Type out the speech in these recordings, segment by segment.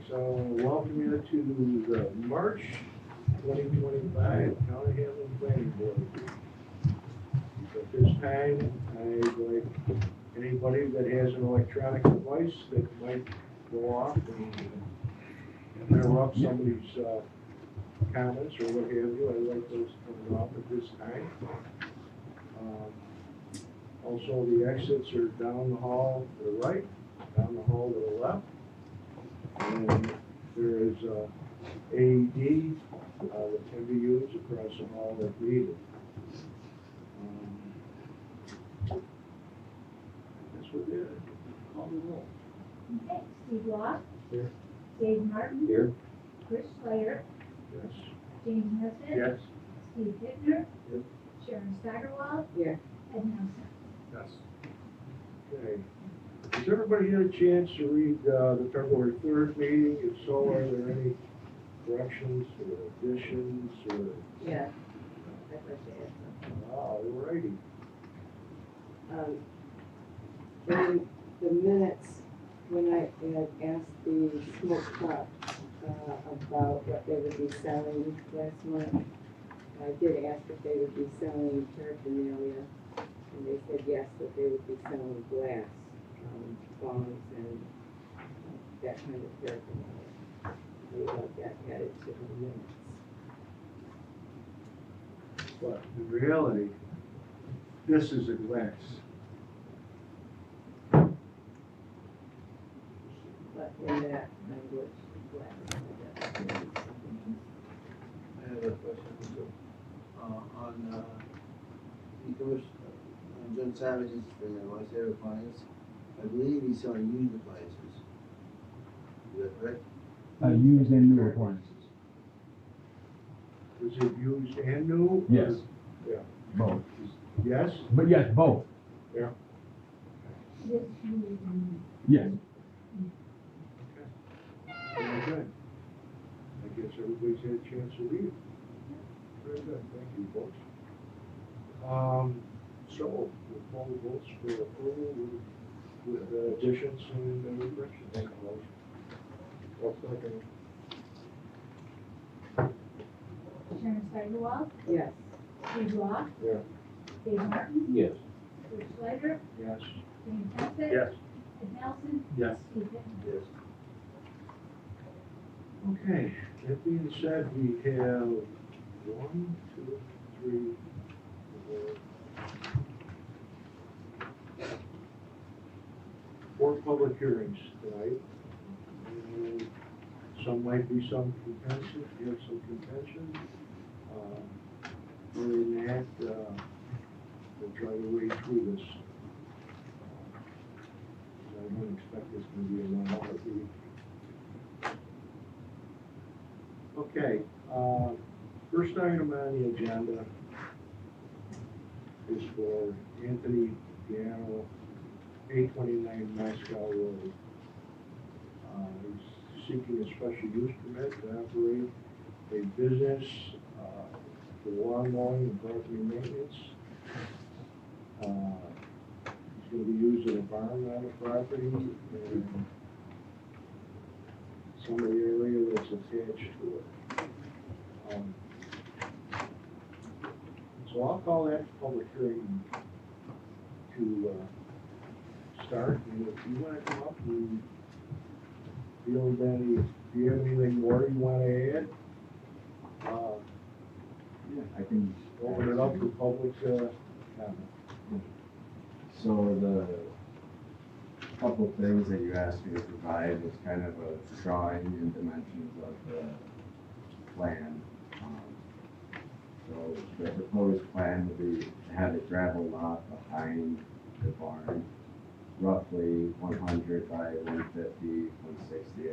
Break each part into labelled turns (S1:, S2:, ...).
S1: folks. Welcome you to the March 2025 County of Hamlin Planning Board. At this time, I'd like anybody that has an electronic device that might go off and interrupt somebody's comments or what have you, I'd like those coming off at this time. Also, the exits are down the hall to the right, down the hall to the left. And there is AED that can be used across the hall if needed. That's what they're calling the roll.
S2: Okay, Steve Law.
S1: Here.
S2: Dave Mardh.
S1: Here.
S2: Chris Slater.
S1: Yes.
S2: James Nesbitt.
S1: Yes.
S2: Steve Hittner.
S1: Yep.
S2: Sharon Steigerwald.
S3: Yeah.
S2: Ed Nelson.
S1: Yes. Okay. Has everybody had a chance to read the February 3rd meeting? If so, are there any corrections or additions or?
S3: Yeah. I'd like to add something.
S1: All righty.
S3: In the minutes, when I had asked the smoke shop about what they would be selling last month, I did ask if they would be selling paraphernalia, and they said yes, that they would be selling glass, bongs and that kind of paraphernalia. They want that added to the minutes.
S1: But in reality, this is a glass.
S3: But in that language, glass.
S4: I have a question too. On e-commerce, John Savage's Western Appliance, I believe he's selling used appliances. Is that correct?
S5: Used and new appliances.
S1: Is it used and new?
S5: Yes.
S1: Yeah.
S5: Both.
S1: Yes?
S5: But yes, both.
S1: Yeah.
S2: This is,
S5: Yes.
S1: Very good. I guess everybody's had a chance to read it. Very good, thank you, folks. So, we'll call the votes for approval with additions and corrections. Thank you, folks. Second.
S2: Sharon Steigerwald.
S3: Yes.
S2: Steve Law.
S1: Yeah.
S2: Dave Martin.
S1: Yes.
S2: Chris Slater.
S1: Yes.
S2: James Nesbitt.
S1: Yes.
S2: Ed Nelson.
S1: Yes.
S2: Steve Hittner.
S1: Yes. Okay, that being said, we have 1, 2, 3, 4 public hearings tonight. And some might be some contention, we have some contention. Other than that, we'll try to wade through this. I don't expect this to be a 1 hour meeting. Okay, first item on the agenda is for Anthony Piano, 829 Moscow Road. He's seeking a special use permit to operate a business for lawn mowing and property maintenance. He's going to be using a barn on the property and some of the area that's attached to it. So I'll call that public hearing to start, and if you want to come up and field any, do you have anything more you want to add?
S5: Yeah, I can
S1: Open it up for public comment.
S6: So the couple things that you asked me to provide was kind of a drawing and dimensions of the plan. So the proposed plan would be to have a gravel lot behind the barn, roughly 100 by 150, 160.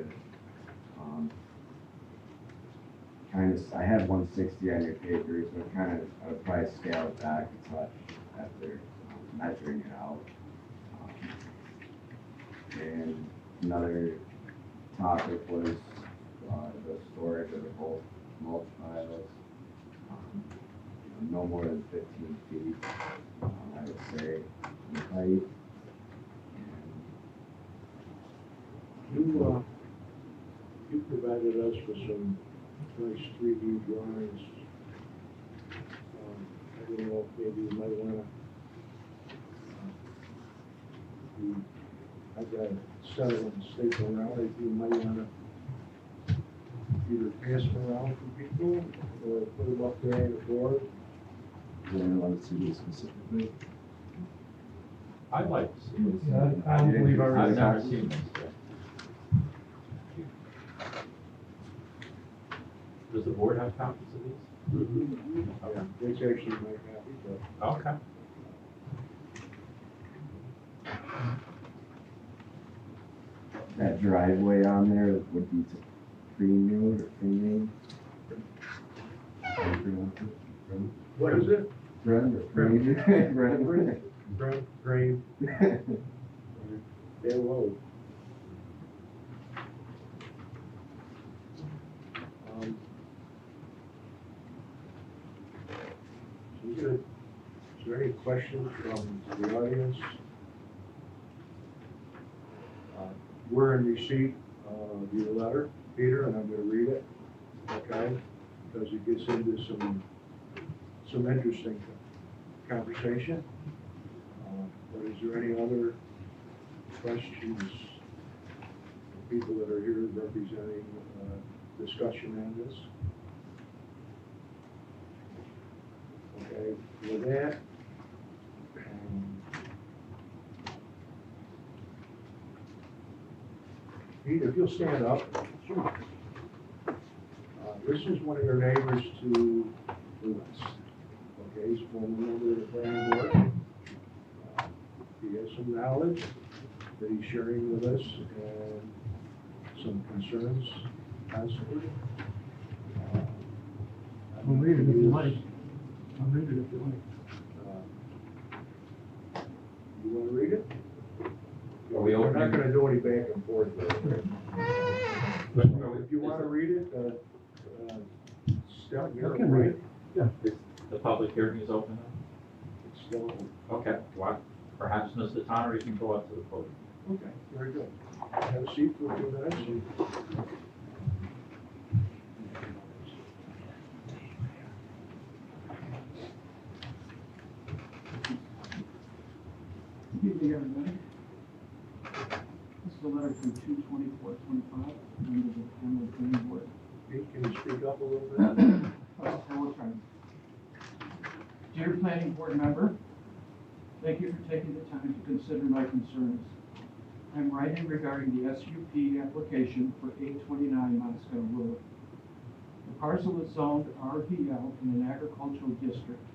S6: Kind of, I have 160 on your paper, so kind of, I would probably scale it back a touch after measuring it out. And another topic was the storage of the bulk mulch piles. No more than 15 feet, I would say, in height.
S1: presented us with some nice 3D drawings. I don't know if maybe you might wanna, I've got a set of them stapled around, if you might wanna either pass them around for people or put them up there on the board.
S6: Do you want to see this specifically?
S7: I'd like to see this.
S5: Yeah, I don't believe I
S7: I've
S5: read
S7: never
S5: that.
S7: seen this yet. Does the board have copies of these?
S1: Yeah, it's actually my copy, but
S7: Okay.
S6: That driveway on there would be to Greenwood or Greenwood?
S1: what is it?
S6: Brent or Greenwood? Brent.
S1: Grave, they're low. Is there any questions from the audience? We're in receipt of your letter, Peter, and I'm gonna read it, okay? Because it gets into some interesting conversation. But is there any other questions? People that are here representing discussion on this? Okay, with that, Pete, if you'll stand up. Sure. This is one of your neighbors to the west. Okay, he's former member of the planning board. He has some knowledge that he's sharing with us and some concerns possibly.
S5: I'll read it if you like. I'll read it if you like.
S1: You wanna read it?
S7: Are we
S1: We're not
S7: opening?
S1: gonna do any back and forth there. If you wanna read it, step
S5: I
S1: here,
S5: can read
S1: right?
S5: it.
S7: The public hearing is open now?
S1: It's still open.
S7: Okay, well, perhaps Mr. Tonnery can go up to the podium.
S1: Okay, very good. Have a seat for a few minutes.
S8: Good evening, everybody. This is a letter from 2/24/25, members of the Hamlin Planning Board.
S1: Pete, can you speak up a little bit?
S8: I will try. Dear Planning Board member, thank you for taking the time to consider my concerns. I'm writing regarding the SUP application for 829 Moscow Road. The parcel is zoned RVL in an agricultural district.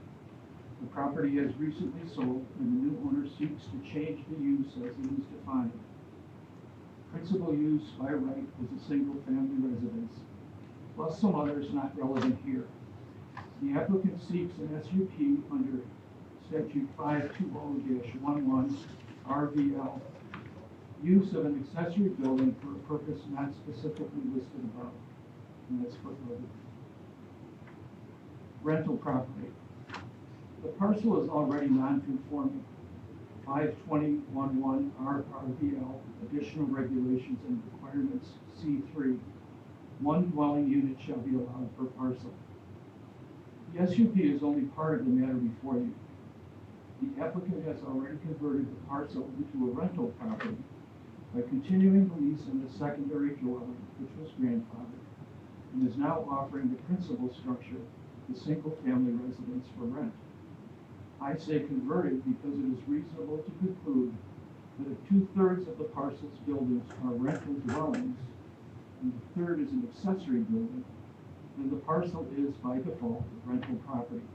S8: The property has recently sold, and the new owner seeks to change the use as it is defined. Principal use by right is a single-family residence, plus some others not relevant here. The applicant seeks an SUP under statute 520-11 RVL, use of an accessory building for a purpose not specifically listed above, and that's footnoted. Rental property. The parcel is already non-conforming. 520.11 RVL, additional regulations and requirements, C3. One dwelling unit shall be allowed per parcel. The SUP is only part of the matter before you. The applicant has already converted the parcel into a rental property by continuing the lease in the secondary dwelling, which was grandfathered, and is now offering the principal structure, the single-family residence, for rent. I say converted because it is reasonable to conclude that if 2/3 of the parcel's buildings are rental dwellings, and the third is an accessory building, then the parcel is by default rental property,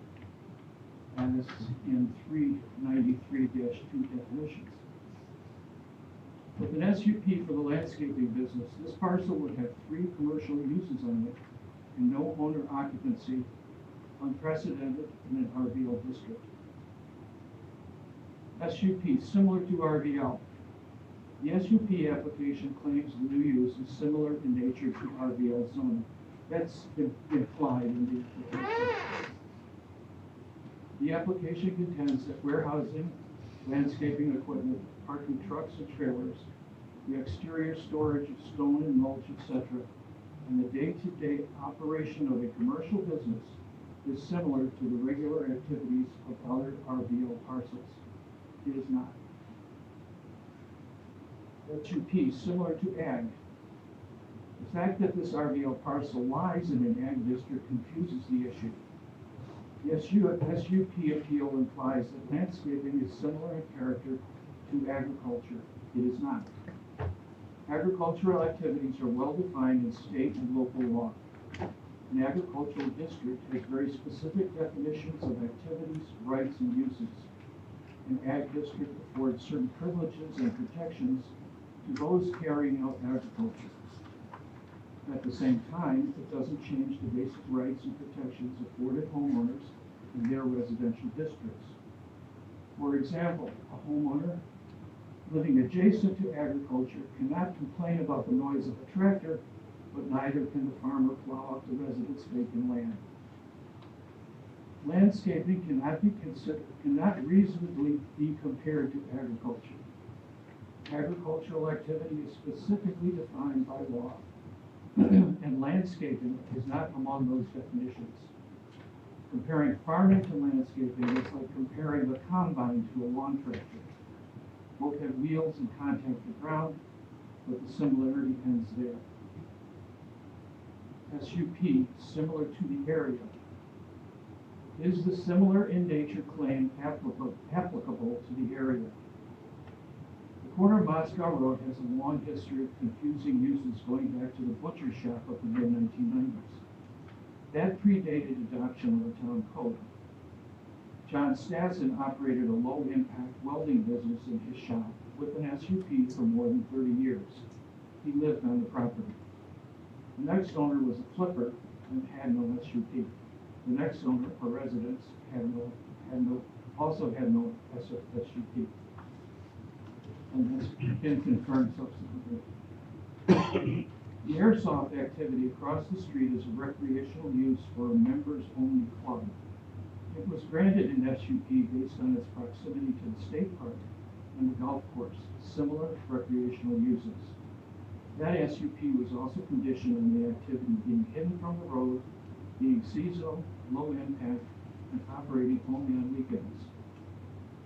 S8: as in 393-2 definitions. With an SUP for the landscaping business, this parcel would have 3 commercial uses on it and no owner occupancy, unprecedented in an RVL district. SUP, similar to RVL. The SUP application claims the new use is similar in nature to RVL zoning. That's implied in the application. The application contends that warehousing, landscaping equipment, parking trucks and trailers, the exterior storage of stone and mulch, etc., and the day-to-day operation of a commercial business is similar to the regular activities of other RVO parcels. It is not. SUP, similar to ag. The fact that this RVO parcel lies in an ag district confuses the issue. The SUP appeal implies that landscaping is similar in character to agriculture. It is not. Agricultural activities are well defined in state and local law. An agricultural district has very specific definitions of activities, rights, and uses. An ag district affords certain privileges and protections to those carrying out agriculture. At the same time, it doesn't change the basic rights and protections afforded homeowners in their residential districts. For example, a homeowner living adjacent to agriculture cannot complain about the noise of a tractor, but neither can the farmer plow up the resident's vacant land. Landscaping cannot reasonably be compared to agriculture. Agricultural activity is specifically defined by law, and landscaping is not among those definitions. Comparing farming to landscaping is like comparing the combine to a lawn tractor. Both have wheels and contact the ground, but the similarity ends there. SUP, similar to the area. Is the similar in nature claim applicable to the area? The corner of Moscow Road has a long history of confusing uses going back to the butcher shop of the mid-1990s. That predated adoption of the town code. John Stassen operated a low-impact welding business in his shop with an SUP for more than 30 years. He lived on the property. The next owner was a flipper and had no SUP. The next owner, or residents, also had no SUP. And that's been confirmed subsequently. The airsoft activity across the street is a recreational use for a members-only club. It was granted an SUP based on its proximity to the state park and the golf course, similar recreational uses. That SUP was also conditioned on the activity being hidden from the road, being seasonal, low impact, and operating only on weekends.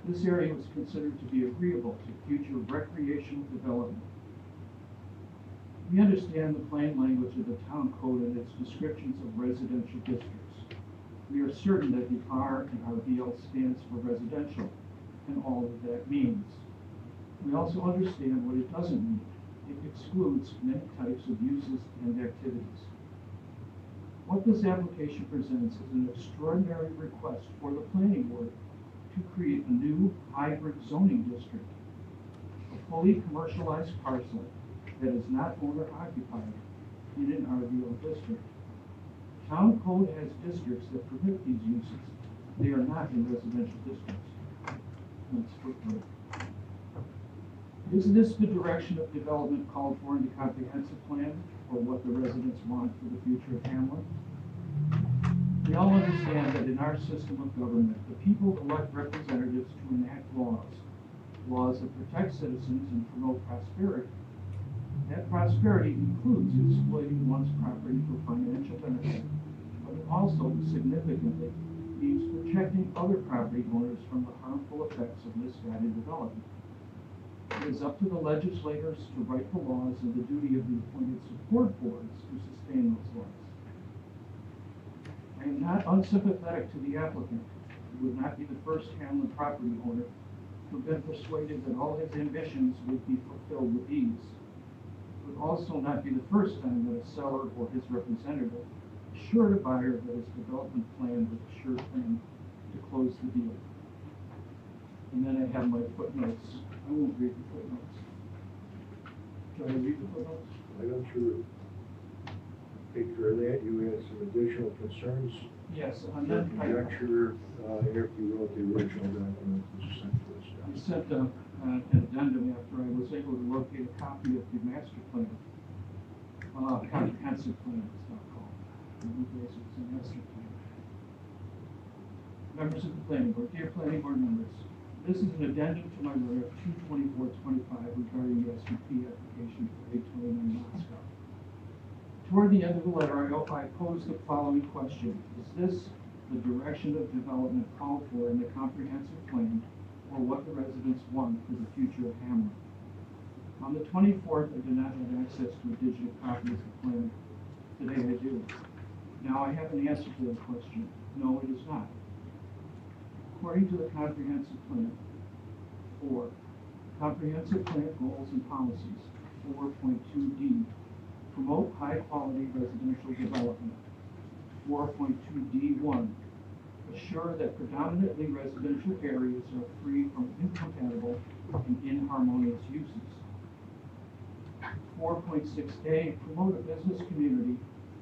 S8: This area was considered to be agreeable to future recreational development. We understand the plain language of the town code and its descriptions of residential districts. We are certain that the R in RVL stands for residential, and all that that means. We also understand what it doesn't mean. It excludes many types of uses and activities. What this application presents is an extraordinary request for the planning board to create a new hybrid zoning district, a fully commercialized parcel that is not owner occupied in an RVL district. Town code has districts that permit these uses. They are not in residential districts. That's footnote. Is this the direction of development called for in the comprehensive plan, or what the residents want for the future of Hamlin? We all understand that in our system of government, the people elect representatives to enact laws that protect citizens and promote prosperity. That prosperity includes exploiting one's property for financial benefit, but it also significantly means protecting other property owners from the harmful effects of misguided development. It is up to the legislators to write the laws and the duty of the appointed support boards to sustain those laws. I am not unsympathetic to the applicant. He would not be the first Hamlin property owner to have been persuaded that all his ambitions would be fulfilled with ease. It would also not be the first time that a seller or his representative assured a buyer that his development plan was a sure thing to close the deal. And then I have my footnotes. I won't read the footnotes. Should I read the footnotes?
S1: Why don't you take care of that? You had some additional concerns.
S8: Yes,
S1: Your
S8: and then
S1: conjecture, after you wrote the original document that was sent to us.
S8: I sent an addendum after I was able to locate a copy of the master plan. Comprehensive plan, it's not called. In these days, it's a master plan. Members of the planning board, dear planning board members, this is an addendum to my letter of 2/24/25 regarding the SUP application for 829 Moscow. Toward the end of the letter, I posed the following question: is this the direction of development called for in the comprehensive plan, or what the residents want for the future of Hamlet? On the 24th, I did not have access to a digital copy of the plan. Today I do. Now I have an answer to the question. No, it is not. According to the comprehensive plan, 4, comprehensive plan goals and policies, 4.2D, promote high-quality residential development. 4.2D1, assure that predominantly residential areas are free from incompatible and inharmonious uses. 4.6A, promote a business community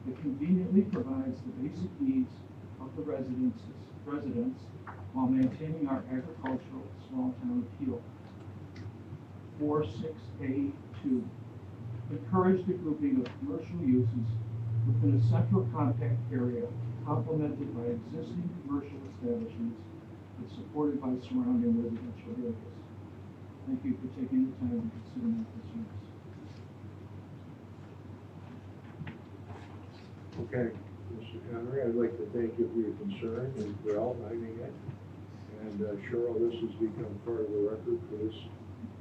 S8: that conveniently provides the basic needs of the residents while maintaining our agricultural small town appeal. 4.6A2, encourage the grouping of commercial uses within a central compact area complemented by existing commercial establishments and supported by surrounding residential areas. Thank you for taking the time to consider my concerns.
S1: Okay, Mr. Connery, I'd like to thank you for your concern and for outlining it. And Cheryl, this has become part of the record for this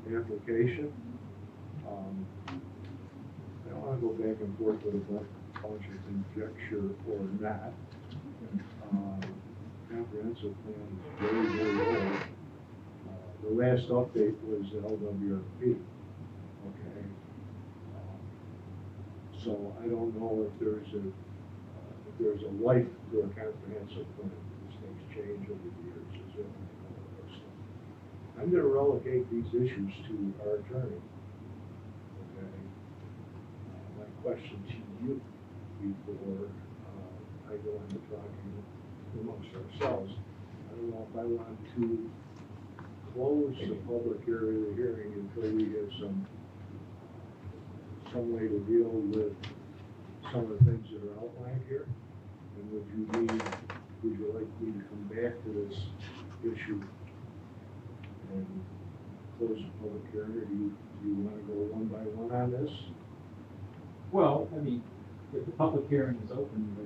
S1: application. I don't want to go back and forth with a bunch of conjecture or not. Comprehensive plan is very, very old. The last update was the LWRP. Okay. So I don't know if there's a life to a comprehensive plan. These things change over the years, as well. I'm going to relegate these issues to our attorney. Okay. My question to you before I go into talking amongst ourselves. I don't know if I want to close the public area of the hearing until we have some way to deal with some of the things that are outlined here. And would you like me to come back to this issue and close the public hearing, or do you want to go one by one on this?
S7: Well, I mean, if the public hearing is open,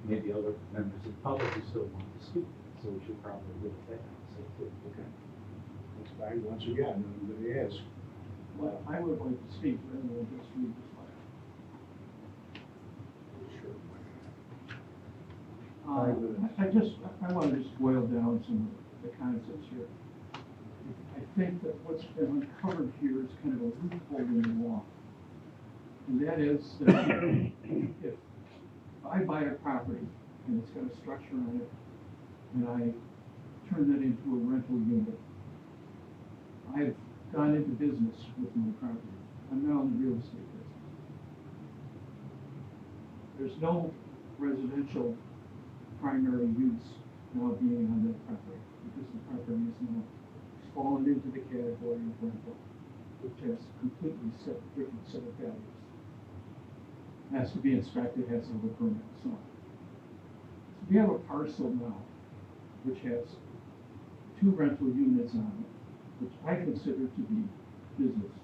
S7: maybe other members of the public who still want to speak, so we should probably look at that.
S1: Okay. That's fine. Once again, I'm going to ask.
S8: Well, I would like to speak rather than just read this letter. I want to just boil down some of the concepts here. I think that what's been uncovered here is kind of a loophole in the law. And that is that if I buy a property and it's got a structure on it, and I turn that into a rental unit, I've gone into business with my property. I'm now in the real estate business. There's no residential primary use now being on that property, because the property is now fallen into the category of rental, which has completely different set of values. Has to be inspected, has to have a permit, so on. So we have a parcel now which has 2 rental units on it, which I consider to be business,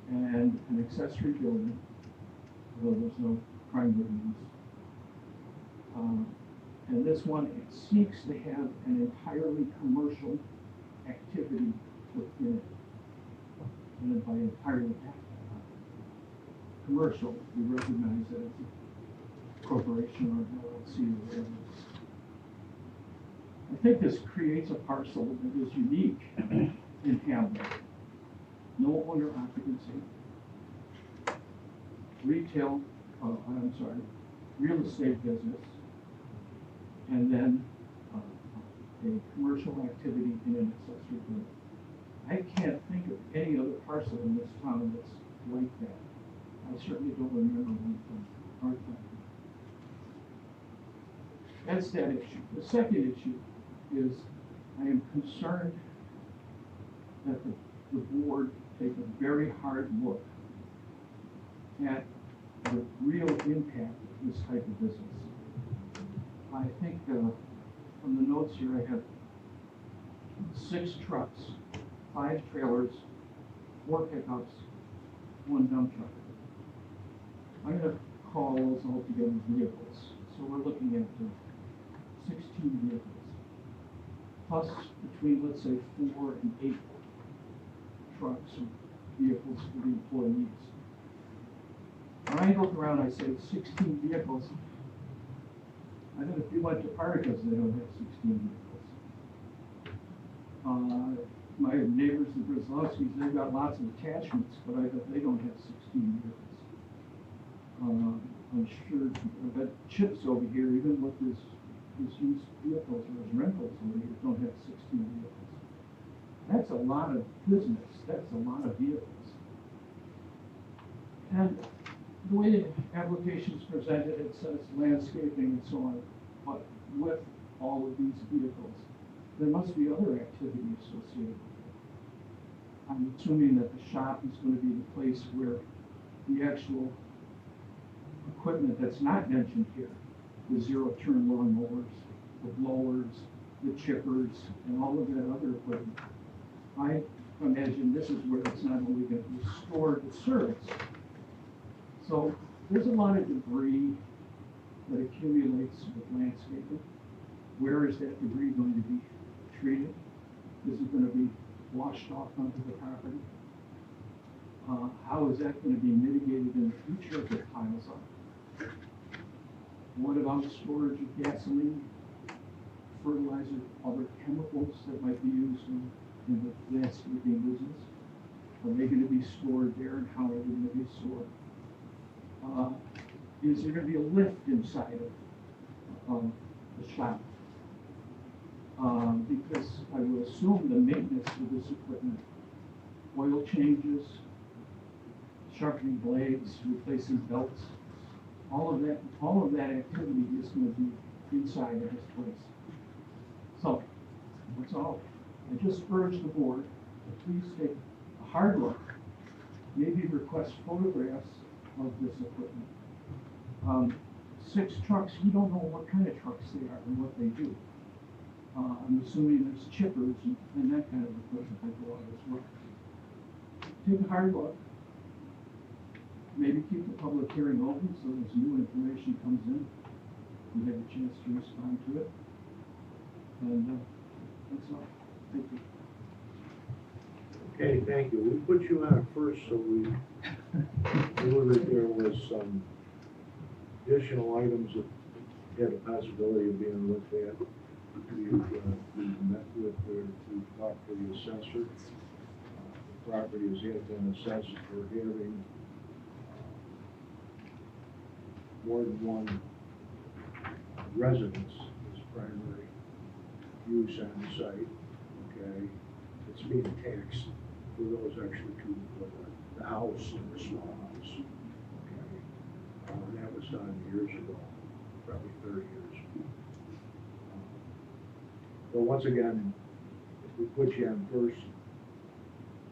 S8: and an accessory building, although there's no primary use. And this one seeks to have an entirely commercial activity within it. And by entirely commercial, we recognize that it's a corporation or an LLC or whatever. I think this creates a parcel that is unique in Hamlet. No owner occupancy. Real estate business. And then a commercial activity in an accessory building. I can't think of any other parcel in this town that's like that. I certainly don't remember one from our time. That's that issue. The second issue is I am concerned that the board take a very hard look at the real impact of this type of business. I think from the notes here I have 6 trucks, 5 trailers, 4 pickups, 1 dump truck. I'm going to call those altogether vehicles. So we're looking at 16 vehicles. Plus between, let's say, 4 and 8 trucks or vehicles for the employees. When I look around, I say 16 vehicles. I think if you went to Particus, they don't have 16 vehicles. My neighbors, the Brzezowskis, they've got lots of attachments, but I bet they don't have 16 vehicles. I'm sure, I bet Chips over here, even with his used vehicles or his rentals over here, don't have 16 vehicles. That's a lot of business, that's a lot of vehicles. And the way the application's presented, it says landscaping and so on, but with all of these vehicles, there must be other activity associated with it. I'm assuming that the shop is going to be the place where the actual equipment that's not mentioned here, the zero-turn lawn mowers, the blowers, the chippers, and all of that other equipment. I imagine this is where it's not only going to be stored but serviced. So there's a lot of debris that accumulates with landscaping. Where is that debris going to be treated? Is it going to be washed off onto the property? How is that going to be mitigated in the future if it piles up? What about storage of gasoline, fertilizer, other chemicals that might be used in the landscaping business? Are they going to be stored there, and how are they going to be stored? Is there going to be a lift inside of the shop? Because I will assume the maintenance of this equipment, oil changes, sharpening blades, replacing belts, all of that activity is going to be inside of this place. So, that's all. I just urge the board to please take a hard look, maybe request photographs of this equipment. 6 trucks, we don't know what kind of trucks they are and what they do. I'm assuming there's chippers and that kind of equipment that go out as well. Take a hard look. Maybe keep the public hearing open so as new information comes in, you have a chance to respond to it. And that's all. Thank you.
S1: Okay, thank you. We put you on first so we knew that there was some additional items that had a possibility of being looked at. We've met with, we've talked to the assessor. The property has been assessed for having more than one residence as primary use on the site, okay? It's being taxed for those extra 2, for the house and the small house, okay? And that was done years ago, probably 30 years. But once again, we put you on first,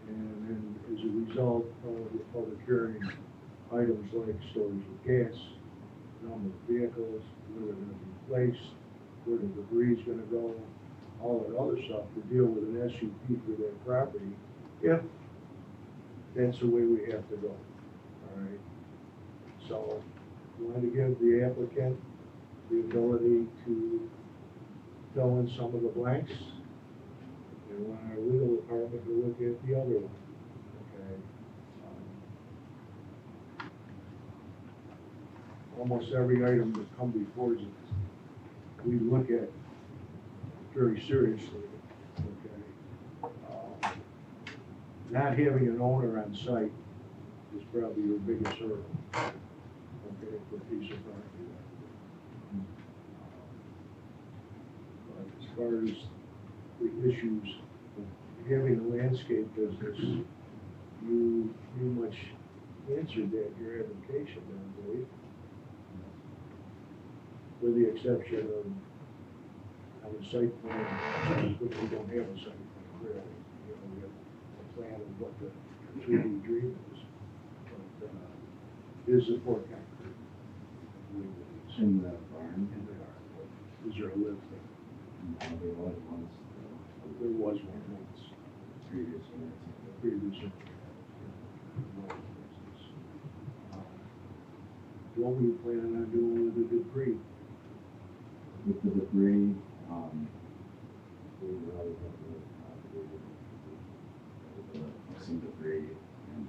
S1: and then as a result of the public hearing, items like storage of gas, number of vehicles, where they're going to be placed, where the debris is going to go, all that other stuff to deal with an SUP for that property, if that's the way we have to go, all right? So, we want to give the applicant the ability to fill in some of the blanks, and want our legal department to look at the other one, okay? Almost every item that come before us, we look at very seriously, okay? Not having an owner on site is probably your biggest hurdle, okay, for a piece of property. But as far as the issues of having a landscape business, you pretty much answered that in your application, I believe. With the exception of on the site plan, which we don't have a site plan really. You know, we have a plan of what the 3D dream is, but is it for concrete? I believe it is.
S6: In the barn.
S1: In the barn. Is there a lift there?
S6: No, there was once,
S1: There was one once.
S6: previous units.
S1: The previous. what were you planning on doing with the debris?
S6: With the debris, we would always have some debris, and,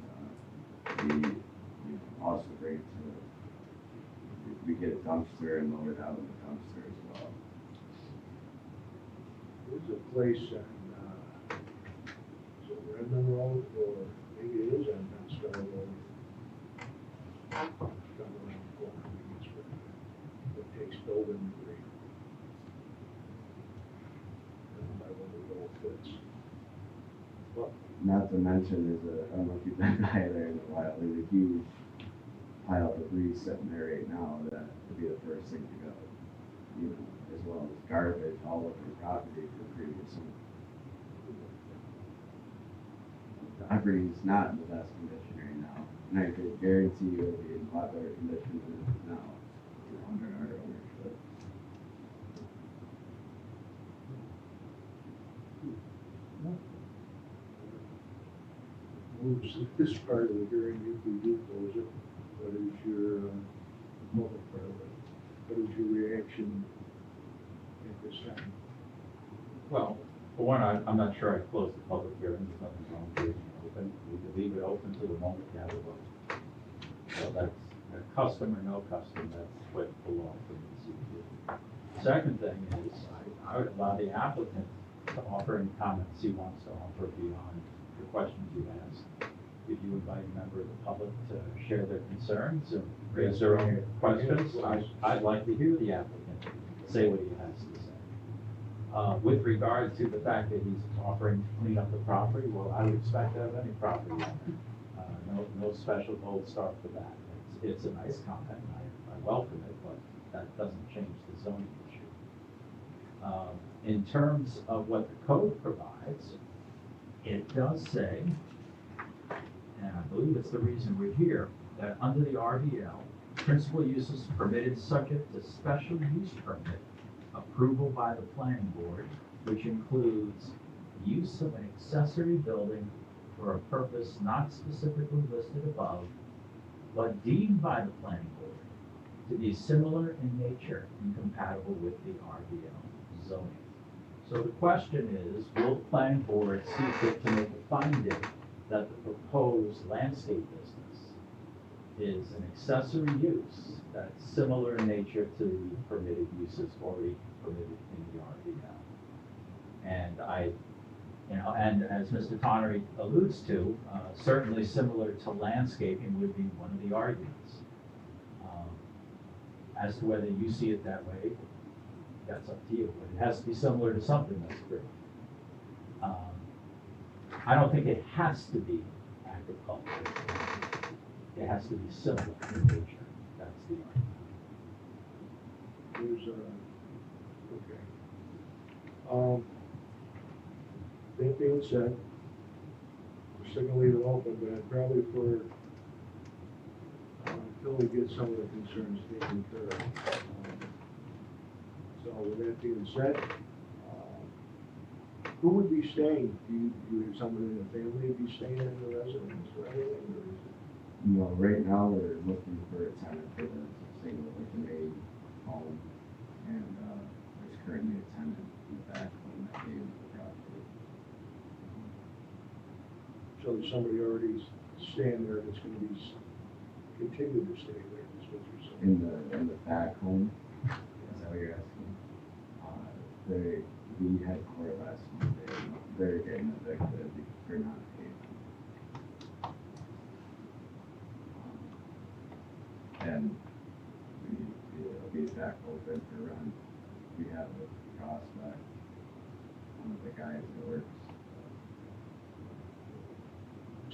S6: we also bring to, we get a dumpster and load it out of the dumpster as well.
S1: There's a place on, is it Redmond Road, or maybe it is on Dunstall Road. Down around the corner, maybe it's Redmond, that takes building debris. Down by one of the old pits. But
S6: Not to mention, I don't know if you've been by there in a while, there's a huge pile of debris sitting there right now that would be the first thing to go. You know, as well as garbage all over the property for previous owner. The property is not in the best condition right now, and I could guarantee you it'll be in a lot better condition than it is now, under our ownership.
S1: moves this part of the hearing, if we do close it, what is your, public part of it? What is your reaction at this time?
S7: Well, for one, I'm not sure I'd close the public hearing, there's nothing wrong with leaving it open. We could leave it open to the moment you have a vote. So that's a custom or no custom, that's what the law permits you to do. Second thing is, I would allow the applicant to offer any comments he wants to offer beyond the questions you asked. If you invite a member of the public to share their concerns and raise their own questions, I'd like to hear the applicant say what he has to say. With regard to the fact that he's offering to clean up the property, well, I would expect that of any property owner. No special gold star for that. It's a nice comment, I welcome it, but that doesn't change the zoning issue. In terms of what the code provides, it does say, and I believe it's the reason we're here, that under the RDL, principal uses permitted subject to special use permit approval by the planning board, which includes use of an accessory building for a purpose not specifically listed above, but deemed by the planning board to be similar in nature and compatible with the RDL zoning. So the question is, will the planning board see fit to make a finding that the proposed landscape business is an accessory use that's similar in nature to the permitted uses already permitted in the RDL? And and as Mr. Tonnery alludes to, certainly similar to landscaping would be one of the arguments. As to whether you see it that way, that's up to you, but it has to be similar to something that's great. I don't think it has to be agriculture. It has to be similar in nature. That's the argument.
S1: There's okay. That being said, we're still gonna leave it open, but probably for, until we get some of the concerns taken care of. So with that being said, who would be staying? Do you have somebody in the family be staying in the residence or anything, or is it?
S6: No, right now, we're looking for a tenant for the single family home, and, there's currently a tenant in the back home that came to the property.
S1: So there's somebody already staying there that's gonna be, continue to stay there, is what you're saying?
S6: In the back home, is that what you're asking? We had court last Monday, they're getting evicted for not paying. And it'll be back open for rent. We have a prospect, one of the guys that works.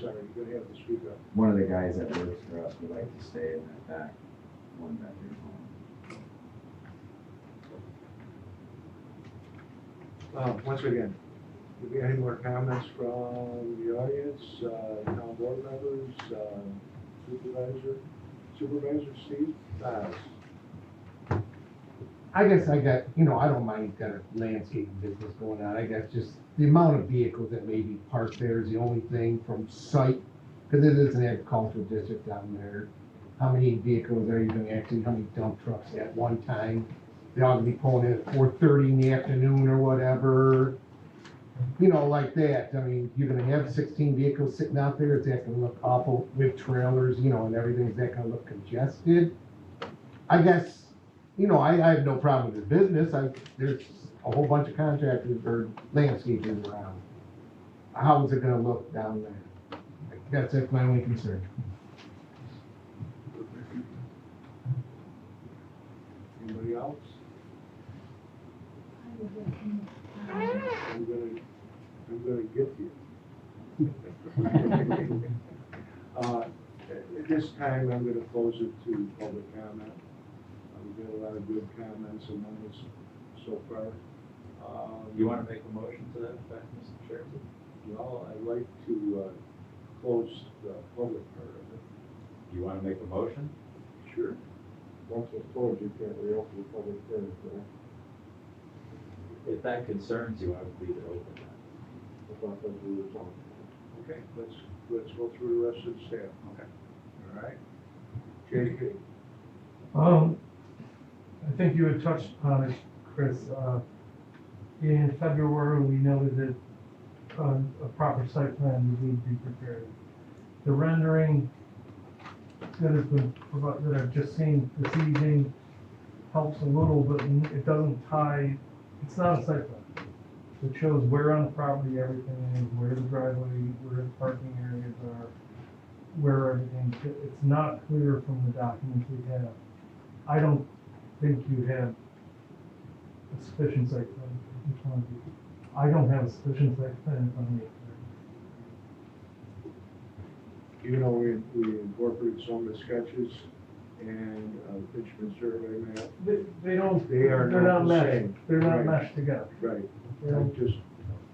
S1: Sorry, you're gonna have to speak up.
S6: One of the guys that works for us would like to stay in that back one bedroom home.
S1: Once again, do we have any more comments from the audience, town board members, Supervisor Steve?
S5: I guess I got, I don't mind kind of landscape business going on. I guess just the amount of vehicles that may be parked there is the only thing from sight, because it is an agricultural district down there. how many vehicles are you gonna actually, how many dump trucks at one time? They ought to be pulling in at 4:30 in the afternoon or whatever, you know, like that. I mean, you're gonna have 16 vehicles sitting out there, is that gonna look awful with trailers, you know, and everything, is that gonna look congested? I guess, you know, I have no problem with the business, there's a whole bunch of contractors or landscapers around. How is it gonna look down there? That's my only concern.
S1: Anybody else?
S2: I would recommend,
S1: I'm gonna get you. At this time, I'm gonna close it to public comment. We've got a lot of good comments among us so far.
S7: You wanna make a motion to that effect, Mr. Chairman?
S1: Well, I'd like to close the public part of it.
S7: Do you wanna make a motion?
S1: Sure.
S9: Once it's closed, you can't reopen the public hearing, correct?
S7: If that concerns you, I would leave it open.
S9: I thought that we were talking.
S1: Okay, let's go through the rest of the staff.
S7: Okay.
S1: All right. JP.
S10: I think you had touched on it, Chris. In February, we noted that a proper site plan would need to be prepared. The rendering that has been provided, that I've just seen this evening, helps a little, but it doesn't tie, it's not a site plan. It shows where on the property everything is, where the driveway, where the parking areas are, where everything, it's not clear from the documents we have. I don't think you have a sufficient site plan in front of you. I don't have a sufficient site plan in front of me.
S1: You know, we incorporated some of the sketches and Pitchman survey map.
S10: They don't,
S1: They are
S10: they're
S1: not
S10: not
S1: the
S10: meshed,
S1: same.
S10: they're not
S1: Right.
S10: meshed together.
S1: Right.
S10: They
S1: I'm
S10: don't-
S1: just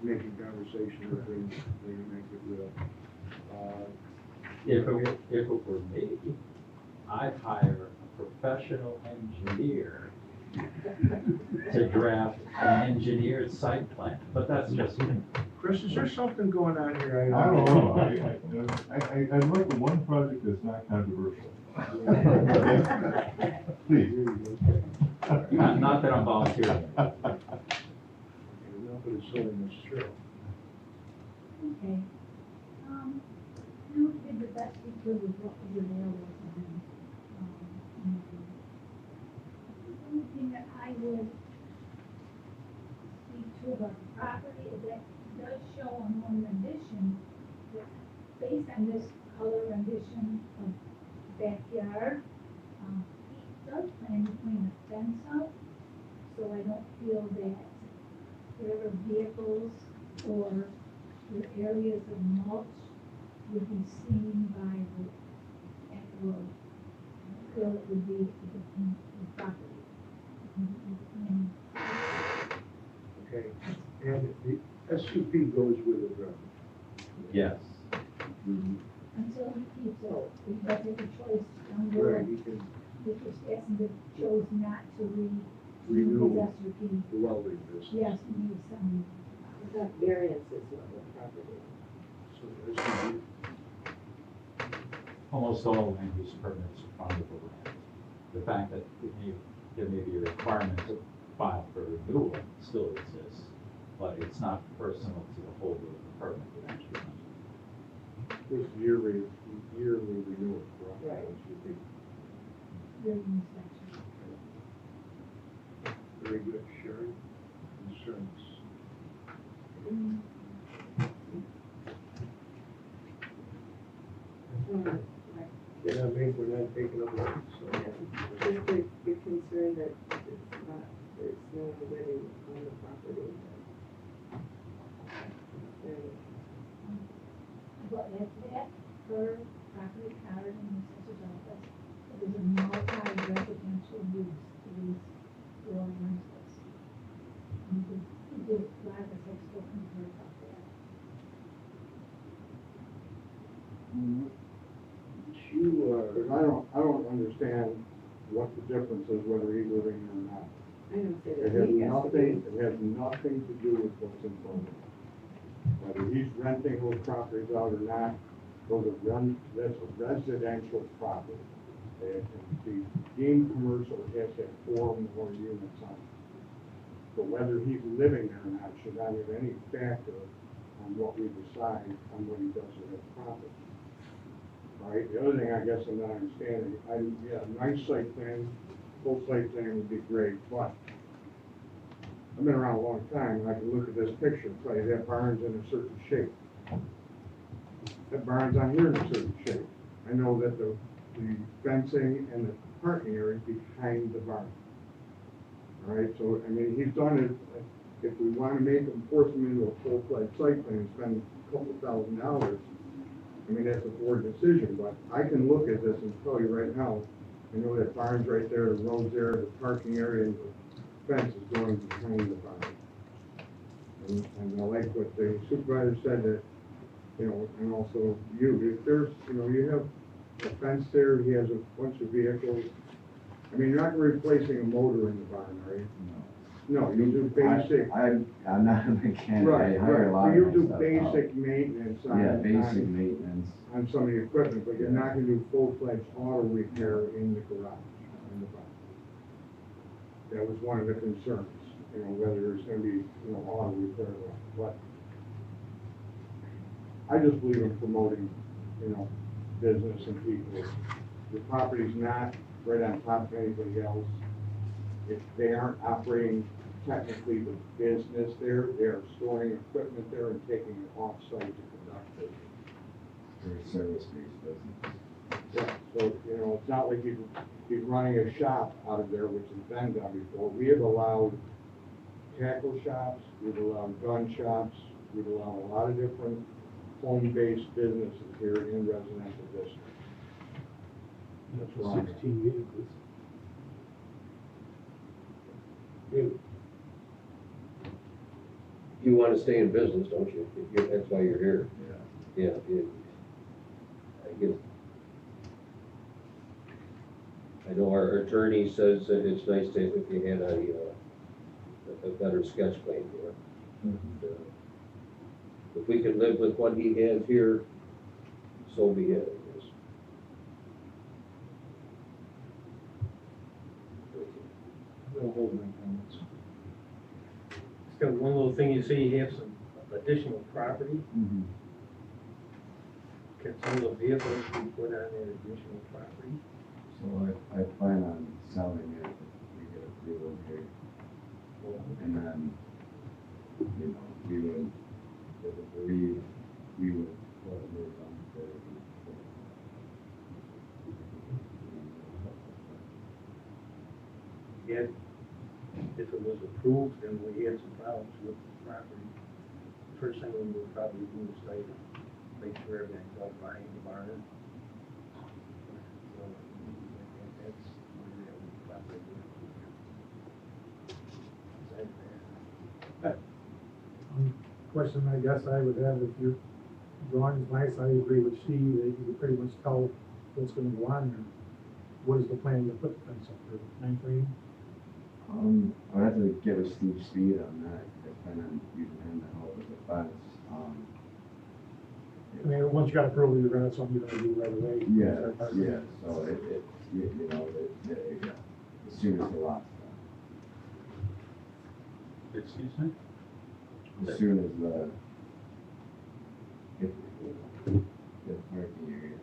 S1: making conversation with them, they make it real.
S7: If it were me, I'd hire a professional engineer to draft an engineered site plan, but that's just me.
S1: Chris, is there something going on here?
S11: I don't know, I like the one project that's not controversial. Please.
S7: Not that I'm volunteering.
S1: Enough of the silliness, sure.
S2: okay. You did the best you could with what was available to him. The only thing that I would speak to about the property is that it does show on one rendition that based on this color rendition of backyard, he does plan to put a fence up, so I don't feel that whatever vehicles or the areas of mulch would be seen by the, at the road. I feel it would be within the property. And
S1: Okay, and the SUP goes with it, right?
S7: Yes.
S2: until he keeps it, he does have a choice down the
S1: Right,
S2: road.
S1: you can
S2: If it's asking the chose not to
S1: renew
S2: his SUP.
S1: the welding business.
S2: Yes, he needs some.
S3: That variances of the property.
S1: So SUP,
S7: Almost all land use permits are fundable land. The fact that there may be a requirement to file for renewal still exists, but it's not personal to the holder of the permit that actually runs
S9: This yearly renewal, correct?
S3: Right.
S9: SUP.
S2: Building inspection.
S1: very good, Sharon, concerns.
S3: Right.
S1: Yeah, maybe we're not taking up a so.
S3: Just the concern that it's not, there's no living on the property.
S2: But that per property card in the assessor's office, it is a multi-residential use to these four rentals. We did, a lot of us have spoken to her about that.
S9: Because I don't understand what the difference is whether he's living there or not.
S3: I don't say
S9: It
S3: that
S9: has
S3: he has to be.
S9: nothing to do with what's in front of him. Whether he's renting those properties out or not, that's a residential property. that, and the deemed commercial has to have 4 or more units on it. So whether he's living there or not should not have any factor on what we decide on what he does with his property. All right, the other thing I guess I'm not understanding, yeah, nice site plan, full site plan would be great, but I've been around a long time, and I can look at this picture and tell you that barn's in a certain shape. That barn's on here in a certain shape. I know that the fencing and the parking area is behind the barn. All right, so, I mean, he's done it, if we want to make him, force him into a full-fledged site plan, spend a couple $1,000s, I mean, that's a board decision, but I can look at this and tell you right now, I know that barn's right there, the road's there, the parking area, and the fence is going behind the barn. And I like what the supervisor said, that, you know, and also you, if there's, you know, you have a fence there, he has a bunch of vehicles, I mean, you're not replacing a motor in the barn, are you? No, you do basic.
S6: I'm not a mechanic,
S9: Right,
S6: I hire a
S9: right,
S6: lot
S9: so
S6: of
S9: you
S6: my
S9: do
S6: stuff out.
S9: basic maintenance on.
S6: Yeah, basic
S9: on-
S6: maintenance,
S9: on some of the equipment, but you're not gonna do full-fledged auto repair in the garage, in the barn. That was one of the concerns, you know, whether there's gonna be, you know, auto repair or what. I just believe in promoting, you know, business and people. The property's not right on top of anybody else. If they aren't operating technically the business there, they are storing equipment there and taking it off-site to conduct business.
S6: for service-based business.
S9: Yeah, so, you know, it's not like he's running a shop out of there, which has been done before. We have allowed tackle shops, we've allowed gun shops, we've allowed a lot of different home-based businesses here in residential districts. That's wrong.
S1: 16 vehicles.
S12: You want to stay in business, don't you? That's why you're here.
S6: Yeah.
S12: I get it. I know our attorney says that it's nice to, if you had a better sketch plan here. And, if we can live with what he has here, so be it, I guess.
S1: I'll hold my comments. It's got one little thing, you say you have some additional property,
S6: Mhm.
S1: can some of the vehicles be put on that additional property?
S6: So I plan on selling it if we get approval here, and then, you know, we would, if it agreed, we would, what we're on for.
S1: Yet, if it was approved, then we had some problems with the property. First thing we would probably do is like, make sure everything's all behind the barn. So, that's what we would probably do.
S13: Question I guess I would have, if your drawing's nice, I agree with Steve, that you could pretty much tell what's gonna go on there. What is the plan to put the fence up there, 9 frame?
S6: I'll have to get with Steve Speed on that, I plan on using him to help with the fence,
S13: I mean, once you got approval, you're gonna have something you're gonna do right away.
S6: yeah, so you know, yeah, as soon as the lot's
S7: Excuse me?
S6: done, as soon as the parking area.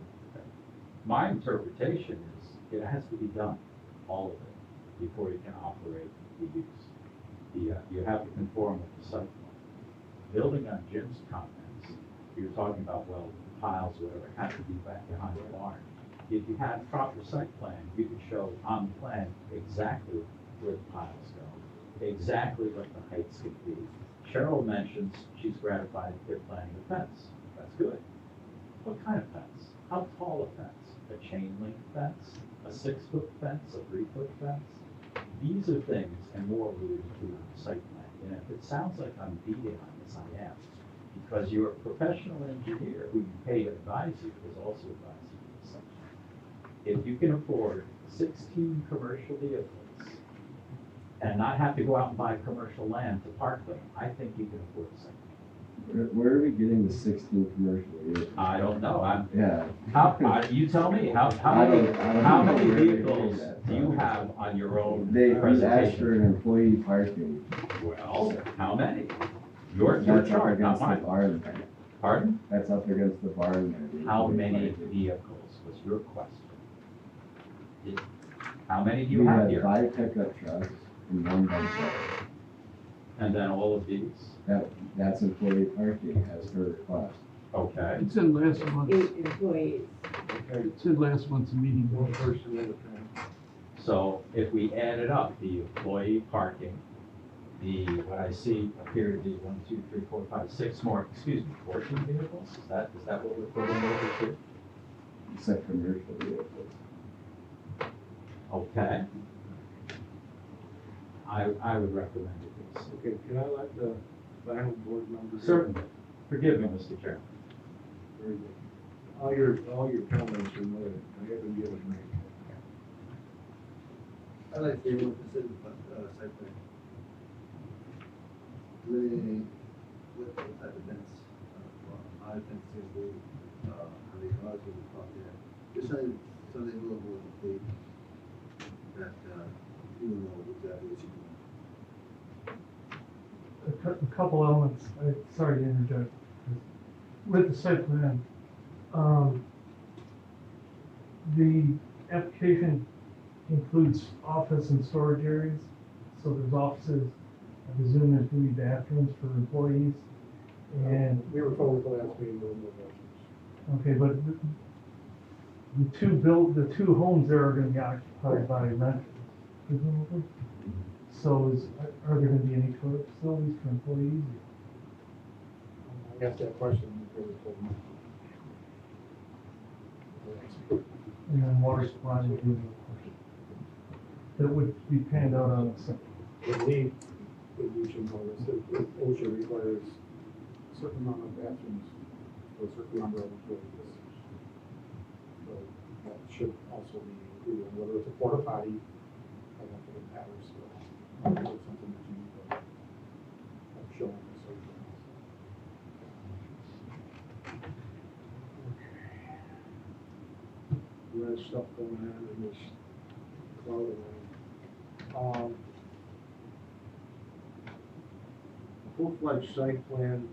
S7: My interpretation is it has to be done, all of it, before you can operate the use. You have to conform with the site plan. Building on Jim's comments, you're talking about, well, piles, whatever, have to be back behind the barn. If you had proper site plan, you could show on the plan exactly where the piles go, exactly what the heights could be. Cheryl mentions she's gratified that they're planning a fence. That's good. What kind of fence? How tall a fence? A chain link fence? A 6-foot fence? A 3-foot fence? These are things and more we would include on the site plan. And if it sounds like I'm beating on this, I am. Because your professional engineer, who you pay to advise you, is also advising you on the site plan. If you can afford 16 commercial vehicles and not have to go out and buy commercial land to park them, I think you can afford a site plan.
S6: Where are we getting the 16 commercial vehicles?
S7: I don't know,
S6: Yeah.
S7: you tell me, how
S6: I
S7: many,
S6: don't
S7: how
S6: know
S7: many
S6: where they get
S7: vehicles
S6: that
S7: do you
S6: from.
S7: have on your own
S6: They asked for
S7: presentation?
S6: an employee parking.
S7: Well, how many? Your
S6: That's up
S7: chart, not
S6: against the
S7: mine.
S6: barn there.
S7: Pardon?
S6: That's up against the barn there. the
S7: How
S6: employee
S7: many
S6: parking.
S7: vehicles was your question? How many do you
S6: We
S7: have
S6: had
S7: here?
S6: 5 pickup trucks and 1 dump truck.
S7: And then all of these?
S6: That's employee parking as per request.
S7: Okay,
S8: It's in last month's,
S3: 8 employees.
S1: Okay,
S8: it's in last month's meeting.
S1: one person at a time.
S7: so if we added up the employee parking, what I see appear to be 1, 2, 3, 4, 5, 6 more, 14 vehicles? Is that what we're putting over here?
S6: You said commercial vehicles.
S7: Okay. I would recommend it, please.
S1: Okay, can I let the final board members?
S7: Certainly. Forgive me, Mr. Chairman.
S1: Very good. All your comments are noted. I haven't given mine.
S4: I like the one percent site plan. Really, what type of events, how extensively, how many cars will be parked there. Just something a little more complete, that, you know exactly what you're doing.
S10: A couple elements, sorry to interject. With the site plan, the application includes office and storage areas. So there's offices, I presume there's going to be bathrooms for employees. And,
S13: We were told at the last meeting, there were no bathrooms.
S10: okay, but the two homes there are going to be occupied by renters, presumably. So are there going to be any toilet facilities for employees?
S13: I asked that question, they were told no.
S10: And then water supply would be another question. That would be panned out on a separate.
S13: The need, that you should know, is that OSHA requires a certain amount of bathrooms for a certain number of employees. So that should also be included, whether it's a porta potty, I don't think it matters, so it's something that you need to show in the social.
S1: A lot of stuff going on in this cloud line. Full-fledged site plan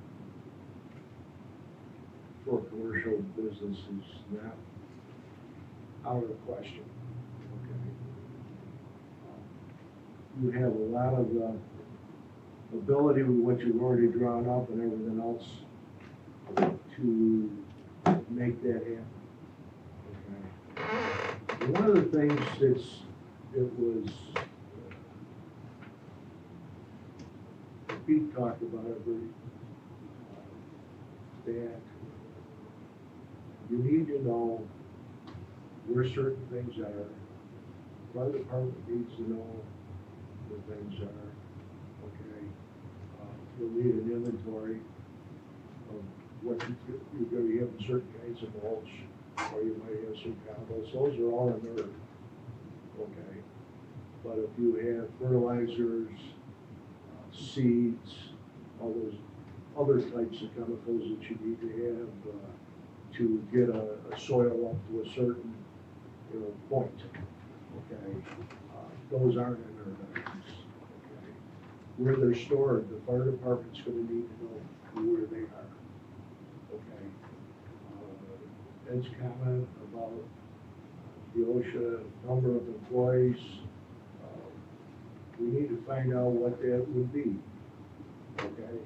S1: for commercial business is not out of the question. Okay. You have a lot of ability with what you've already drawn up and everything else to make that happen. Okay. One of the things Pete talked about it, that you need to know where certain things are. Fire department needs to know where things are, okay? You'll need an inventory of what you're gonna have certain kinds of mulch, or you might have some compost, those are all inert, okay? But if you have fertilizers, seeds, all those other types of chemicals that you need to have to get a soil up to a certain, point, okay? Those aren't inert items, okay? Where they're stored, the fire department's gonna need to know where they are, okay? Ed's comment about the OSHA number of employees, we need to find out what that would be, okay?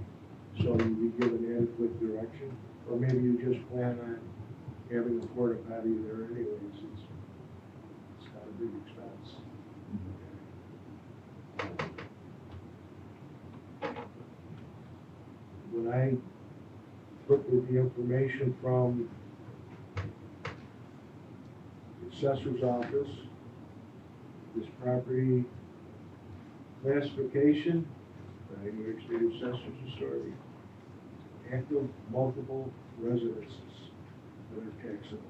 S1: So you be given adequate direction, or maybe you just plan on having a porta potty there anyways, it's not a big expense. When I looked at the information from the assessor's office, this property classification, by New York State Assessor's Authority, active multiple residences that are taxable.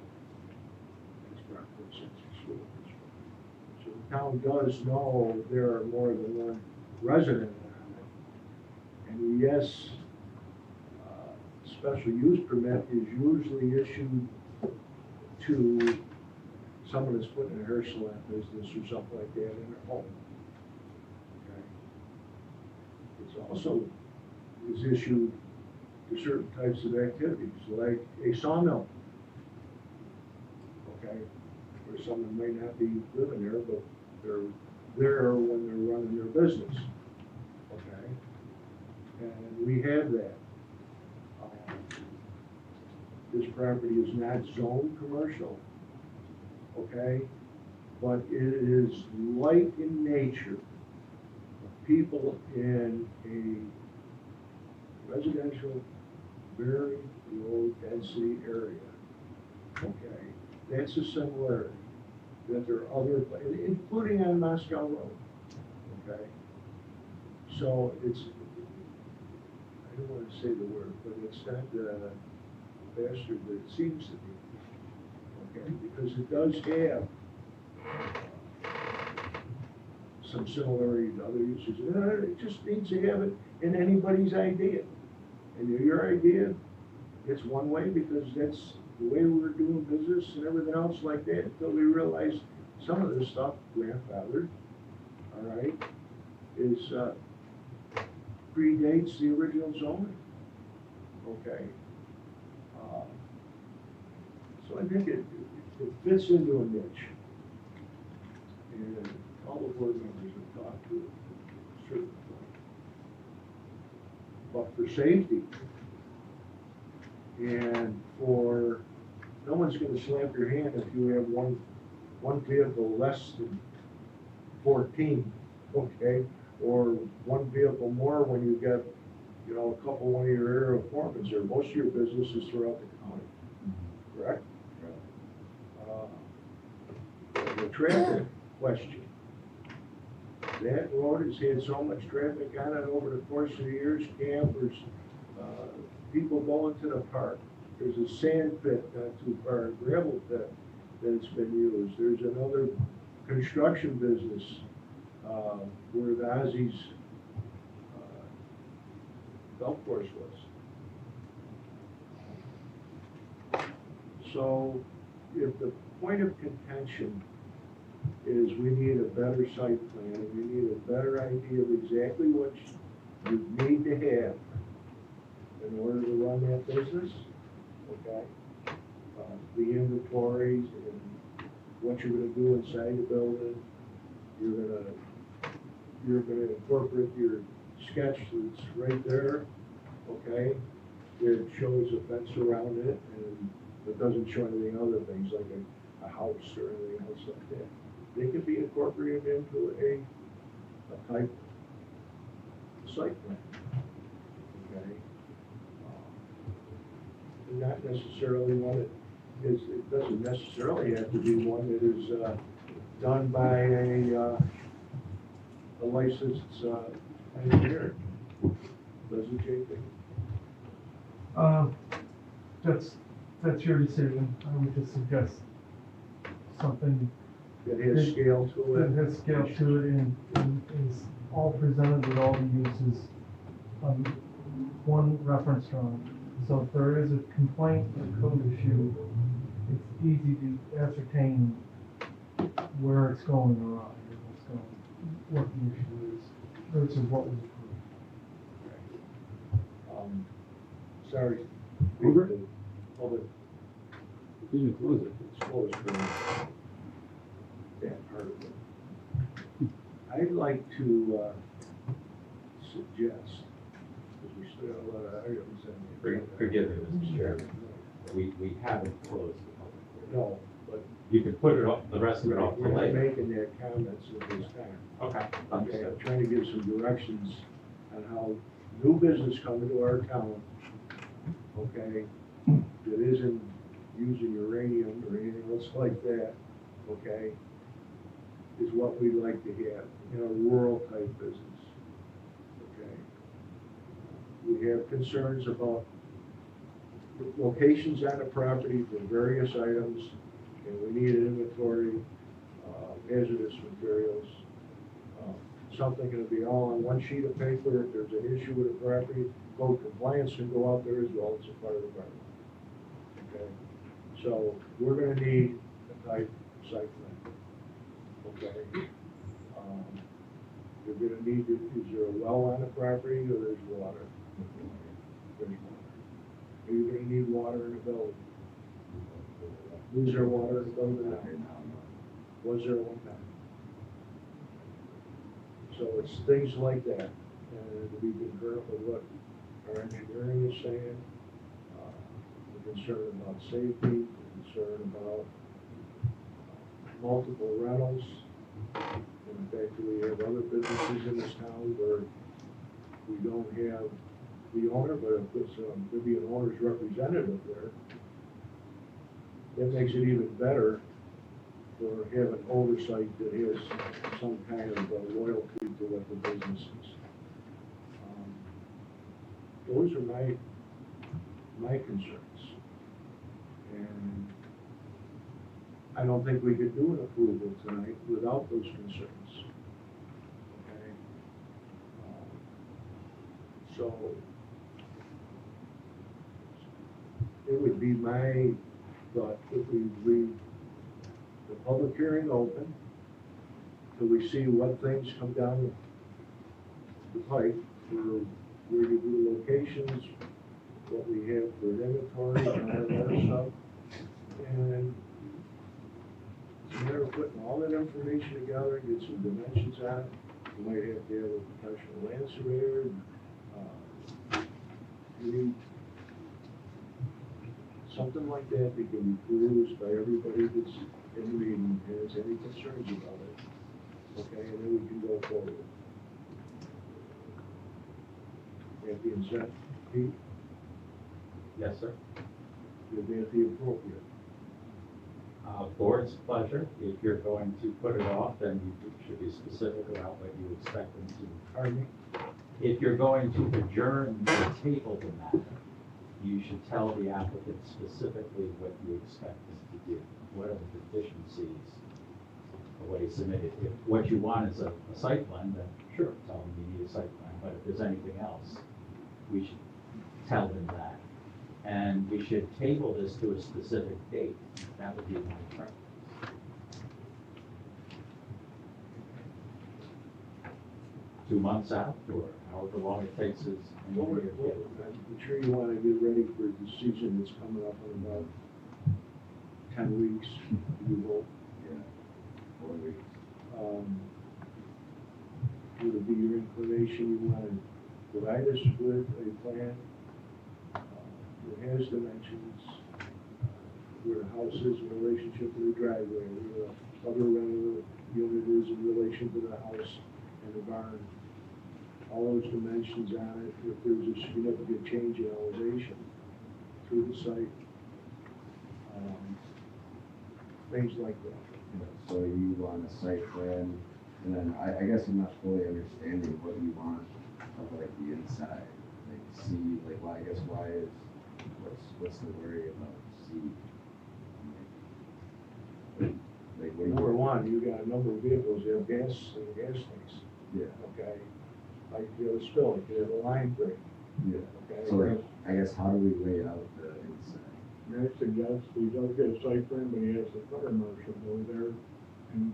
S1: That's property census school district. So the town does know there are more than one resident on it. And yes, special use permit is usually issued to someone that's putting a hair salon business or something like that in their home. Okay. It's also is issued to certain types of activities, like a sawmill. Okay, where someone may not be living there, but they're there when they're running their business. Okay, and we have that. This property is not zoned commercial, okay? But it is light in nature. People in a residential, very low density area, okay? That's a similarity, that there are other, including on Moscow Road, okay? So it's, I don't want to say the word, but it's not bastard that it seems to be, okay? Because it does have some similarity to other uses. It just needs to have it in anybody's idea. And your idea, it's one way because that's the way we were doing business and everything else like that until we realized some of this stuff, grandfathered, all right, is predates the original zoning, okay? So I think it fits into a niche. And all the board members have talked to it at a certain point. But for safety, and for, no one's gonna slap your hand if you have one vehicle less than 14, okay? Or one vehicle more when you've got, you know, a couple one of your area foremen there. Most of your business is throughout the county, correct? The traffic question. That road has had so much traffic on it over the course of the years, campers, people going to the park. There's a sand pit not too far, a gravel pit that's been used. There's another construction business where the Aussies golf course was. So if the point of contention is we need a better site plan, and we need a better idea of exactly what you need to have in order to run that business, okay? The inventories and what you're gonna do inside the building. You're gonna incorporate your sketch that's right there, okay? It shows a fence around it, and it doesn't show anything other things like a house or anything else like that. They can be incorporated into a type site plan, okay? Not necessarily one that is, it doesn't necessarily have to be one that is done by a licensed engineer. Does it, JP?
S10: That's your decision. I would just suggest something
S1: That has scale to it?
S10: that has scale to it and is all presented with all the uses on one reference drawing. So if there is a complaint or code issue, it's easy to ascertain where it's going wrong, or what's going, what the issue is, versus what was approved.
S1: Sorry.
S11: Over?
S1: Hold it.
S11: You can close it.
S1: It's closed for that part of it. I'd like to suggest, because we still have a lot of items in there.
S7: Forgive me, Mr. Chairman, we haven't closed the public hearing.
S1: No, but
S7: You could put it off, the rest of it off to
S1: we're not
S7: later.
S1: making that comments at this time.
S7: Okay,
S1: Okay,
S7: understood.
S1: I'm trying to give some directions on how new business coming to our town, okay, that isn't using uranium or anything else like that, okay, is what we'd like to have in a rural type business, okay? We have concerns about locations on the property for various items, and we need an inventory, hazardous materials. Something gonna be all on one sheet of paper. If there's an issue with the property, code compliance can go out there as well as the fire department. Okay, so we're gonna need a type site plan. Okay? You're gonna need, is there a well on the property or there's water? There's water. Are you gonna need water in the building? Is there water in the building now? Was there one time? So it's things like that, and to be concurrent with what our engineering is saying, we're concerned about safety, we're concerned about multiple rentals. And in fact, we have other businesses in this town where we don't have the owner, but if it's, there'd be an owner's representative there, that makes it even better for having oversight that has some kind of loyalty to what the business is. Those are my concerns. And I don't think we could do an approval tonight without those concerns. Okay? So it would be my thought if we leave the public hearing open till we see what things come down the pipe for where you do locations, what we have for inventory and all that other stuff. And it's a matter of putting all that information together, get some dimensions on it. You might have to have a professional land surveyor. You need something like that that can be perused by everybody that's in the meeting, has any concerns about it. Okay, and then we can go forward. That being said, Pete,
S7: Yes, sir.
S1: would that be appropriate?
S7: Board's pleasure. If you're going to put it off, then you should be specific about what you expect them to.
S1: Pardon me?
S7: If you're going to adjourn or table the matter, you should tell the applicant specifically what you expect us to do. What are the deficiencies of what he submitted? If what you want is a site plan, then sure, tell him you need a site plan. But if there's anything else, we should tell them that. And we should table this to a specific date. That would be my preference. Two months out, or however long it takes us.
S1: I'm sure you want to get ready for the season that's coming up in about 10 weeks, you hope.
S6: Yeah, 4 weeks.
S1: Would it be your inclination, you want to provide us with a plan that has dimensions, where the house is in relationship to the driveway, where the other rental unit is in relation to the house and the barn, all those dimensions on it, if there's a significant change in elevation through the site, things like that.
S6: So you want a site plan, and then I guess I'm not fully understanding what you want of like the inside. Like C, like why, I guess why is, what's the worry about C? Like what do you?
S1: Number one, you got a number of vehicles that have gas in the gas tanks,
S6: Yeah,
S1: okay? Like you have a spill, you could have a line break,
S6: yeah.
S1: okay?
S6: So like, I guess how do we lay out the inside?
S9: May I suggest he does get a site plan, but he has the fire marshal go there and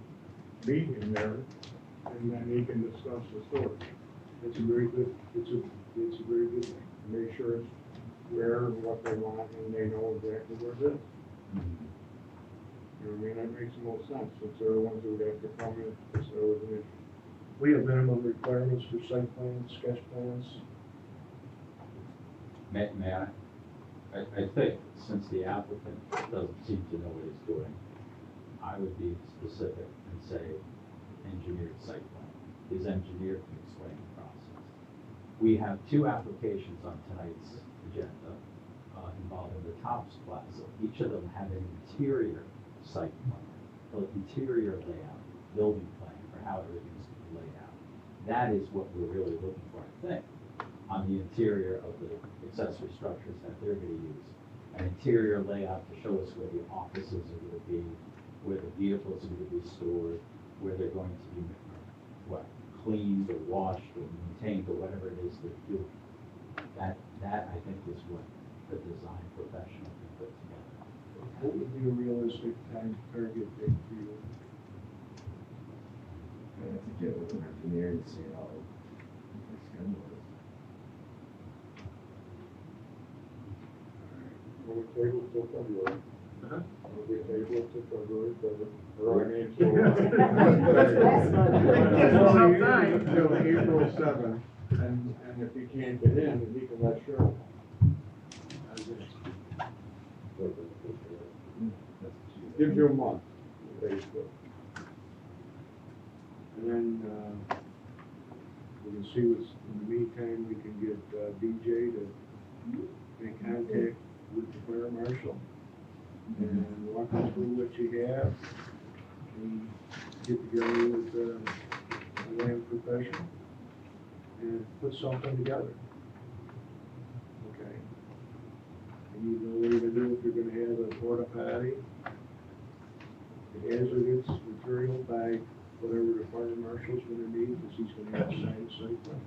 S9: meet him there, and then he can discuss the story.
S1: It's a very good, it's a very good thing.
S9: Make sure it's where and what they want, and they know exactly where it is. You know what I mean? That makes the most sense, since they're the ones who would have to come in, if there was an issue.
S1: We have minimum requirements for site plans, sketch plans.
S7: May I think, since the applicant doesn't seem to know what he's doing, I would be specific and say engineered site plan. His engineer can explain the process. We have two applications on tonight's agenda involving the Tops Plaza. Each of them have an interior site plan, an interior layout, building plan for how everything's laid out. That is what we're really looking for, I think, on the interior of the accessory structures that they're going to use. An interior layout to show us where the offices are going to be, where the vehicles are going to be stored, where they're going to be cleaned or washed or maintained or whatever it is they're doing. That I think is what the design professional can put together.
S1: What would be a realistic time target date for you?
S6: I have to get with an engineer and see how their schedule is.
S9: Will we table it till February?
S1: Uh-huh.
S9: Will we table it till February, or I mean,
S3: Last month.
S9: till April 7th, and if he can't get in, he can let Cheryl. Gives you a month, basically.
S1: And then, we can see what's, in the meantime, we can get, DJ to make contact with the fire marshal and walk us through what you have. And get together with, the land professional and put something together. Okay? And you know what you're gonna do if you're gonna have a porta potty. The hazardous material by whatever the fire marshal's gonna need, because he's gonna have to sign the site plan.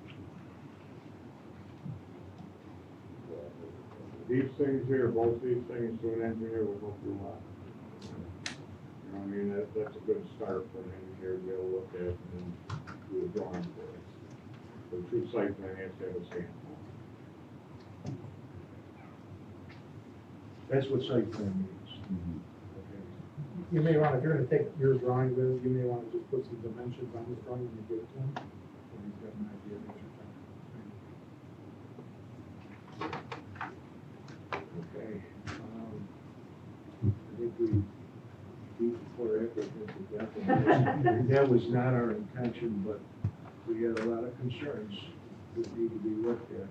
S9: These things here, both these things to an engineer will help you a lot. You know what I mean, that's a good start for an engineer to be able to look at and do a drawing for it. The true site plan has to have a stamp on it.
S1: That's what site plan means. Okay.
S13: You may want, if you're gonna take your drawings in, you may wanna just put some dimensions on this drawing when you give it to him. So he's got an idea of what you're
S1: Okay. I think we beat the poor applicant to death. And that was not our intention, but we had a lot of concerns that need to be looked at.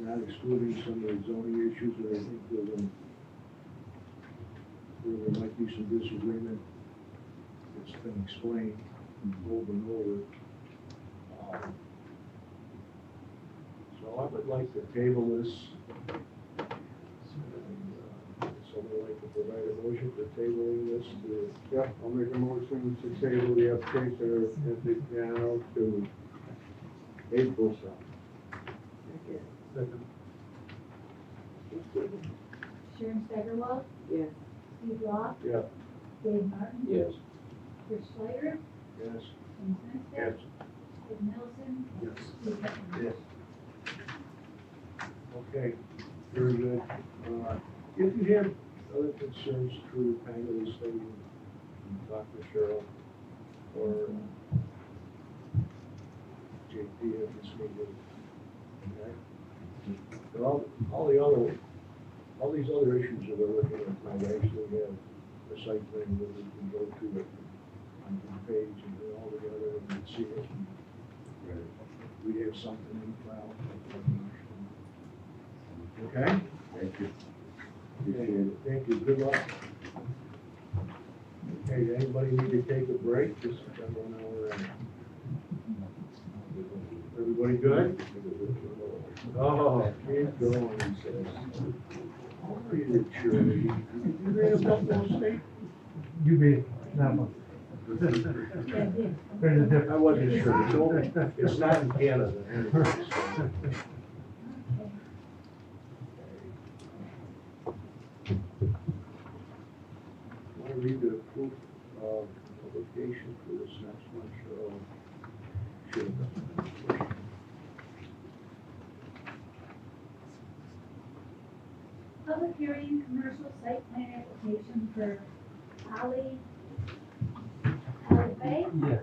S1: Not excluding some of the zoning issues that I think where there might be some disagreement. It's been explained over and over. So I would like to table this. Someone like to provide a motion for tabling this to,
S9: Yeah, I'll make a motion to table the application of the piano to April 7th.
S2: Sharon Steigerwald,
S3: Yes.
S2: Steve Roth,
S9: Yeah.
S2: Dave Martin,
S12: Yes.
S2: Rich Schleider,
S1: yes.
S2: James Winstead, Ed Nelson,
S1: Yes.
S2: Steve Hitman.
S1: Yes. Okay, very good. If you have other concerns through kind of this thing, you can talk to Cheryl or JP if it's needed. Okay? And all these other issues that we're looking at, might actually have a site plan where we can go to it on one page and put it all together and see it. We have something in file. Okay?
S6: Thank you.
S1: Okay, thank you, good luck. Okay, does anybody need to take a break? Just got 1 hour in. Everybody good? Oh, keep going, he says. How are you, Shirley? Did you read about those states?
S10: You be, that one. There's a difference.
S1: I wasn't sure, it's only, it's not in Canada. anyways. Want to read the proof of publication for this next one, Cheryl? Should have done that.
S2: Public hearing, commercial site plan application for Ali Alibay,
S10: Yeah.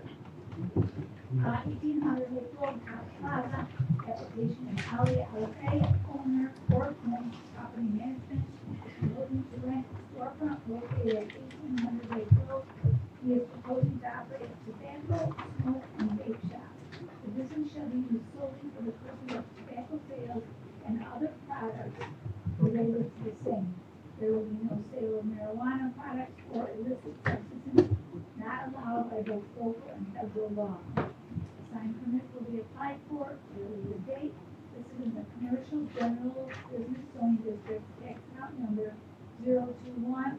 S2: 1800 Lake Road, Plaza, application of Ali Alibay, owner, Fort Home Property Management, looking to rent storefront located at 1800 Lake Road. He is proposing to operate a tobacco, smoke, and vape shop. The business shall be used solely for the purpose of tobacco sales and other products related to the same. There will be no sale of marijuana products or illicit substances not allowed by both local and federal law. A sign permit will be applied for at a later date. This is in the commercial general business zone district, tax count number 021.03-3-23.1.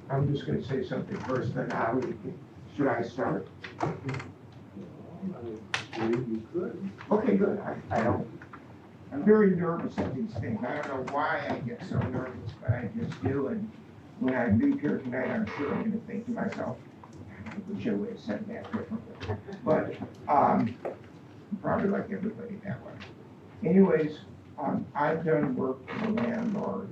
S5: I'm
S14: I'm just gonna say something first, then should I start?
S1: I believe you could.
S14: Okay, good, I'm very nervous at these things, I don't know why I get so nervous, but I just do, and when I leave here tonight, I'm sure I'm gonna think to myself, I wish I would have said that differently, but, probably like everybody that way. Anyways, I've done work for the landlord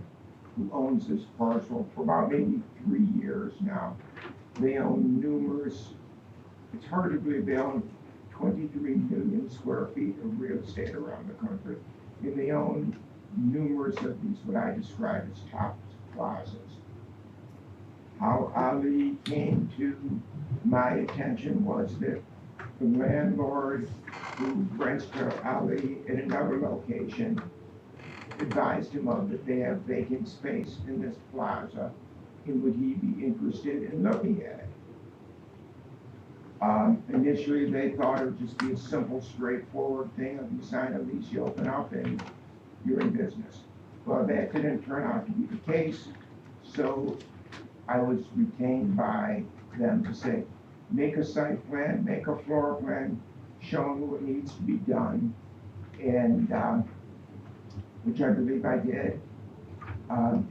S14: who owns this parcel for about maybe 3 years now. They own numerous, it's hard to believe they own 23 million square feet of real estate around the country. And they own numerous of these, what I describe as top plazas. How Ali came to my attention was that the landlord who rents to Ali at another location advised him of that they have vacant space in this plaza, and would he be interested in looking at it? Initially, they thought it would just be a simple, straightforward thing of you sign a lease, you open up, and you're in business. Well, that didn't turn out to be the case, so I was retained by them to say, make a site plan, make a floor plan, showing what needs to be done, and which I believe I did.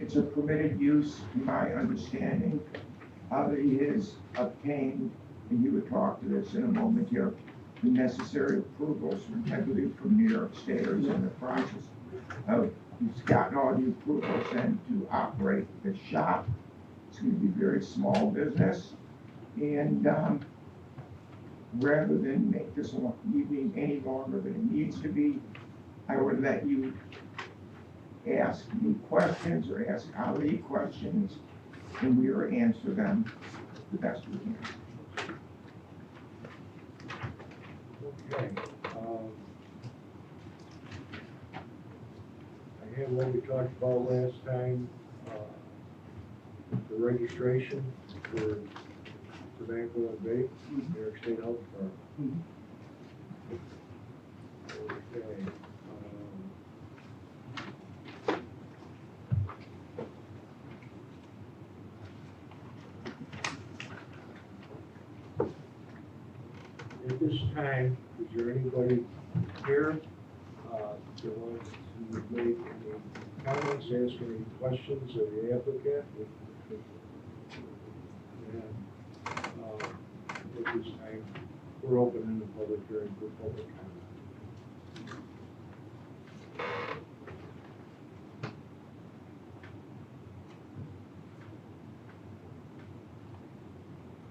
S14: It's a permitted use, to my understanding. He has obtained, and you would talk to this in a moment here, the necessary approvals from, I believe, from New York State, or is in the process of, he's gotten all the approvals and to operate the shop. It's going to be a very small business, and rather than make this evening any longer than it needs to be, I would let you ask me questions or ask Ali questions, and we will answer them the best we can.
S1: Okay. I have what we talked about last time, the registration for tobacco and vape, New York State Health Department. Okay. At this time, is there anybody here that wants to make any comments, ask any questions of the applicant? And at this time, we're opening the public hearing for public comment.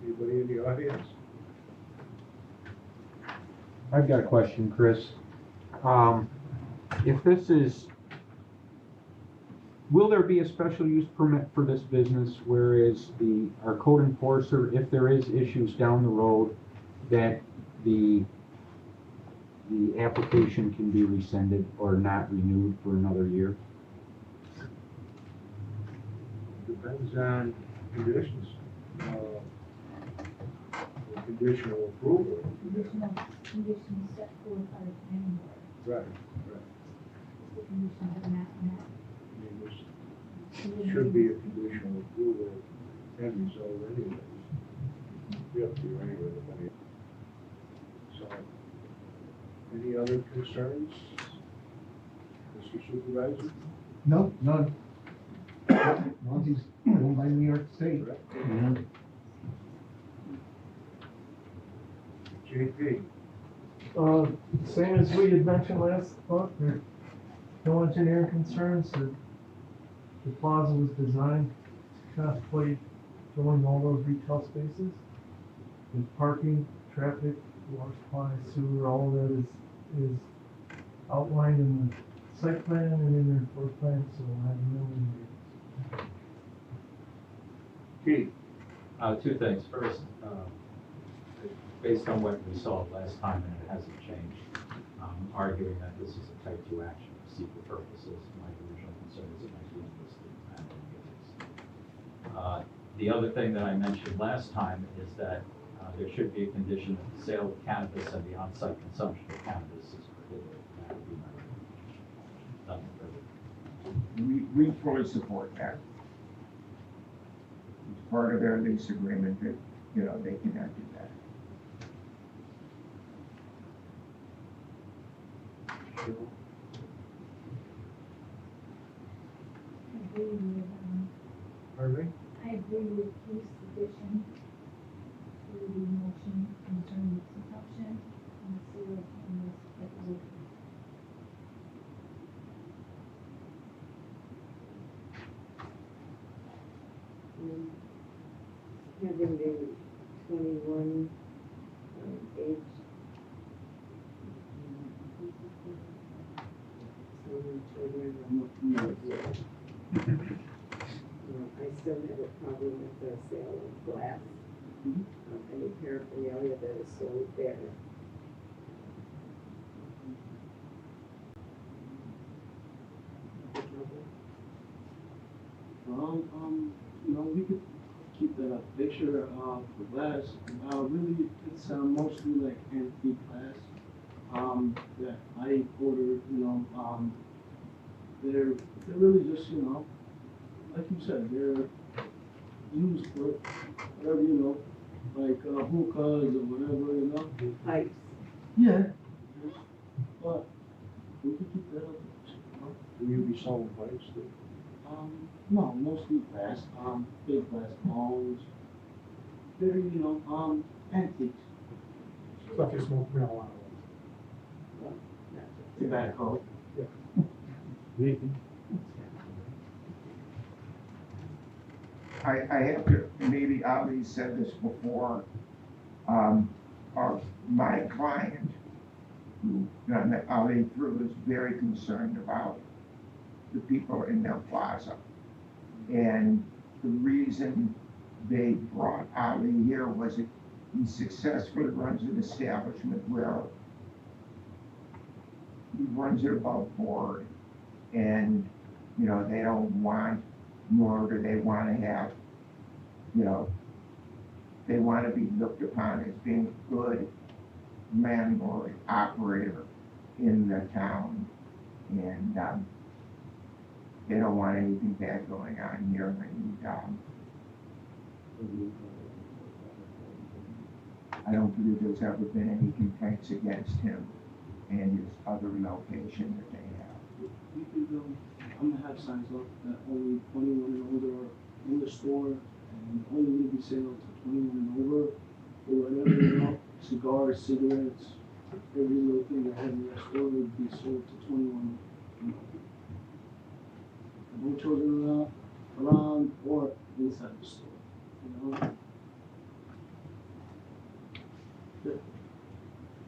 S1: Anybody in the audience?
S15: I've got a question, Chris. If this is, will there be a special use permit for this business, whereas our code enforcer, if there is issues down the road, that the application can be rescinded or not renewed for another year?
S1: Depends on conditions. Conditional approval.
S2: Conditions set forth by the planning board.
S1: Right.
S2: The conditions are not met.
S1: I mean, this should be a conditional approval and resolved anyways. Be up to you anyway. So, any other concerns, Mr. Supervisor?
S5: No, none. As long as he's owned by New York State.
S1: Correct. JP?
S10: Same as we had mentioned last month, there no engineering concerns. The plaza was designed to contemplate filling all those retail spaces with parking, traffic, water supply, sewer, all of that is outlined in the site plan and in their floor plan, so I have no
S1: Keith?
S7: Two things. First, based on what we saw last time, and it hasn't changed, arguing that this is a type 2 action for secret purposes. My original concern is it might be unlisted matter. The other thing that I mentioned last time is that there should be a condition that the sale of cannabis and the on-site consumption of cannabis is prohibited. That would be my nothing further.
S14: We fully support that. part of their lease agreement that, you know, they cannot do that.
S2: I agree with,
S13: Pardon me?
S2: I agree with Keith's addition to the motion concerning consumption and sewer in this resolution.
S3: Having the 21 age. I still have a problem with the sale of glass, any paraphernalia that is sold there.
S8: You know, we could keep that picture of the glass. Really, it's mostly like antique glass that I ordered. You know, they're really just, you know, like you said, they're used for whatever, you know, like hookahs or whatever, you know.
S3: Pipes.
S8: Yeah. But we could keep that up. You know?
S1: Will you be selling pipes too?
S8: No, mostly glass, big glass balls. Very, you know, antiques.
S13: Stuff you smoke marijuana
S8: Tobacco.
S14: I have to, maybe Ali said this before, my client, who met Ali through, is very concerned about the people in their plaza. And the reason they brought Ali here was that he successfully runs an establishment where he runs it above board. And, you know, they don't want, nor do they want to have, you know, they want to be looked upon as being a good landlord, operator in the town. And they don't want anything bad going on here. And I don't believe there's ever been any complaints against him and his other location that they have.
S8: We could, I'm gonna have signs up that only 21 and older are in the store, and only will be sale to 21 and over, or whatever, you know, cigars, cigarettes, every little thing that had in that store would be sold to 21 and over. No children around or inside the store, you know.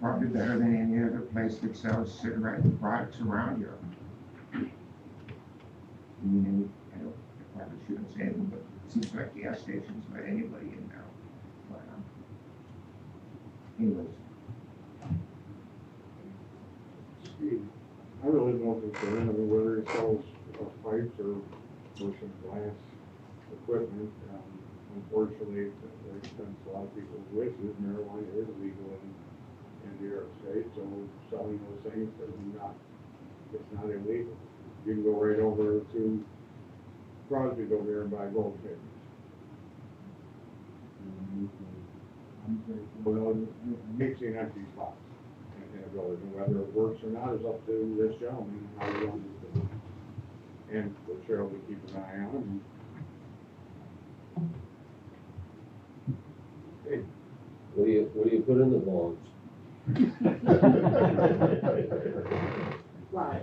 S14: Probably better than any other place that sells cigarette products around here. I mean, I probably shouldn't say them, but it seems like gas stations let anybody in now. But, anyways.
S9: Steve, I really have no concern, I mean, whether he sells pipes or some glass equipment. Unfortunately, against a lot of people's wishes, marijuana is legal in New York State, so selling those things is not, it's not illegal. You can go right over to Crosby's over here and buy gold tickets. Well, mixing empty spots in a building, and whether it works or not is up to this gentleman and how he runs his business. And the chair will keep an eye on him.
S1: Hey,
S12: What do you put in the bongs?
S3: Wow.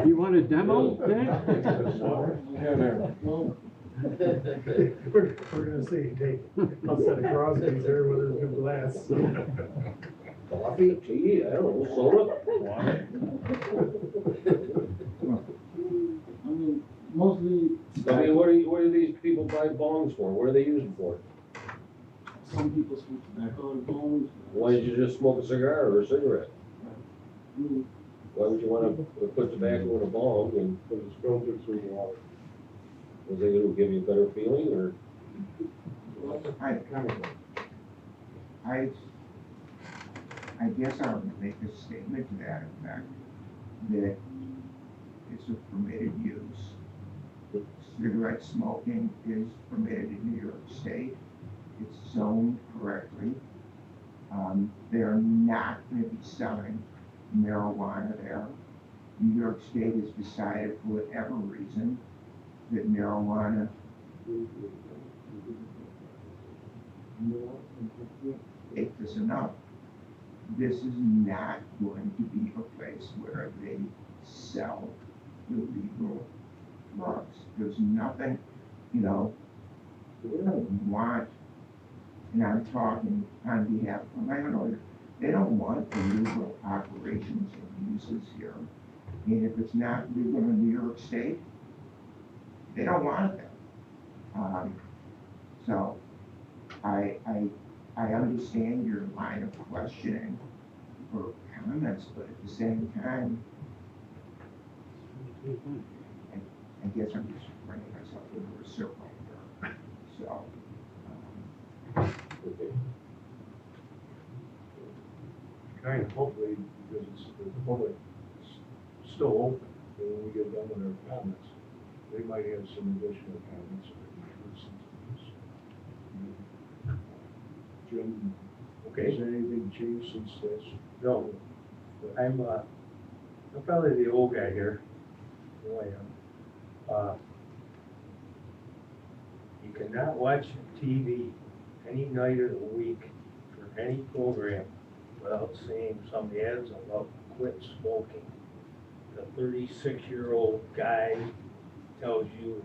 S15: You want a demo, Nick?
S1: Yeah, there.
S8: Well,
S13: We're gonna see, Dave, outside of Crosby's there, whether there's new glass.
S12: Coffee, tea, I don't know, soda?
S8: I mean, mostly.
S12: I mean, what do these people buy bongs for? What do they use them for?
S8: Some people smoke tobacco and phones.
S12: Why did you just smoke a cigar or a cigarette?
S8: I mean,
S12: Why would you want to put tobacco in a bong and
S9: Because it's filtered through water.
S12: was they going to give you a better feeling or?
S14: I guess I would make a statement to that effect, that it's a permitted use. cigarette smoking is permitted in New York State. It's zoned correctly. They're not gonna be selling marijuana there. New York State has decided for whatever reason that marijuana take this enough. This is not going to be a place where they sell illegal drugs. There's nothing, you know, they don't want, and I'm talking on behalf of my landlord, they don't want illegal operations and uses here. And if it's not legal in New York State, they don't want it there. So I understand your line of questioning or comments, but at the same time, I guess I'm just running myself into a circle here. So,
S1: Kind of hopefully, because it's, the public is still open, and when we get done with our comments, they might have some additional comments. Jim,
S16: Okay.
S1: has anything changed since this?
S16: No, I'm probably the old guy here. Oh, I am. You cannot watch TV any night of the week for any program without seeing some ads about quit smoking. The 36-year-old guy tells you,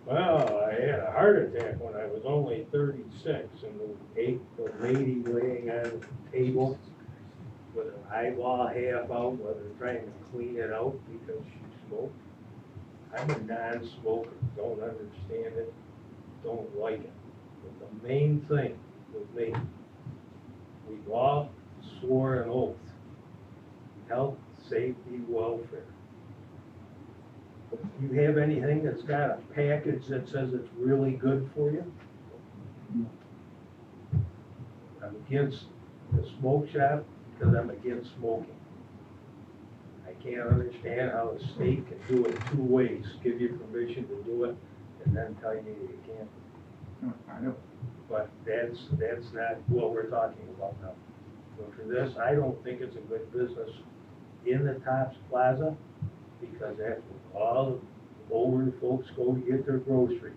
S16: well, I had a heart attack when I was only 36, and the lady laying on the table with her eyeball half out, while they're trying to clean it out because she smoked. I'm a non-smoker, don't understand it, don't like it. But the main thing with me, we all swore an oath, health, safety, welfare. You have anything that's got a package that says it's really good for you? I'm against the smoke shop because I'm against smoking. I can't understand how the state can do it two ways, give you permission to do it and then tell you you can't.
S14: I don't.
S16: But that's not what we're talking about now. So for this, I don't think it's a good business in the Tops Plaza, because that's where all the older folks go to get their groceries.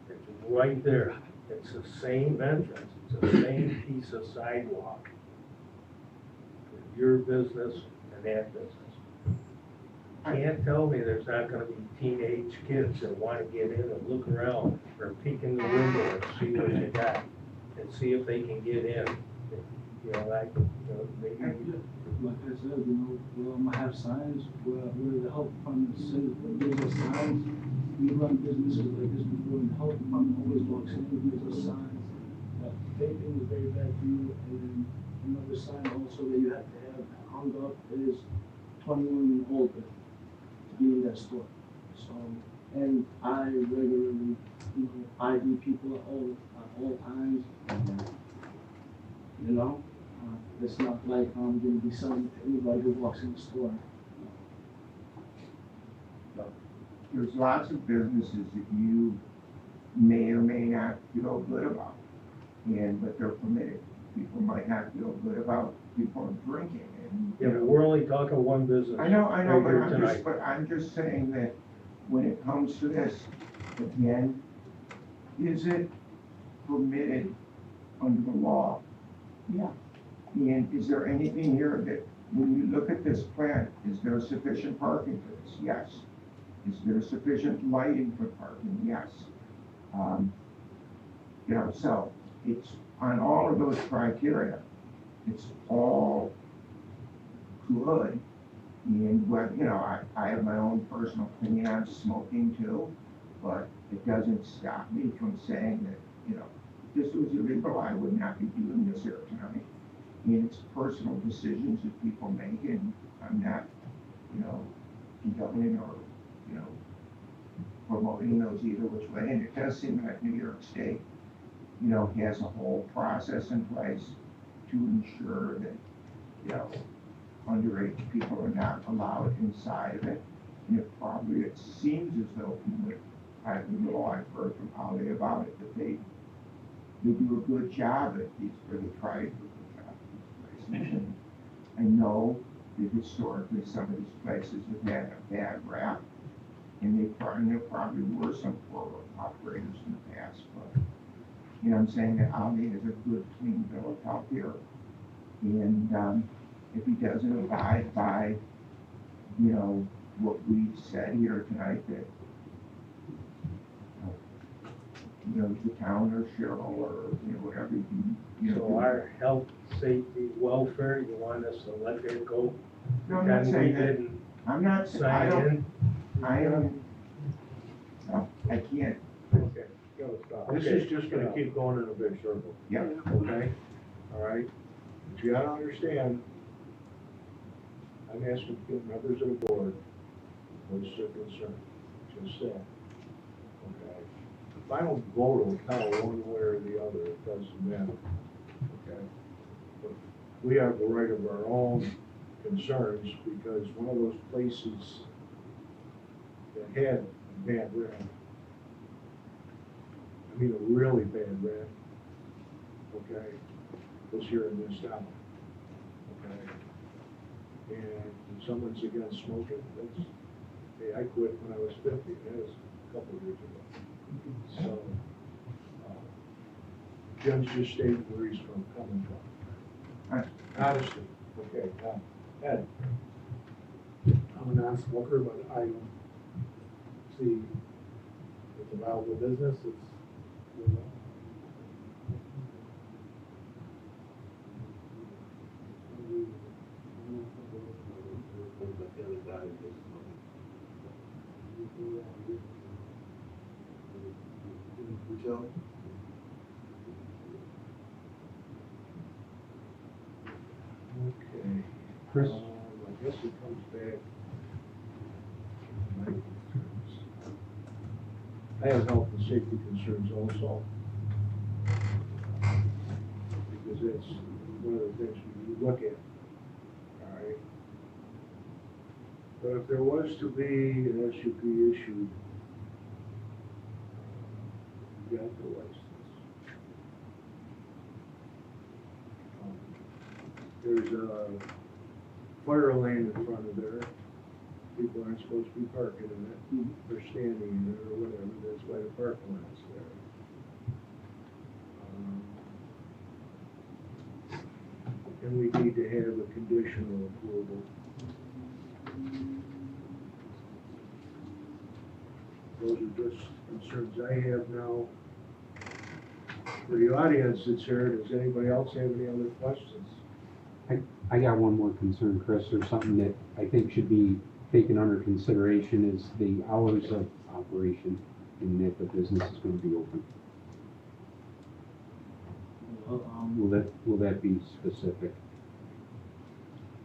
S16: It's right there. It's the same entrance, it's the same piece of sidewalk. For your business and that business. Can't tell me there's not gonna be teenage kids that wanna get in and look around, or peek in the window and see what you got, and see if they can get in. You know, like, you know, maybe.
S8: Like I said, you know, we're gonna have signs, where the health department says, gives us signs. We run businesses like this before, and the health department always walks in and gives us signs that vaping is very bad for you, and then another sign also that you have to have hung up is 21 and older to be in that store. So, and I regularly, you know, ID people at all times. You know, it's not like I'm gonna be selling to anybody who walks in the store.
S14: There's lots of businesses that you may or may not feel good about, but they're permitted. People might not feel good about people drinking, and
S16: Yeah, but we're only talking one business.
S14: I know,
S16: right
S14: but
S16: here
S14: I'm just saying that when it comes to this, again, is it permitted under the law? Yeah. And is there anything here that, when you look at this plan, is there sufficient parking for this? Yes. Is there sufficient lighting for parking? Yes. You know, so it's on all of those criteria, it's all good. And what, you know, I have my own personal opinion on smoking too, but it doesn't stop me from saying that, you know, if this was illegal, I would not be doing this here tonight. And it's personal decisions that people make, and I'm not, you know, condoning or, you know, promoting those either which way. And it does seem like New York State, you know, has a whole process in place to ensure that, you know, underage people are not allowed inside of it. And it seems as though from what I've heard from Holly about it, that they do a good job at these, or they try to do a good job at these places. And I know that historically some of these places have had a bad rap, and there probably were some poor operators in the past, but, you know, I'm saying that Holly has a good, clean bill of health here. And, if he doesn't abide by, you know, what we said here tonight, that, you know, the town or Cheryl or, you know, whatever, you know.
S16: So our health, safety, welfare, you want us to let that go?
S14: No, I'm not
S16: And we
S14: saying that.
S16: didn't
S14: I'm not saying,
S16: sign in?
S14: no, I can't.
S1: Okay, gotta stop. This is just gonna keep going in a big circle.
S14: Yeah.
S1: Okay, all right? But you gotta understand, I'm asking members of the board, what is their concern? Just that. Okay? The final vote will count one way or the other, it doesn't matter. Okay? But we have the right of our own concerns because one of those places that had bad rep, I mean a really bad rep, okay, was here in this town. Okay? And if someone's against smoking, that's, hey, I quit when I was 50, that was a couple of years ago. So, Jim's just stated where he's coming from. Honesty, okay, Ed.
S13: I'm a non-smoker, but I don't see it's a valuable business, it's, you know.
S4: Joe?
S1: Okay.
S15: Chris?
S1: I guess it comes back. My concerns. I have health and safety concerns also. Because that's one of the things we look at. All right. But if there was to be an SUP issued, you got the license. There's a fire lane in front of there. People aren't supposed to be parking in it. They're standing in it or whatever. That's why the parking lot's there. And we need to have a conditional approval. Those are just concerns I have now. For the audience that's here, does anybody else have any other questions?
S15: I got one more concern, Chris, or something that I think should be taken under consideration is the hours of operation and that the business is going to be open. Will that be specific?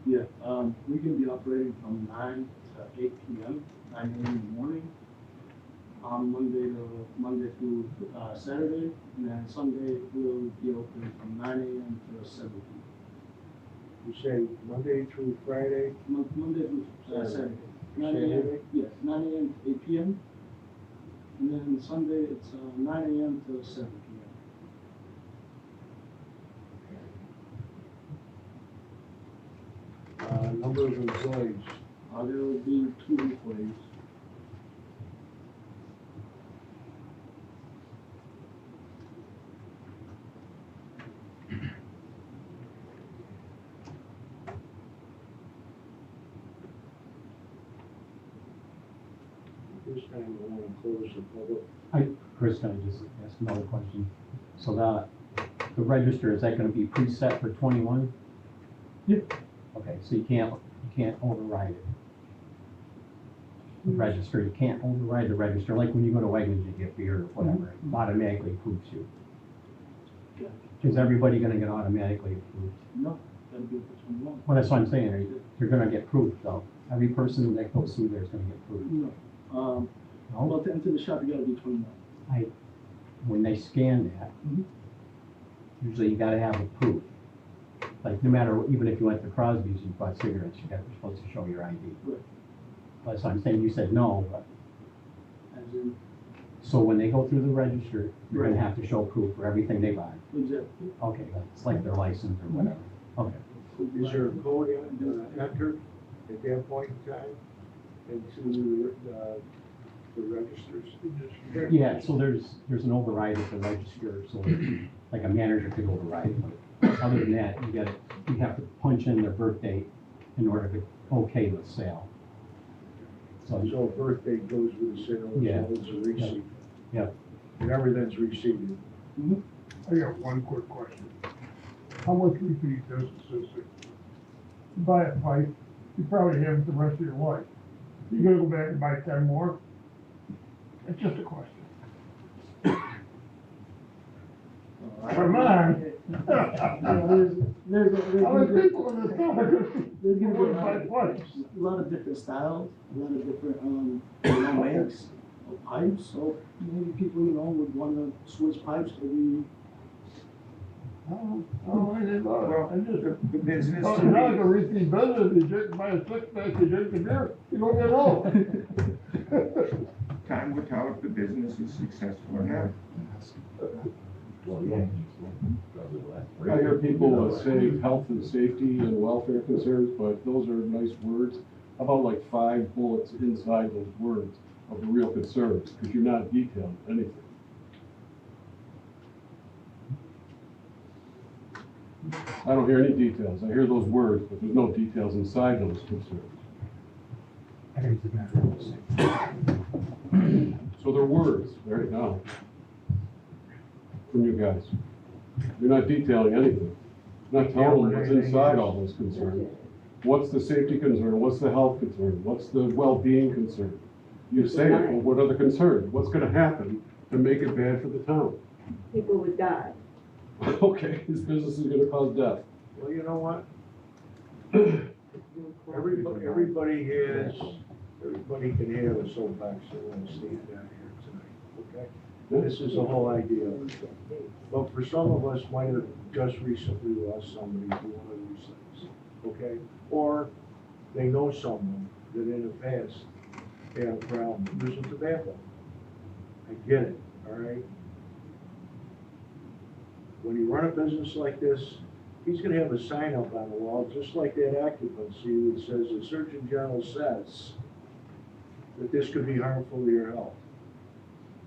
S8: Yeah, we can be operating from 9 to 8 p.m., 9 a.m. in the morning, Monday through Saturday, and then Sunday we'll be open from 9 a.m. to 7 p.m.
S1: You say Monday through Friday?
S8: Monday through Saturday. 9
S1: Saturday?
S8: a.m. Yes, 9 a.m. to 8 p.m. And then Sunday it's 9 a.m. to 7 p.m.
S1: Number of employees?
S8: There will be 2 employees.
S1: This time I want to close the public.
S15: Chris, can I just ask another question? So the register, is that going to be preset for 21?
S8: Yeah.
S15: Okay, so you can't override it. The register, you can't override the register, like when you go to Wegmans, you get beer or whatever, it automatically approves you. Is everybody gonna get automatically approved?
S8: No, that'll be for 21.
S15: Well, that's what I'm saying, you're gonna get approved, though. Every person that goes through there is gonna get approved.
S8: No.
S15: No?
S8: Well, to enter the shop, you gotta be 21.
S15: When they scan that, usually you gotta have a proof. Like, no matter, even if you went to Crosby's and bought cigarettes, you're supposed to show your ID.
S8: Right.
S15: That's what I'm saying, you said no, but. So when they go through the register, you're gonna have to show proof for everything they buy.
S8: Exactly.
S15: Okay, it's like their license or whatever. Okay.
S1: Is there a code entered at that point in time into the registers?
S15: Yeah, so there's an override at the register, so like a manager could override it. But other than that, you have to punch in their birth date in order to okay the sale.
S1: So birthday goes with the sale,
S15: Yeah.
S1: as well as a receipt.
S15: Yep.
S1: And everything's received.
S9: I got one quick question. How much repeat business is it? You buy a pipe, you probably have it the rest of your life. You gonna go back and buy 10 more? It's just a question. Come on. How many people in this town are gonna buy pipes?
S17: A lot of different styles, a lot of different, makes of pipes, so maybe people, would wanna switch pipes every.
S9: I don't know anything about it.
S14: Well,
S9: I just,
S14: the business.
S9: well, you're not gonna repeat business, you drink, buy a six pack, you drink the beer, you don't get old.
S14: Time will tell if the business is successful or not.
S11: I hear people say health and safety and welfare concerns, but those are nice words. How about like 5 bullets inside those words of the real concerns, because you're not detailing anything. I don't hear any details. I hear those words, but there's no details inside those concerns.
S13: I think it's a matter of the same.
S11: So they're words right now from you guys. You're not detailing anything. You're not telling them what's inside all those concerns. What's the safety concern? What's the health concern? What's the well-being concern? You say it, but what are the concerns? What's gonna happen to make it bad for the town?
S3: People would die.
S11: Okay, this business is gonna cause death.
S1: Well, you know what? Everybody can have a soapbox that wants to stand down here tonight, okay? This is the whole idea. But for some of us might have just recently lost somebody to one of these things, okay? Or they know someone that in the past had a problem using tobacco. I get it, all right? When you run a business like this, he's gonna have a sign up on the wall, just like that occupancy that says, the Surgeon General says that this could be harmful to your health.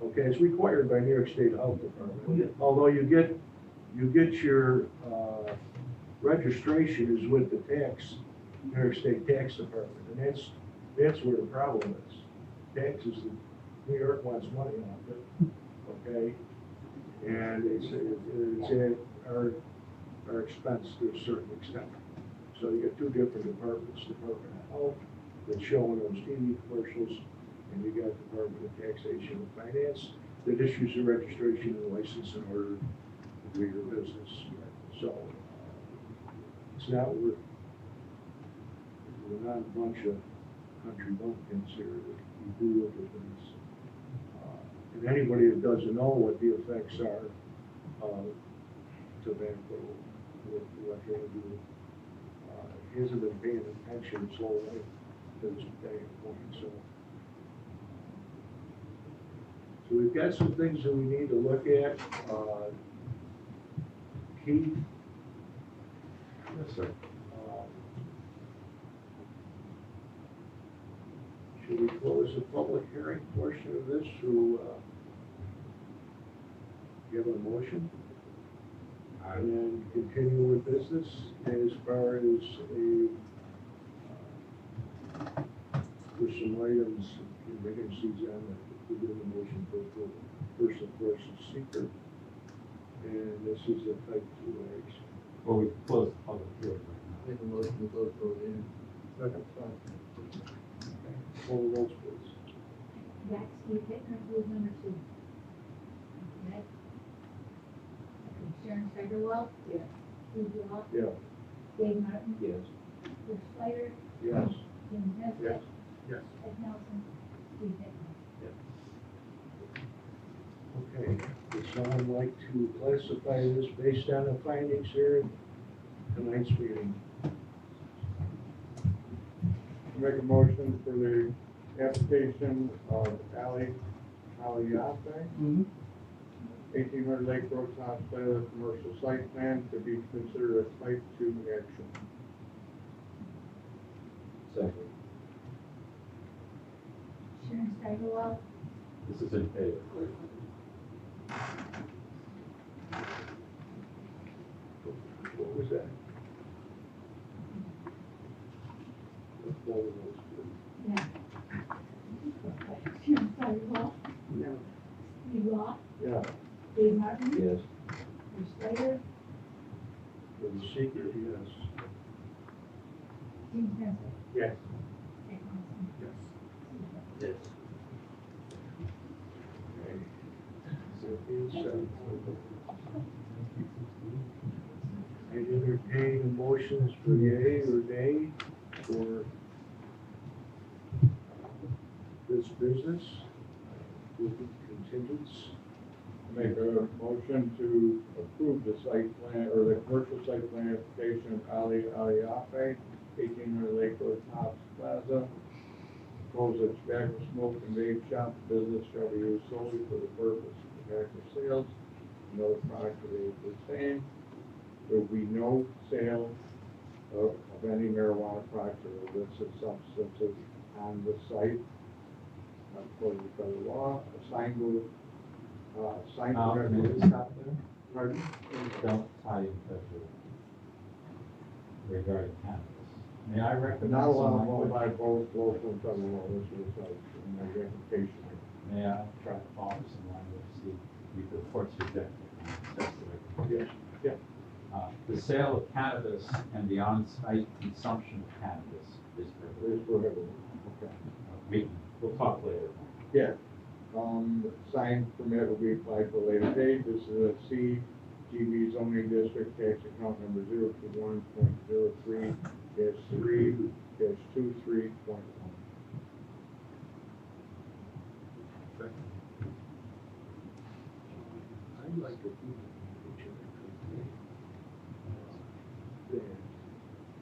S1: Okay, it's required by New York State Health Department. Although you get your, registration is with the New York State Tax Department, and that's where the problem is. Taxes, New York wants money off it, okay? And it's at our expense to a certain extent. So you got 2 different departments, Department of Health, that's showing those TV commercials, and you got Department of Taxation and Finance that issues the registration and license in order to do your business. So it's not we're not a bunch of country bumpkins here that you do look at things. And anybody that doesn't know what the effects are of tobacco, what they do, hasn't been paying attention his whole life to this day point. So we've got some things that we need to look at. Keith?
S9: Yes, sir.
S1: Should we close the public hearing portion of this through, give a motion? And then continue with business as far as there's some items in vacancies on the, within the motion for approval. First, of course, is seeker, and this is the type 2 action.
S7: Well, we closed the public hearing.
S4: Make a motion to close the hearing.
S1: Second. Call the rolls, please.
S2: Jack Steve Hittner, who is number 2. Okay. Sharon Steigerwald.
S3: Yes.
S2: Steve Law.
S1: Yeah.
S2: Dave Martin.
S12: Yes.
S2: Bruce Slider.
S1: Yes.
S2: Jim Nesbitt.
S1: Yes.
S9: Yes.
S2: Ed Nelson. Steve Hittner.
S1: Okay, would someone like to classify this based on the findings here in tonight's meeting?
S9: Make a motion for the application of Aliafe, 1800 Lake Road, Tops Plaza, commercial site plan to be considered a type 2 action.
S12: Second.
S2: Sharon Steigerwald,
S7: This is in favor.
S1: What was that? What was those?
S2: yeah. Sharon Steigerwald,
S3: No.
S2: Steve Law,
S9: Yeah.
S2: Dave Martin,
S12: Yes.
S2: Bruce Slater,
S1: For the secret, yes.
S2: Gene Spencer,
S1: Yes.
S2: Jack Nelson.
S1: Yes. Okay. That being said, I entertain motions for yea or nay for this business with contingents.
S9: Make a motion to approve the site plan, or the commercial site plan application of Aliafe, 1800 Lake Road, Tops Plaza. Propose that tobacco smoke and vape shop business shall be used solely for the purpose of tobacco sales. No product related to the same. There will be no sale of any marijuana products or illicit substances on the site. According to federal law, a sign will, sign permit
S7: May
S9: will
S7: we stop there?
S9: Pardon?
S7: Don't tie in touch with regarding cannabis. May I recommend
S9: Not
S7: some
S9: allowed to
S7: language?
S9: by both local and federal law, this was in my application.
S7: May I try to follow some language, see if the court's rejected? Just the way-
S9: Yes, yeah.
S7: The sale of cannabis and the on-site consumption of cannabis is prohibited.
S9: It is prohibited, okay.
S7: We'll talk later.
S9: Yeah, sign permit will be applied for a later date. This is a CGB zoning district, tax account number 021.03-3-23.1.
S1: I'd like to keep it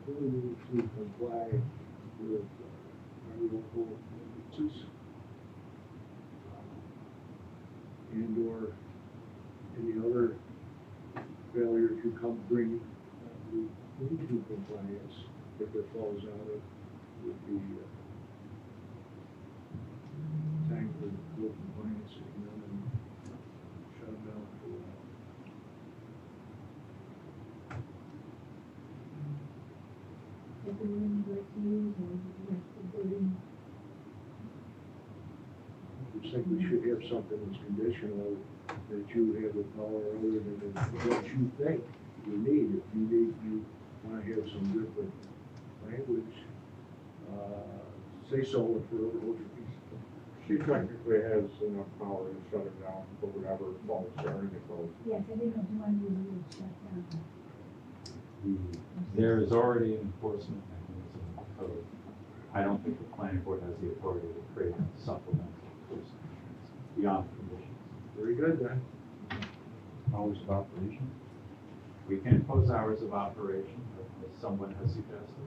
S1: that we need to comply with our local ordinances and/or any other failure to come bring into compliance if it falls out of would be time for full compliance and then shut them down for a while.
S2: If we would like to use, or would you like to put in?
S1: I just think we should have something that's conditional, that you have the power other than what you think you need. If you need, you wanna have some different language, say so for other reasons.
S9: She technically has enough power to shut it down for whatever falls during the code.
S2: Yes, I think it's one we would shut down.
S7: There is already an enforcement mechanism in the code. I don't think the planning board has the authority to create supplemental enforcement mechanisms beyond conditions.
S1: Very good then.
S7: Hours of operation? We can impose hours of operation, as someone has suggested.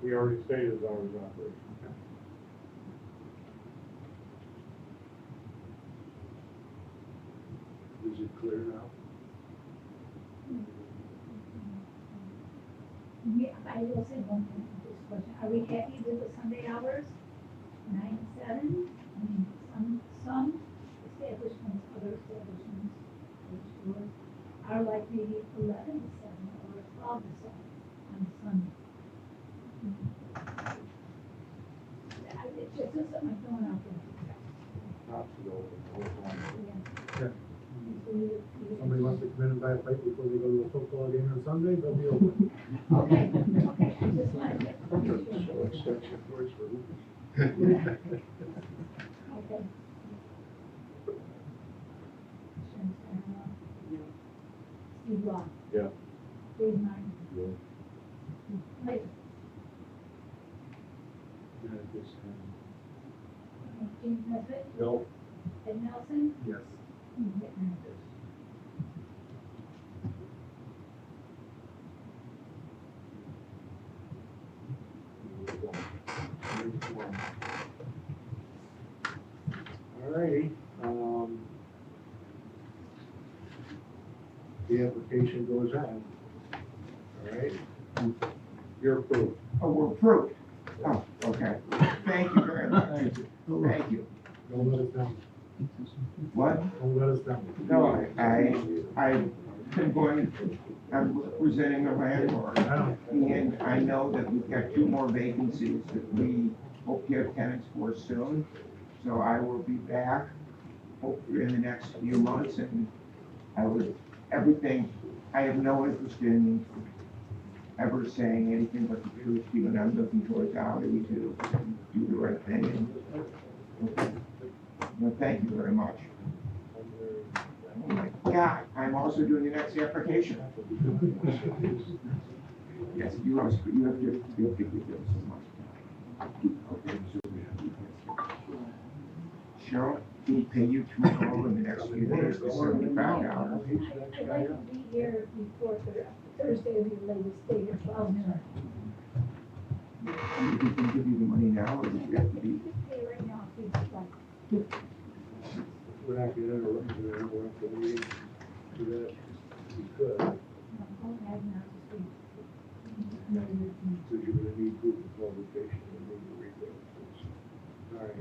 S9: We already stated hours of operation.
S1: Is it clear now?
S2: Yeah, I will say one thing to this question. Are we happy with the Sunday hours? 9 to 7? I mean, some establishments, other establishments, or stores are like maybe 11 to 7 or 12 to 7 on Sunday. It's just something I'm throwing out there.
S9: Not to go with the whole time.
S2: Yeah.
S13: Somebody wants to come in and buy a pipe before they go to a football game on Sunday, they'll be open.
S2: Okay, okay, I just wanted to.
S1: So extension cords for who?
S2: Okay. Sharon Steigerwald. Steve Law.
S9: Yeah.
S2: Dave Martin.
S9: Yeah.
S2: Wait,
S1: Not at this time.
S2: James Nesbitt,
S1: No.
S2: Ed Nelson,
S13: Yes.
S2: and Whit Merritt.
S1: Alrighty, the application goes on. Alright, you're approved.
S14: Oh, we're approved. Oh, okay. Thank you very much. Thank you.
S13: Don't let us down.
S14: What?
S13: Don't let us down.
S14: No, I've been going, I'm representing the landlord, and I know that we've got 2 more vacancies that we hope to have tenants for soon. So I will be back hopefully in the next few months, and I would, everything, I have no interest in ever saying anything but the truth to you, and I'm looking towards Ali to do the right thing. And, well, thank you very much. Oh my God, I'm also doing the next application. Yes, you have to give them so much time. Cheryl, can we pay you tomorrow in the next few days for $75?
S2: I'd like to be here before Thursday of your latest date or 12 noon.
S14: We can give you the money now, or do you have to be?
S2: You can pay right now if you'd like.
S1: We're not gonna interrupt the meeting, do that, we could,
S2: No, go ahead now, just wait. No, you're-
S1: because you're gonna need proof of publication and need to read that. Alright.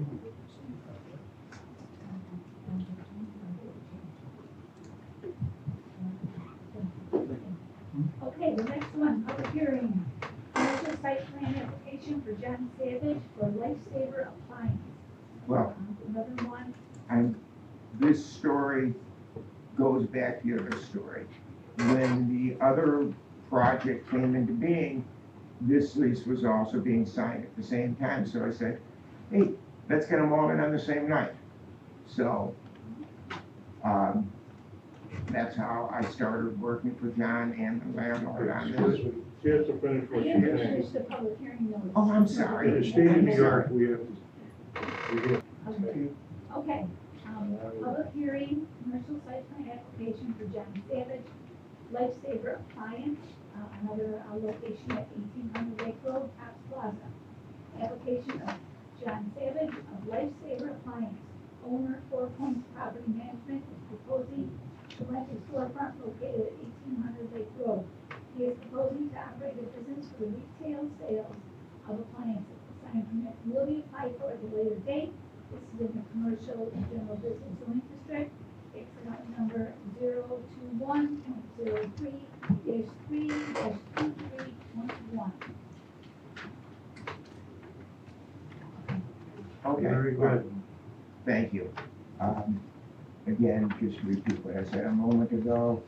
S2: Okay, the next one, public hearing. Commercial site plan application for John Savage for Lifesaver Appliance.
S14: Well,
S2: Another one.
S14: This story goes back to the other story. When the other project came into being, this lease was also being signed at the same time, so I said, hey, let's get them all in on the same night. So, that's how I started working for John and the landlord on this.
S1: She has to finish what
S2: I
S1: she's
S2: didn't
S1: saying.
S2: finish the public hearing notice.
S14: Oh, I'm sorry.
S1: In the state of New York, we have,
S2: Okay, public hearing, commercial site plan application for John Savage, Lifesaver Appliance, another location at 1800 Lake Road, Cops Plaza. Application of John Savage of Lifesaver Appliance, owner, Four Points Property Management, is proposing to rent a storefront located at 1800 Lake Road. He is proposing to operate a business for the retail sales of appliances. Sign permit will be applied for at a later date. This is in the commercial and general business zoning district. It's account number 021.03-3-2321.
S14: Okay.
S1: Very good.
S14: Thank you. Again, just to repeat what I said a moment ago,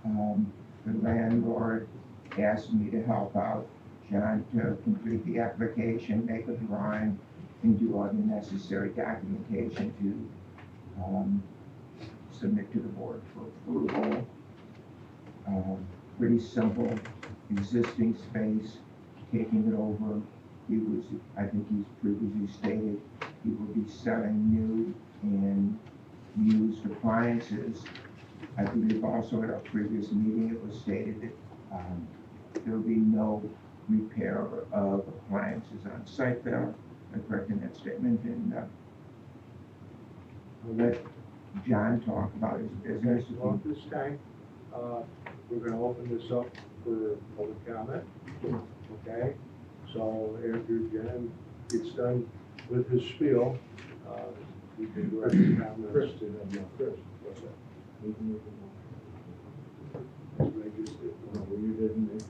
S14: the landlord asked me to help out John to complete the application, make a drawing, and do all the necessary documentation to submit to the board for approval. Pretty simple, existing space, taking it over. He was, I think he's previously stated, he will be selling new and used appliances. I believe also at our previous meeting, it was stated that there will be no repair of appliances on site there. I'm correct in that statement, and I'll let John talk about his business.
S1: Well, this time, we're gonna open this up for public comment, okay? So after John gets done with his spiel, we can direct the comments to them. Chris, what's that? That's what I just did. No, you didn't.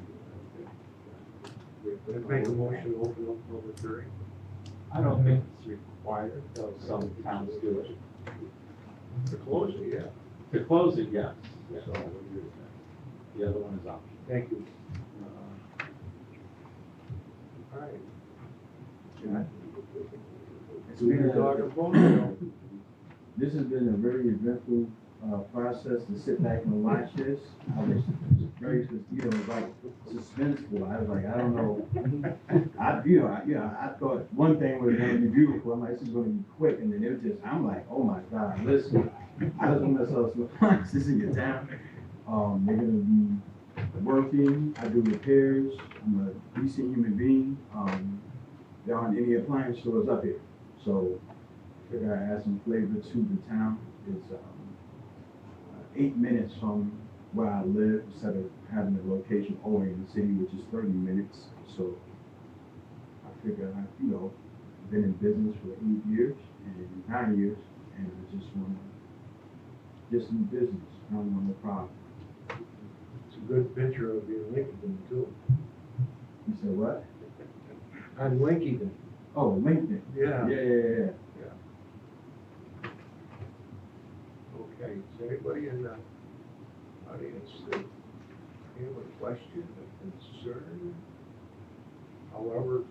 S1: Make a motion to open up public hearing.
S7: I don't think it's required, though some towns do it.
S1: To close it, yeah.
S7: To close it, yes.
S1: So,
S7: The other one is optional.
S1: thank you. All right. John?
S6: It's
S1: Do your
S6: been
S1: dog
S6: a-
S1: a bone, you know?
S6: This has been a very eventful process to sit back and watch this. I was very, like suspenseful. I was like, I don't know. I thought one thing was going to be beautiful. I'm like, this is going to be quick, and then it was just, I'm like, oh my God, listen. I just want to sell some appliances in your town. They're going to be working. I do repairs. I'm a decent human being. There aren't any appliance stores up here, so figure I add some flavor to the town. It's 8 minutes from where I live instead of having the location over in the city, which is 30 minutes. So I figure been in business for 8 years and 9 years, and I just want to just do business. I don't want no problem.
S1: It's a good picture of you in Lincoln too.
S6: You said what?
S1: On Lincoln.
S6: Oh, LinkedIn.
S1: Yeah.
S6: Yeah.
S1: Okay, is anybody in the audience that have a question, a concern? However,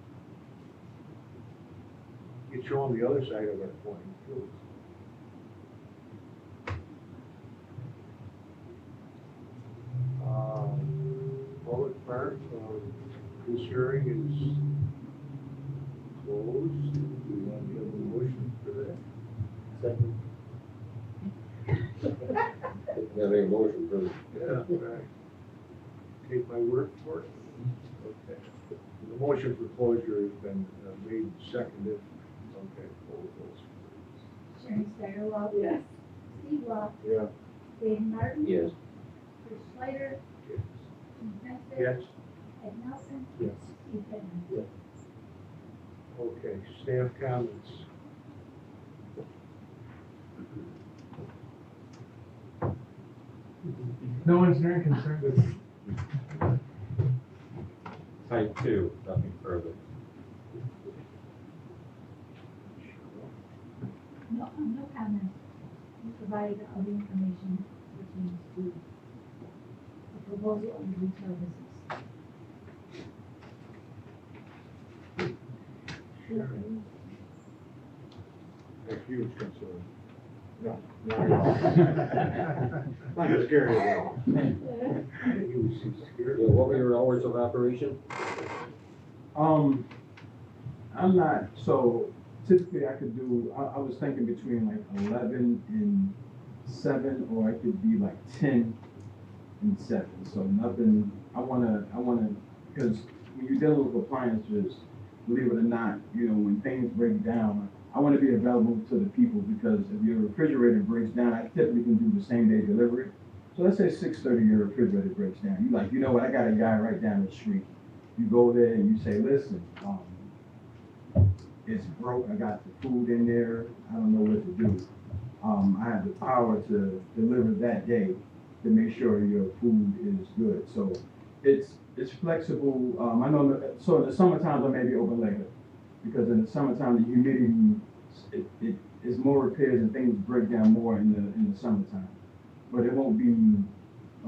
S1: you show on the other side of our coin too. Public part of this hearing is closed. Do we want to have a motion for that?
S16: Second.
S12: Have a motion for,
S1: Yeah, right. Take my word for it. Okay. The motion for closure has been made and seconded. Okay, roll those.
S2: Sharon Steigerwald.
S3: Yes.
S2: Steve Law.
S1: Yeah.
S2: Dave Martin.
S12: yes.
S2: Chris Schleider.
S1: Yes.
S2: Jim Fenster.
S1: Yes.
S2: Ed Nelson.
S1: Yes.
S2: Steve Pittman.
S16: Yes.
S1: Okay, staff comments.
S10: No engineering concern.
S7: Type 2, nothing further.
S2: No comment. You provided all the information pertaining to the proposal of the retail business.
S9: A huge concern. No, not at all. Not scary at all.
S1: You was scared.
S12: Yeah, what were your hours of operation?
S6: I'm not, so typically I could do, I was thinking between like 11 and 7, or I could be like 10 and 7. So nothing, I wanna, because when you're dealing with appliances, believe it or not, when things break down, I want to be available to the people, because if your refrigerator breaks down, I typically can do the same day delivery. So let's say 6:30 your refrigerator breaks down. You like, you know what, I got a guy right down the street. You go there and you say, listen, it's broke, I got the food in there, I don't know what to do. I have the power to deliver that day to make sure your food is good. So it's flexible. I know, so in the summertime I may be open later, because in the summertime the humidity, it is more repairs and things break down more in the summertime. But it won't be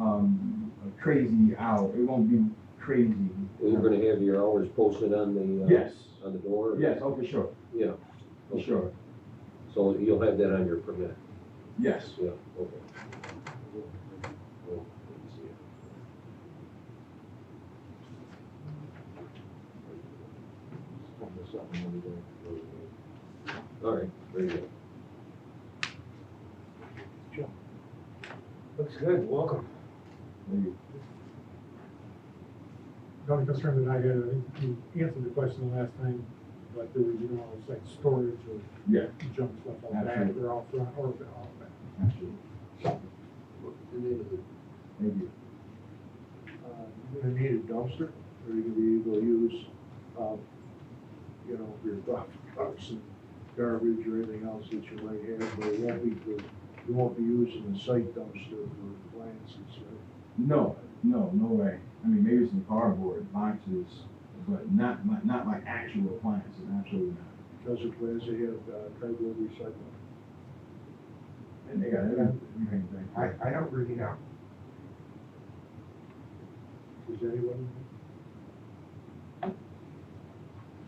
S6: a crazy hour. It won't be crazy.
S12: You're gonna have your hours posted on the,
S6: Yes.
S12: on the door?
S6: Yes, oh, for sure.
S12: Yeah.
S6: For
S12: Okay.
S6: sure.
S12: So you'll have that on your permit?
S6: Yes.
S12: Yeah, okay. Well, all right, very good.
S1: Looks good, welcome.
S13: The only concern that I had, I think you answered the question the last time, but there was, it's like storage or
S6: Yeah.
S13: junk stuff all back
S6: Absolutely.
S13: or all front or all back.
S6: Absolutely. Thank you.
S1: You're gonna need a dumpster, or you're gonna be able to use, your golf carts and garbage or anything else that you might have, but you won't be using the site dumpster for appliances, right?
S6: No way. I mean, maybe some cardboard boxes, but not like actual appliances, absolutely not.
S1: Because of plans they have, cardboard recycling.
S6: And they got everything.
S14: I don't really know.
S1: Does anyone?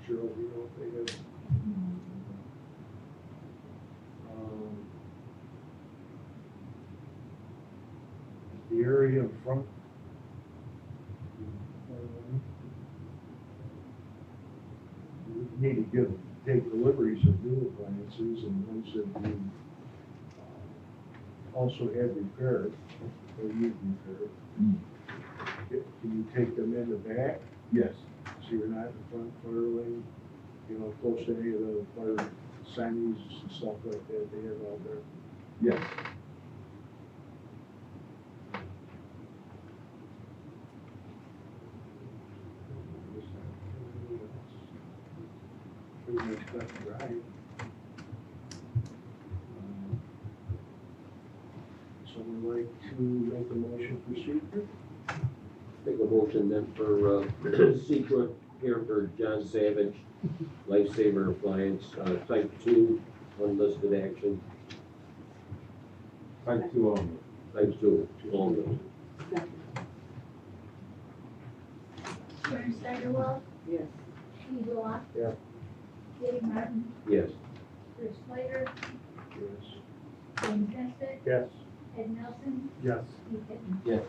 S1: Cheryl, do you know if they have? The area in front. We need to take deliveries of new appliances and ones that we also have repaired, or need repaired. Can you take them in the back?
S6: Yes.
S1: So you're not in the front fire lane, close to any of the fire signage and stuff like that they have out there?
S11: Yes.
S1: Pretty much cut and dried. Someone like to make a motion for secret?
S12: Make a motion then for, secret here for John Savage, Lifesaver Appliance, type 2, unlisted action,
S7: Type 2 only.
S12: type 2, only.
S2: Sharon Steigerwald,
S3: Yes.
S2: Steve Law.
S1: Yeah.
S2: Dave Martin,
S12: Yes.
S2: Chris Slater,
S1: Yes.
S2: James Nesbitt,
S1: Yes.
S2: Ed Nelson,
S13: Yes.
S2: Steve Hitton.
S7: Yes.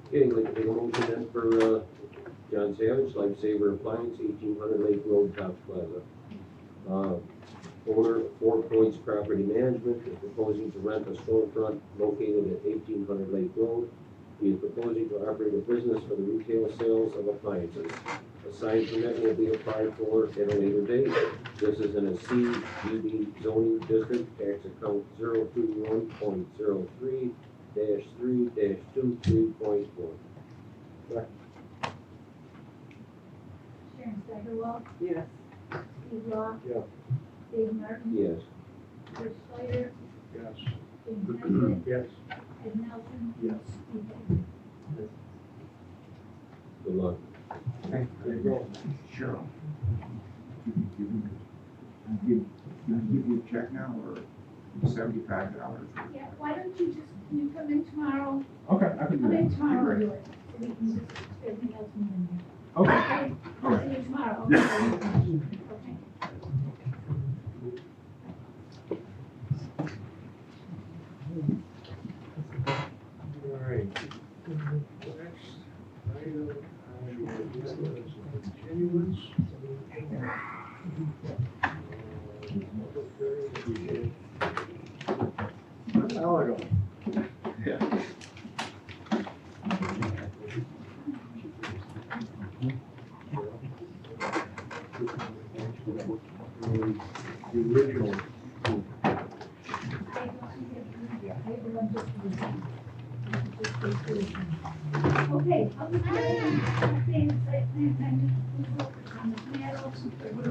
S12: Okay, I'd like to make a motion then for, John Savage, Lifesaver Appliance, 1800 Lake Road, Tops Plaza. Owner, 4 Points Property Management, is proposing to rent a storefront located at 1800 Lake Road. He is proposing to operate a business for the retail sales of appliances. A sign permit will be applied for at a later date. This is in a CUD zoning district, tax account 021.03-3-23.1.
S2: Sharon Steigerwald,
S3: Yes.
S2: Steve Law.
S1: Yeah.
S2: Dave Martin,
S12: Yes.
S2: Chris Slater,
S1: Yes.
S2: James Nesbitt,
S1: Yes.
S2: Ed Nelson,
S1: Yes.
S2: Steve Hitton.
S12: Good luck.
S1: There you go.
S14: Sure. Give you a check now or $75?
S2: Yeah, why don't you just, can you come in tomorrow?
S14: Okay, I can
S2: Come
S14: do
S2: in
S14: that.
S2: tomorrow, do it, so we can just, everything else move in there.
S14: Okay.
S2: Okay?
S14: All right.
S2: See you tomorrow.
S14: Yeah.
S2: Okay.
S1: All right. Next item on the agenda is a continuance. Public hearing we did an hour ago.
S11: Yeah.
S1: The original.
S2: Okay, public hearing, updated site plan amendment, approval on the meadow,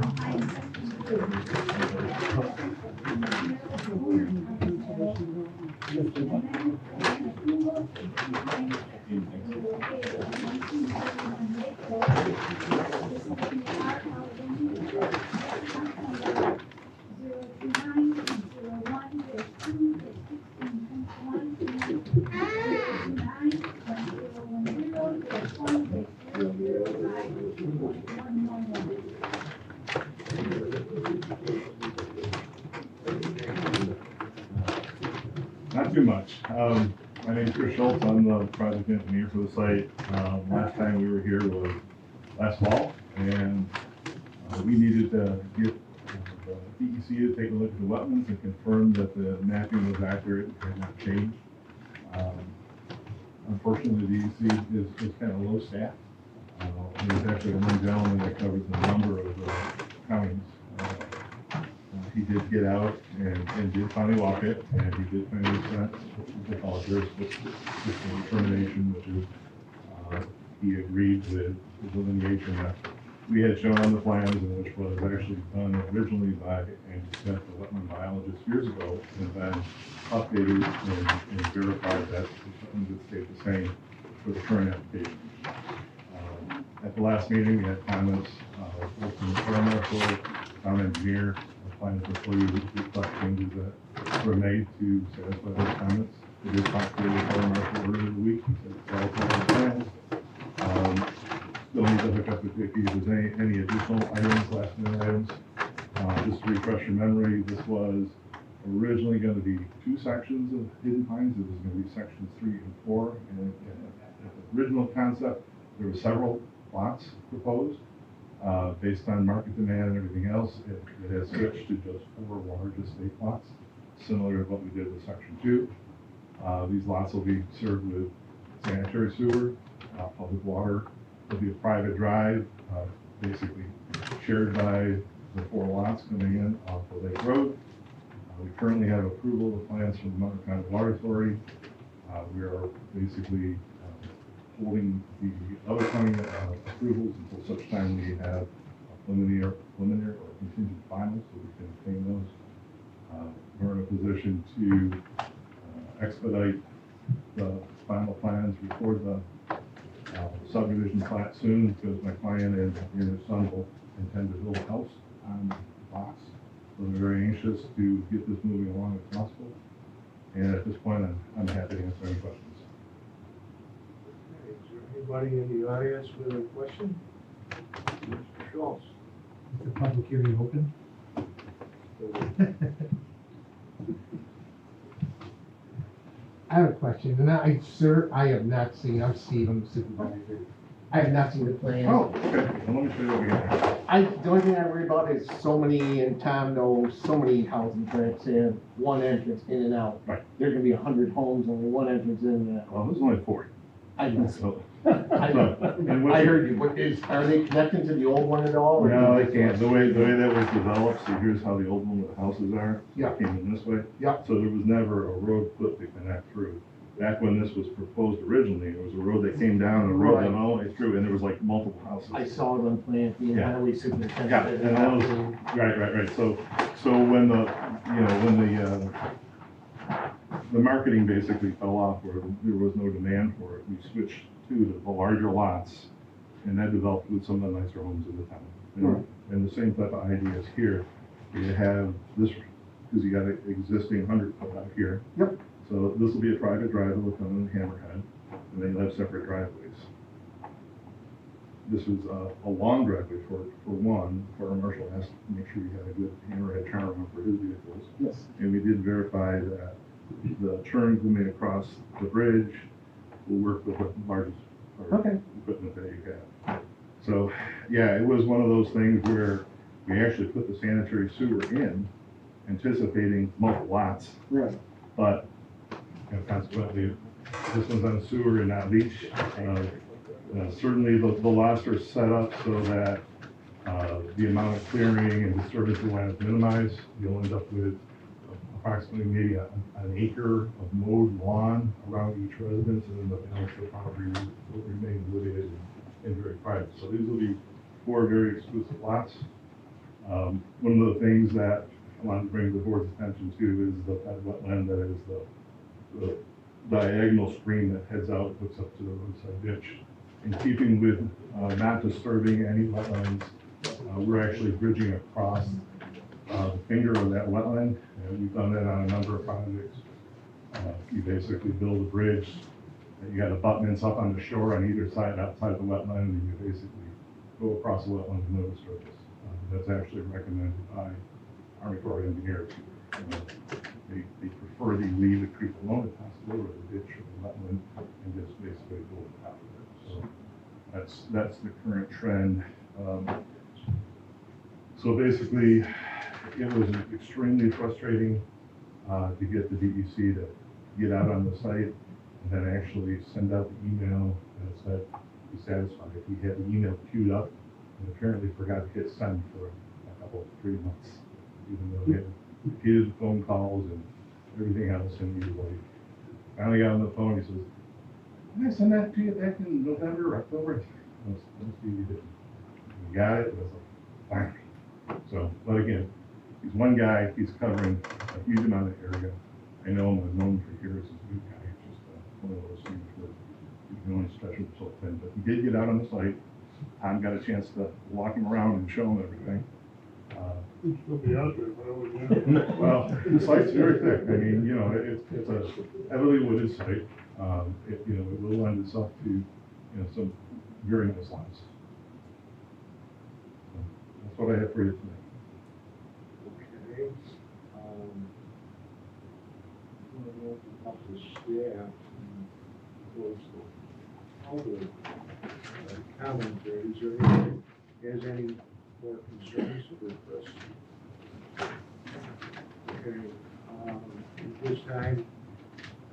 S2: behind section 2.
S11: Not too much. My name's Chris Schultz. I'm the project engineer for the site. Last time we were here was last fall, and we needed to get the DEC to take a look at the wetlands and confirm that the mapping was accurate and had not changed. Unfortunately, the DEC is kind of low staffed. There's actually one gentleman that covers a number of counties. He did get out and did finally walk it, and he did finally sent, what they call a jurisdiction determination, which is, he agreed with the delineation that we had shown on the plans, and which was actually done originally by Andy Smith, the wetland biologist, years ago, and then updated and verified that the wetlands would stay the same for the current application. At the last meeting, we had comments, both from the fire marshal, town engineer, plans before you reflect changes that were made to satisfy those comments. We did talk to the fire marshal earlier in the week. He said it's all part of the plans. Still need to hook up with Vicky if there's any additional items, last minute items. Just to refresh your memory, this was originally going to be 2 sections of Hidden Pines. It was going to be sections 3 and 4. And at the original concept, there were several lots proposed. Based on market demand and everything else, it has switched to just 4 large estate lots, similar to what we did with section 2. These lots will be served with sanitary sewer, public water. There'll be a private drive, basically shared by
S18: the 4 lots coming in off of Lake Road. We currently have approval of plans from the Mardh County Water Authority. We are basically holding the other county approvals until such time we have a preliminary or contingent final, so we can obtain those. We're in a position to expedite the final plans, record the subdivision plat soon, because my client and his son will intend to build a house on the box. So we're very anxious to get this moving along as possible. And at this point, I'm happy to answer any questions.
S1: Okay, is there anybody in the audience with a question? Mr. Schultz?
S13: Is the public hearing open?
S5: I have a question, and sir, I have not seen, I'm Steve, I'm the supervisor. I have not seen the plan.
S18: Oh, okay, well, let me show you what we have.
S5: The only thing I worry about is so many, and Tom knows, so many housing tracts have one entrance in and out.
S18: Right.
S5: There can be 100 homes, only one entrance in and out.
S18: Well, there's only 40.
S5: I know.
S18: So,
S5: I heard you, are they connecting to the old one at all? or-
S18: no, they can't. The way that was developed, so here's how the old one with the houses are.
S5: Yeah.
S18: It came in this way.
S5: Yeah.
S18: So there was never a road put to connect through. Back when this was proposed originally, it was a road that came down and a road
S5: Right.
S18: that went all the way through, and there was like multiple houses.
S5: I saw it on plan, the
S18: Yeah.
S5: highway superintendent.
S18: Yeah, and right. So when the marketing basically fell off, where there was no demand for it, we switched to the larger lots, and that developed with some of the nicer homes in the town. And the same type of ideas here. You have this, because you got an existing 100 foot out here.
S5: Yep.
S18: So this will be a private drive that will come in Hammerhead, and then you'll have separate driveways. This is a long driveway for one. Fire Marshal has to make sure you have a good Hammerhead turn around for his vehicles.
S5: Yes.
S18: And we did verify that the turn coming across the bridge will work with the largest equipment that you have. So, yeah, it was one of those things where we actually put the sanitary sewer in, anticipating multiple lots.
S5: Right.
S18: But consequently, this one's on sewer and not leach. Certainly, the lots are set up so that the amount of clearing and disturbance of land is minimized. You'll end up with approximately maybe an acre of mowed lawn around each residence, and then the balance of the property will remain wooded and very private. So these will be 4 very exclusive lots. One of the things that I wanted to bring the board's attention to is that wetland that is the diagonal stream that heads out, hooks up to the roadside ditch. In keeping with not disturbing any wetlands, we're actually bridging across the finger of that wetland, and we've done that on a number of projects. You basically build a bridge, and you got abutments up on the shore on either side outside the wetland, and you basically go across the wetland with no disturbance. That's actually recommended by Army Corps of Engineers. They prefer they leave the creek alone if possible, or the ditch or the wetland, and just basically go on top of it. So that's the current trend. So basically, it was extremely frustrating to get the DEC to get out on the site and then actually send out the email that said, be satisfied. He had the email queued up and apparently forgot to hit send for a couple, 3 months, even though he had repeated phone calls and everything else. And he was like, finally got on the phone, he says, did I send that to you back in November or October? Let's see, you did. You got it? It was like, finally. So, but again, he's one guy, he's covering a huge amount of area. I know him, I've known him for years, he's a good guy. It's just one of those things where you can only stretch him so thin. But he did get out on the site. Tom got a chance to walk him around and show him everything.
S9: He'll be out there, but I would.
S18: Well, the site's very thick. I mean, it's a heavily wooded site. It will lend itself to, some very nice lines. So that's what I have for you tonight.
S1: Okay. I'm going to open up the staff and close the public commentary. Is there anyone has any more concerns for Chris? Okay. At this time,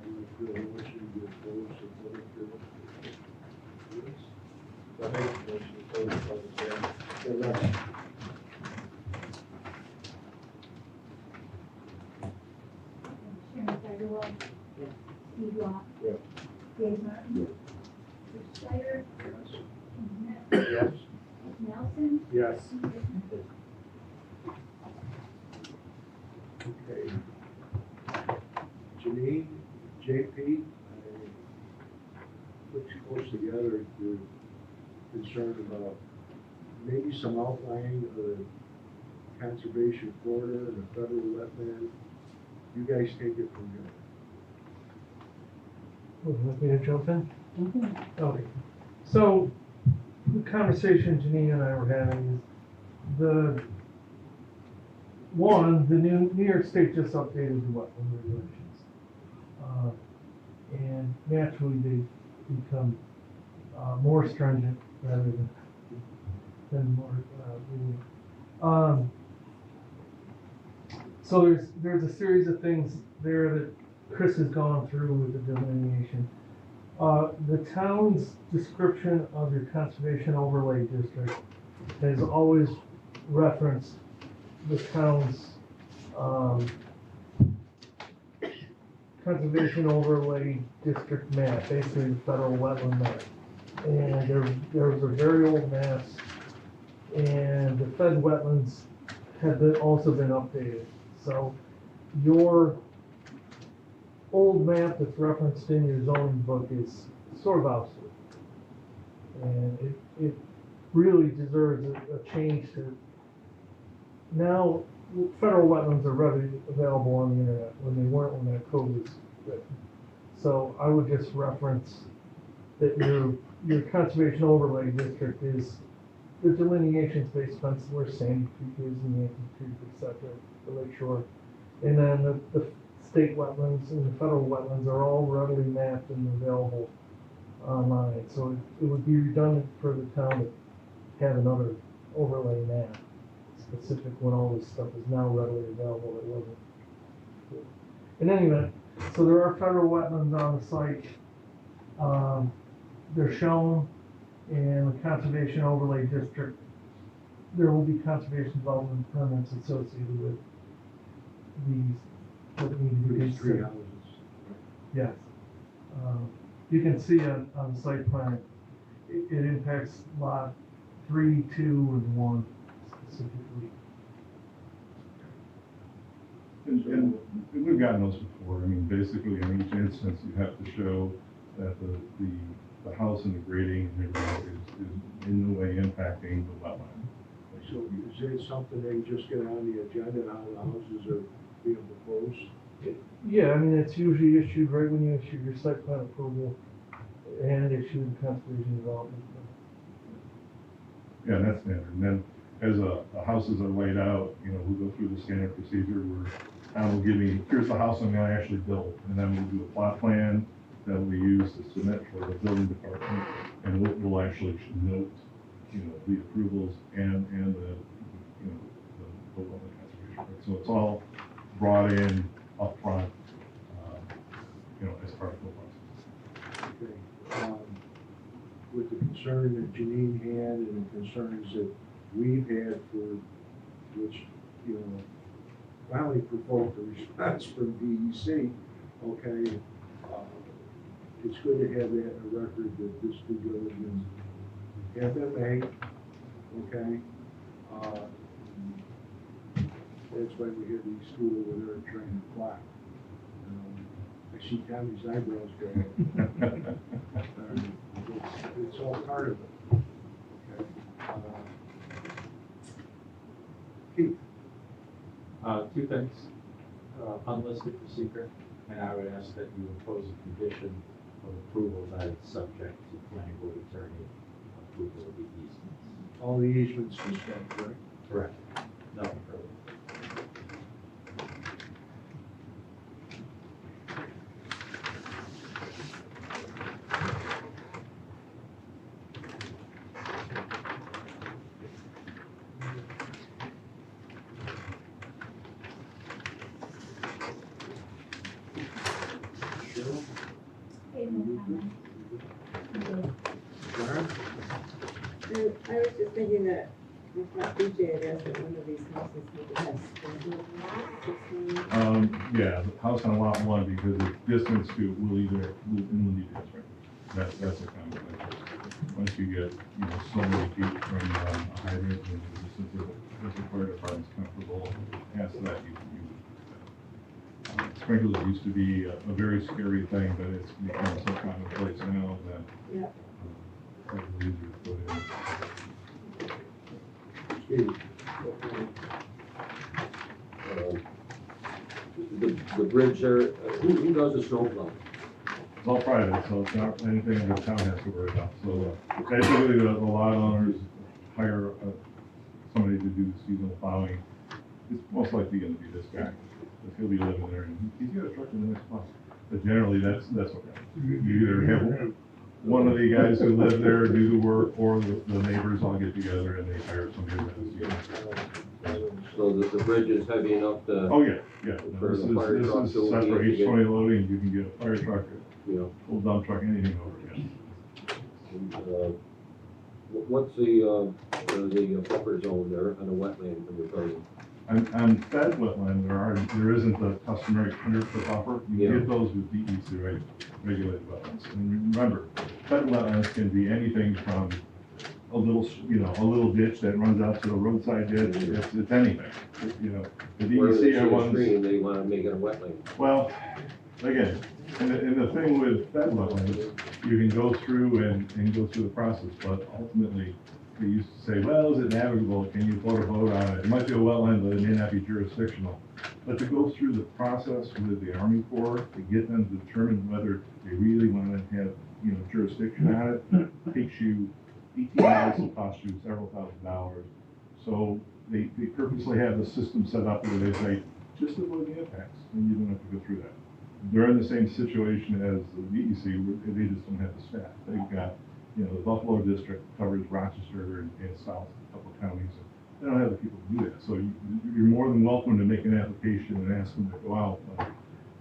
S1: I'd like to motion to close the public hearing.
S16: So I make a motion to close the public hearing.
S2: Caldwell.
S3: Yes.
S2: Steve Law.
S1: Yes.
S2: Dave Martin. Rich Snyder.
S1: Yes.
S2: Ken Smith.
S1: Yes.
S2: Nelson.
S1: Yes.
S2: And Rick Mann.
S1: Okay. Janine, JP, I put you close together if you're concerned about maybe some outlining of the conservation corridor and the federal wetland. You guys take it from here.
S10: Would you like me to jump in? Okay. So, the conversation Janine and I were having is the New York State just updated the wetland regulations. And naturally they become, more stringent rather than more, lenient. So there's a series of things there that Chris has gone through with the delineation. The town's description of your conservation overlay district has always referenced the town's, conservation overlay district map, basically the federal wetland map. And there's a very old maps, and the fed wetlands have also been updated. So your old map that's referenced in your zoning book is sort of obsolete. And it really deserves a change to, now federal wetlands are readily available on the internet when they weren't when that code was written. So I would just reference that your conservation overlay district is the delineations based on where Sandy Creek is and Yankee Creek, et cetera, the lake shore. And then the state wetlands and the federal wetlands are all readily mapped and available online. So it would be redundant for the town to have another overlay map specific when all this stuff is now readily available. It wasn't. In any event, so there are federal wetlands on the site. They're shown in the conservation overlay district. There will be conservation development permits associated with these that need to be
S1: These three
S10: considered.
S1: houses.
S10: Yes. You can see on the site plan, it impacts lot 3, 2, and 1 specifically.
S18: And we've gotten those before. I mean, basically in each instance, you have to show that the house and the grading and everything is in no way impacting the wetland.
S1: So is it something they just get on the agenda, how the houses are being proposed?
S10: Yeah, I mean, it's usually issued right when you issue your site plan approval and issue the conservation development.
S18: Yeah, that's standard. And then as the houses are laid out, you know, we'll go through the standard procedure where town will give me, here's the house I'm gonna actually build. And then we'll do a plot plan that we use to submit for the building department. And we'll actually note, you know, the approvals and the, you know, the wetland conservation. Right? So it's all brought in upfront, you know, as part of the process.
S1: Okay. With the concern that Janine had and the concerns that we've had for, which, you know, finally provoked a response from DEC, okay, it's good to have that in the record that this due diligence have been made, okay? That's why we hear these schools where they're trying to fly. I see Tommy's eyebrows going. It's all part of it. Okay. Keith?
S7: Two things. Unlisted for secret, and I would ask that you impose a condition of approval that it's subject to planning board attorney approval of the easements.
S1: All the easements and stuff, right?
S7: Correct. Nothing further.
S2: Hey, no comment.
S1: Sharon?
S3: And I was just thinking that, I thought BJ had asked that one of these houses had to have sprinkler system.
S18: Yeah, the house on lot one, because the distance to will either, will need district. That's a conflict. Once you get, so many feet from a hydrant, and the distance that the fire department's comfortable, past that, sprinklers used to be a very scary thing, but it's become so commonplace now that.
S3: Yeah.
S18: It's easier to put in.
S1: Steve,
S12: The bridge there, who does the snow plow?
S18: It's all private, so it's not anything the town has to worry about. So basically, the lot owners hire somebody to do seasonal plowing. It's most likely gonna be this guy, because he'll be living there, and he's got a truck in the next spot. But generally, that's okay. You either have one of the guys who live there do the work, or the neighbors all get together and they hire somebody to do it.
S12: So the bridge is heavy enough to.
S18: Oh, yeah, yeah.
S12: For
S18: This
S12: the fire truck
S18: is
S12: to
S18: set for
S12: get-
S18: H20 loading, you can get a fire truck,
S12: Yeah.
S18: full dump truck, anything over it.
S12: And, what's the buffer zone there on the wetland when you're building?
S18: On fed wetland, there isn't a customary 100-foot buffer. You
S12: Yeah.
S18: get those with DEC regulated wetlands. And remember, fed wetlands can be anything from a little ditch that runs out to the roadside ditch. It's anything. The
S12: Where they
S18: DEC are
S12: see a
S18: ones.
S12: stream, they wanna make it a wetland.
S18: Well, again, and the thing with fed wetlands, you can go through and go through the process, but ultimately, they used to say, well, is it navigable? Can you float a boat on it? It might be a wetland, but it may not be jurisdictional. But to go through the process with the Army Corps, to get them to determine whether they really want to have, jurisdiction on it, takes you 18 months, will cost you several $1,000s. So they purposely have the system set up where they say, just avoid the impacts, and you don't have to go through that. They're in the same situation as the DEC, where they just don't have the staff. They've got, the Buffalo district covers Rochester and south, a couple of counties. They don't have the people to do that. So you're more than welcome to make an application and ask them to go out, but,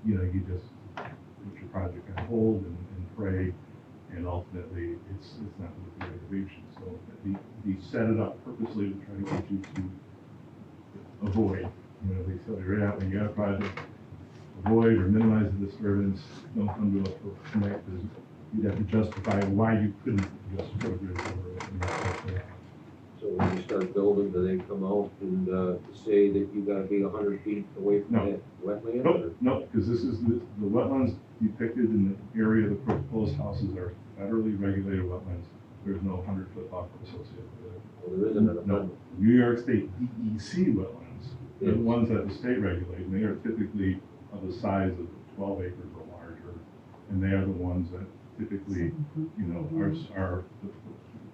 S18: you just put your project on hold and pray, and ultimately, it's not with the reservation. So they set it up purposely to try to get you to avoid, they tell you right out when you got a project, avoid or minimize the disturbance, don't come to us for permit, because you'd have to justify why you couldn't just put a bridge over it. And that's it.
S12: So when you start building, do they come out and, say that you gotta be 100 feet away from
S18: No.
S12: that wetland?
S18: Nope, nope, because this is, the wetlands depicted in the area of the proposed houses are federally regulated wetlands. There's no 100-foot buffer associated with it.
S12: Well, there isn't an
S18: No, New York State DEC wetlands, they're the ones that the state regulate, and they are typically of the size of 12 acres or larger. And they are the ones that typically, are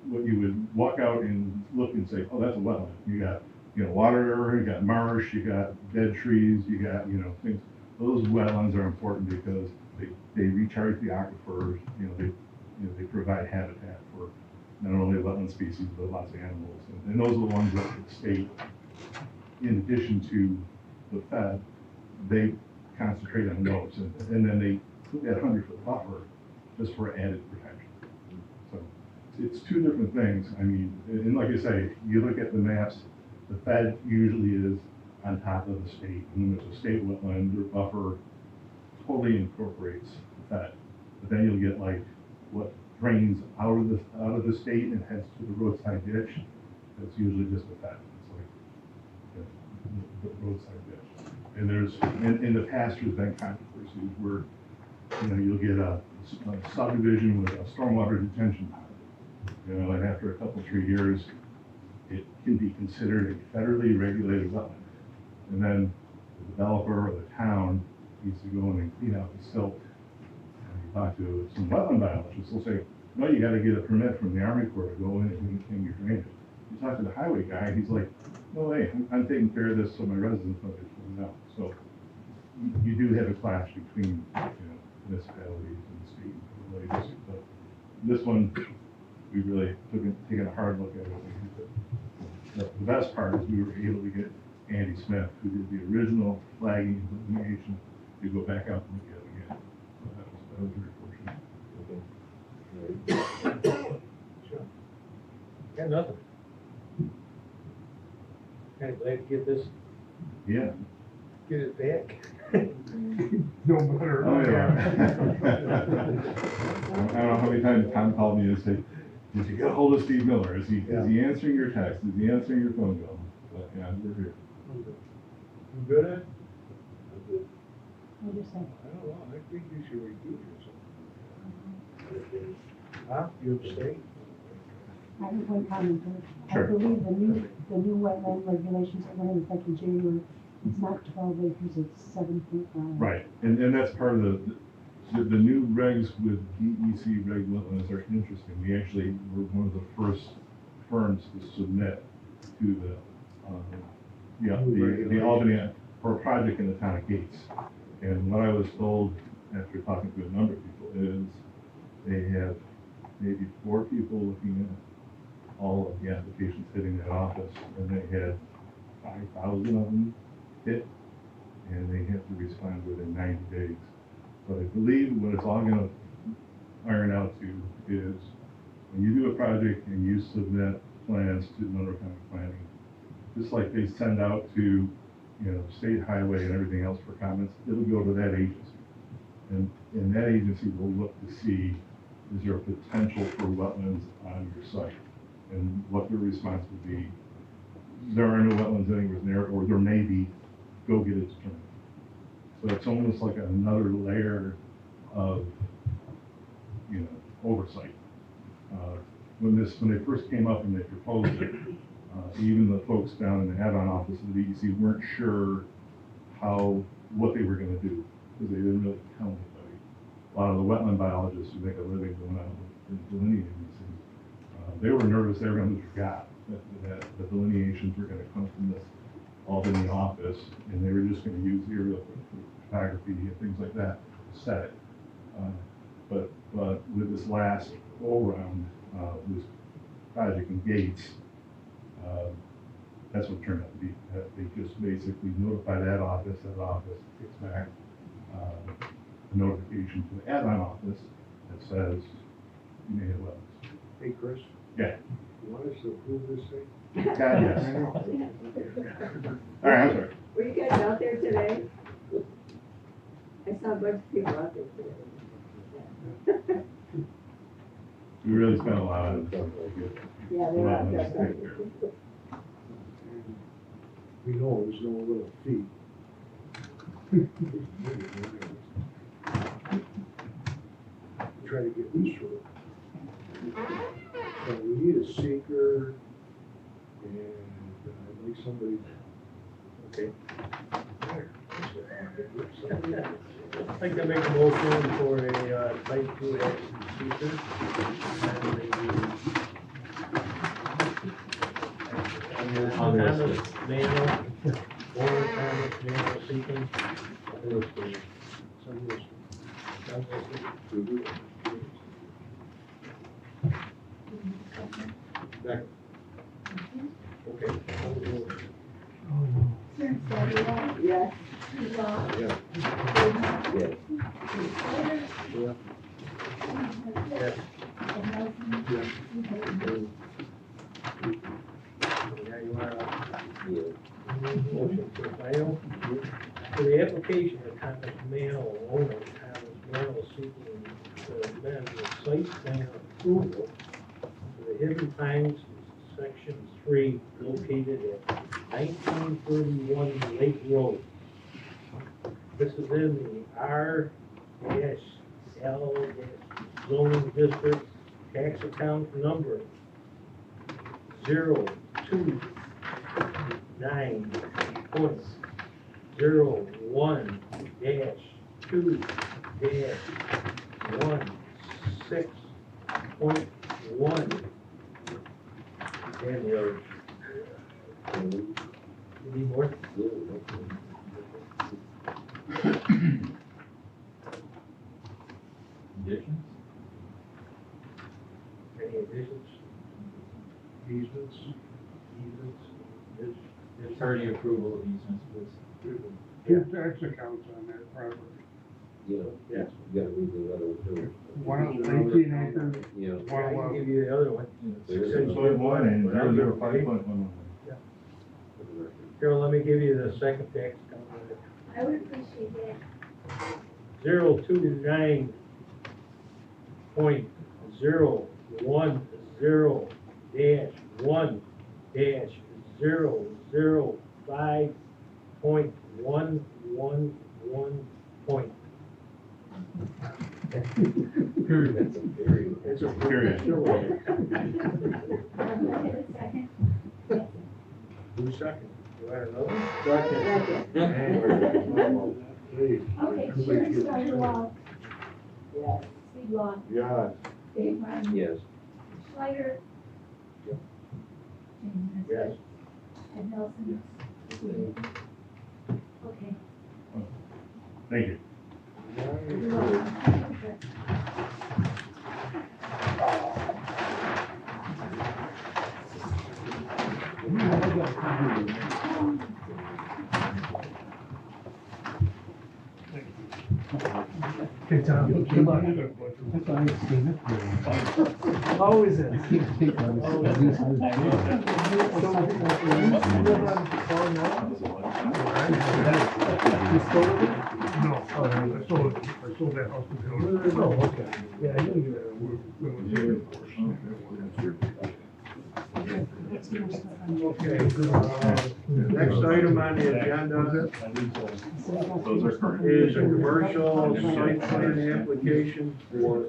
S18: what you would walk out and look and say, oh, that's a wetland. You got, water, you got marsh, you got dead trees, you got, things. Those wetlands are important because they recharge the aquifers, they provide habitat for not only wetland species, but lots of animals. And those are the ones that the state, in addition to the fed, they concentrate on those. And then they put that 100-foot buffer just for added protection. So it's two different things. I mean, and like I say, you look at the maps, the fed usually is on top of the state. And when it's a state wetland, their buffer totally incorporates the fed. But then you'll get like what drains out of the state and heads to the roadside ditch. That's usually just the fed. It's like the roadside ditch. And in the past, there's been controversies where, you'll get a subdivision with a stormwater detention pond. And after a couple, 3 years, it can be considered a federally regulated wetland. And then the developer or the town needs to go in and clean out the silt. And you talk to some wetland biologists, they'll say, no, you gotta get a permit from the Army Corps to go in and maintain your drainage. You talk to the highway guy, he's like, no way, I'm taking care of this so my residents don't get flooded out. So you do have a clash between, municipalities and the state regulations. But this one, we really taken a hard look at it. The best part is we were able to get Andy Smith, who did the original flagging and delineation, to go back out and look at it again. So that was very fortunate.
S16: Sure. Got nothing. Kind of glad to get this,
S18: Yeah.
S16: get it back.
S13: No better.
S18: Oh, yeah. I don't know how many times Tom called me and said, did you get a hold of Steve Miller? Is he answering your text? Is he answering your phone call? But, yeah, we're here.
S1: You good at?
S2: What do you say?
S1: I don't know, I think you should recuse yourself. Huh? You abstain?
S19: I have one comment.
S18: Sure.
S19: I believe the new wetland regulations are going to affect in January. It's not 12 acres, it's 7.5.
S18: Right, and that's part of the new regs with DEC reg wetlands are interesting. We actually were one of the first firms to submit to the Albany for a project in the town of Gates. And what I was told after talking to a number of people is they have maybe 4 people looking at all of the applications hitting that office, and they had 5,000 of them hit, and they have to respond within 90 days. But I believe what it's all gonna iron out to is when you do a project and you submit plans to Monroe County Planning, just like they send out to, state highway and everything else for comments, it'll go to that agency. And that agency will look to see, is there a potential for wetlands on your site? And what their response would be, there are no wetlands anywhere near, or there may be, go get it determined. So it's almost like another layer of, oversight. When they first came up and they proposed it, even the folks down in the add-on office of the DEC weren't sure what they were gonna do, because they didn't really tell anybody. A lot of the wetland biologists who make a living going out and delineating these things, they were nervous they were gonna lose their job, that the delineations were gonna come from this Albany office, and they were just gonna use aerial photography and things like that to set it. But with this last go-around, this project in Gates, that's what it turned out to be. They just basically notify that office gets back a notification to the add-on office that says you may have wetlands.
S1: Hey, Chris?
S18: Yeah.
S1: You want us to approve this thing?
S18: God, yes. All right, I'm sorry.
S3: Were you guys out there today? I saw a bunch of people out there today.
S18: We really spent a lot of time.
S3: Yeah, they're out there.
S1: We know there's no little fee. Try to get these through. So we need a seeker, and I'd like somebody, okay.
S16: I'd like to make a motion for a type 2 action seeker. Thomas Manuel, Warren Thomas Manuel seeking.
S1: Back. Okay.
S3: Yes.
S1: Yeah.
S2: Yes.
S1: Yes.
S16: Yeah, you are. Motion to final. For the application of Thomas Manuel, owner Thomas Manuel seeking to amend the site plan approval for the Hidden Pines Section 3 located at 1931 Lake Road. This is in the R-L zoning district, tax account number 029.2-1-2-16.1. And the other. You need more?
S7: Conditions?
S16: Any additions?
S1: Easements.
S7: Attorney approval of easements, please.
S13: Two tax accounts on that property.
S12: Yeah,
S16: Yes.
S12: you gotta read the other one too.
S13: One of 18 acres,
S12: Yeah.
S16: I can give you the other one.
S18: 6.1 and 005.11.
S16: Carol, let me give you the second tax account.
S2: I would appreciate that.
S1: 020-1-0-1-005.111
S5: Period.
S1: It's a period.
S2: Second.
S1: Who's second? Do I have another? Please.
S2: Okay, Sharon Steigerwald,
S3: Yes.
S2: Steve Law,
S1: Yes.
S2: Dave Martin.
S12: Yes.
S2: Schleider.
S1: Yep.
S2: James, that's
S1: Yes.
S2: it. Ed Nelson. Okay.
S18: Thank you.
S2: You're welcome. Thank you, Chris.
S13: Okay, Tom, good luck.
S15: That's why I stayed up there.
S13: Always is.
S15: I can't take those. At least I
S13: No, I sold that house to the owner. Oh, okay. Yeah, I knew you
S1: Okay, next item on the agenda is a commercial site plan application for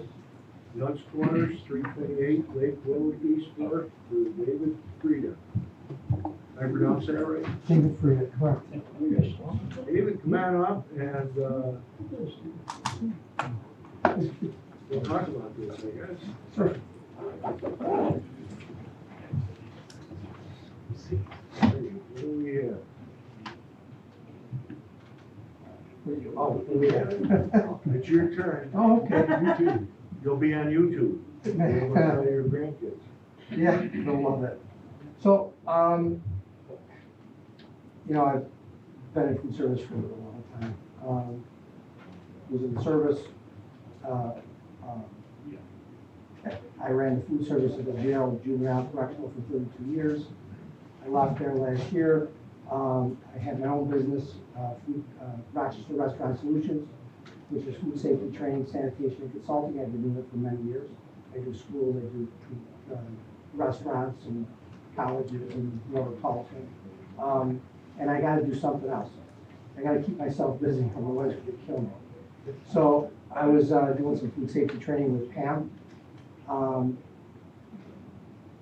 S1: Nuts Corners, 328 Lake Road, East Fork, for David Frieda. Did I pronounce that right?
S15: David Frieda, correct.
S1: David, come on up and, we'll talk about this, I guess.
S15: Sure.
S1: What do we have? Oh, yeah. It's your turn.
S15: Oh, okay, you too.
S1: You'll be on YouTube. You'll tell your grandkids.
S20: Yeah, they'll love it. So, you know, I've been in food service for a long time. Was in service. I ran the food service at the jail, juvenile correctional for 32 years. I left there last year. I had my own business, Rochester Restaurant Solutions, which is food safety training, sanitation, and consulting. I've been doing it for many years. I do schools, I do restaurants and colleges and whatever policy. And I gotta do something else. I gotta keep myself busy, otherwise it could kill me. So I was doing some food safety training with Pam.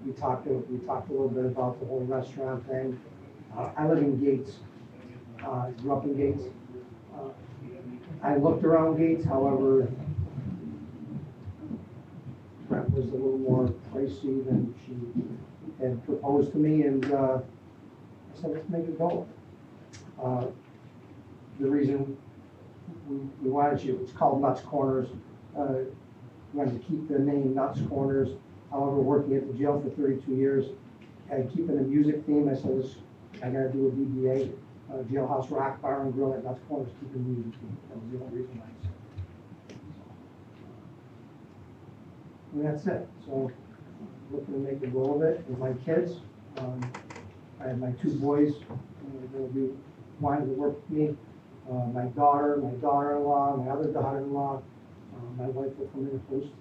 S20: We talked a little bit about the whole restaurant thing. I live in Gates, grew up in Gates. I looked around Gates, however, rent was a little more pricey than she had proposed to me, and I said, let's make it go. The reason we wanted you, it's called Nuts Corners. We wanted to keep the name Nuts Corners. However, working at the jail for 32 years, keeping the music theme, I said, I gotta do a BBA, Jailhouse Rock Bar and Grill at Nuts Corners, keeping the music theme. That was the only reason why I said. And that's it. So, looking to make a go of it with my kids. I have my two boys that'll be wanting to work with me. My daughter, my daughter-in-law, my other daughter-in-law. My wife will come in and host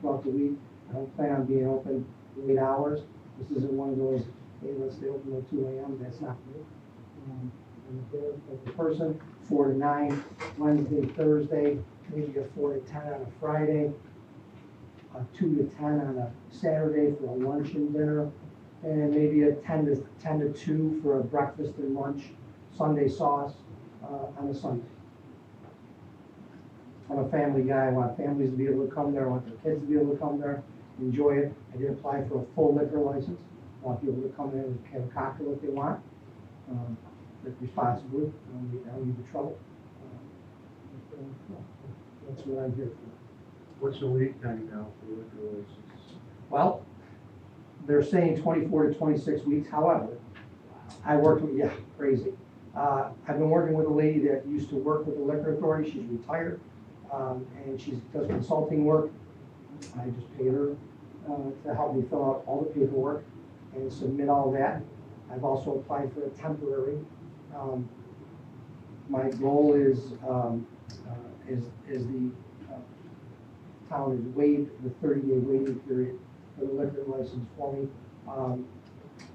S20: throughout the week. I don't plan on being open 8 hours. This isn't one of those, hey, let's stay open till 2 a.m. That's not me. I'm a bit of a person, 4 to 9, Wednesday, Thursday, maybe a 4 to 10 on a Friday, 2 to 10 on a Saturday for a lunch and dinner, and maybe a 10 to 2 for a breakfast and lunch, Sunday sauce on a Sunday. I'm a family guy. I want families to be able to come there. I want their kids to be able to come there, enjoy it. I did apply for a full liquor license. I want people to come in and have a cocktail if they want, drink responsibly. I don't need the trouble. That's what I'm here for.
S1: What's the lead time now for liquor license?
S20: Well, they're saying 24 to 26 weeks. However, I worked with, crazy. I've been working with a lady that used to work with the liquor authority. She's retired, and she does consulting work. I just paid her to help me fill out all the paperwork and submit all that. I've also applied for a temporary my goal is the town has waived the 30-day waiting period for the liquor license for me.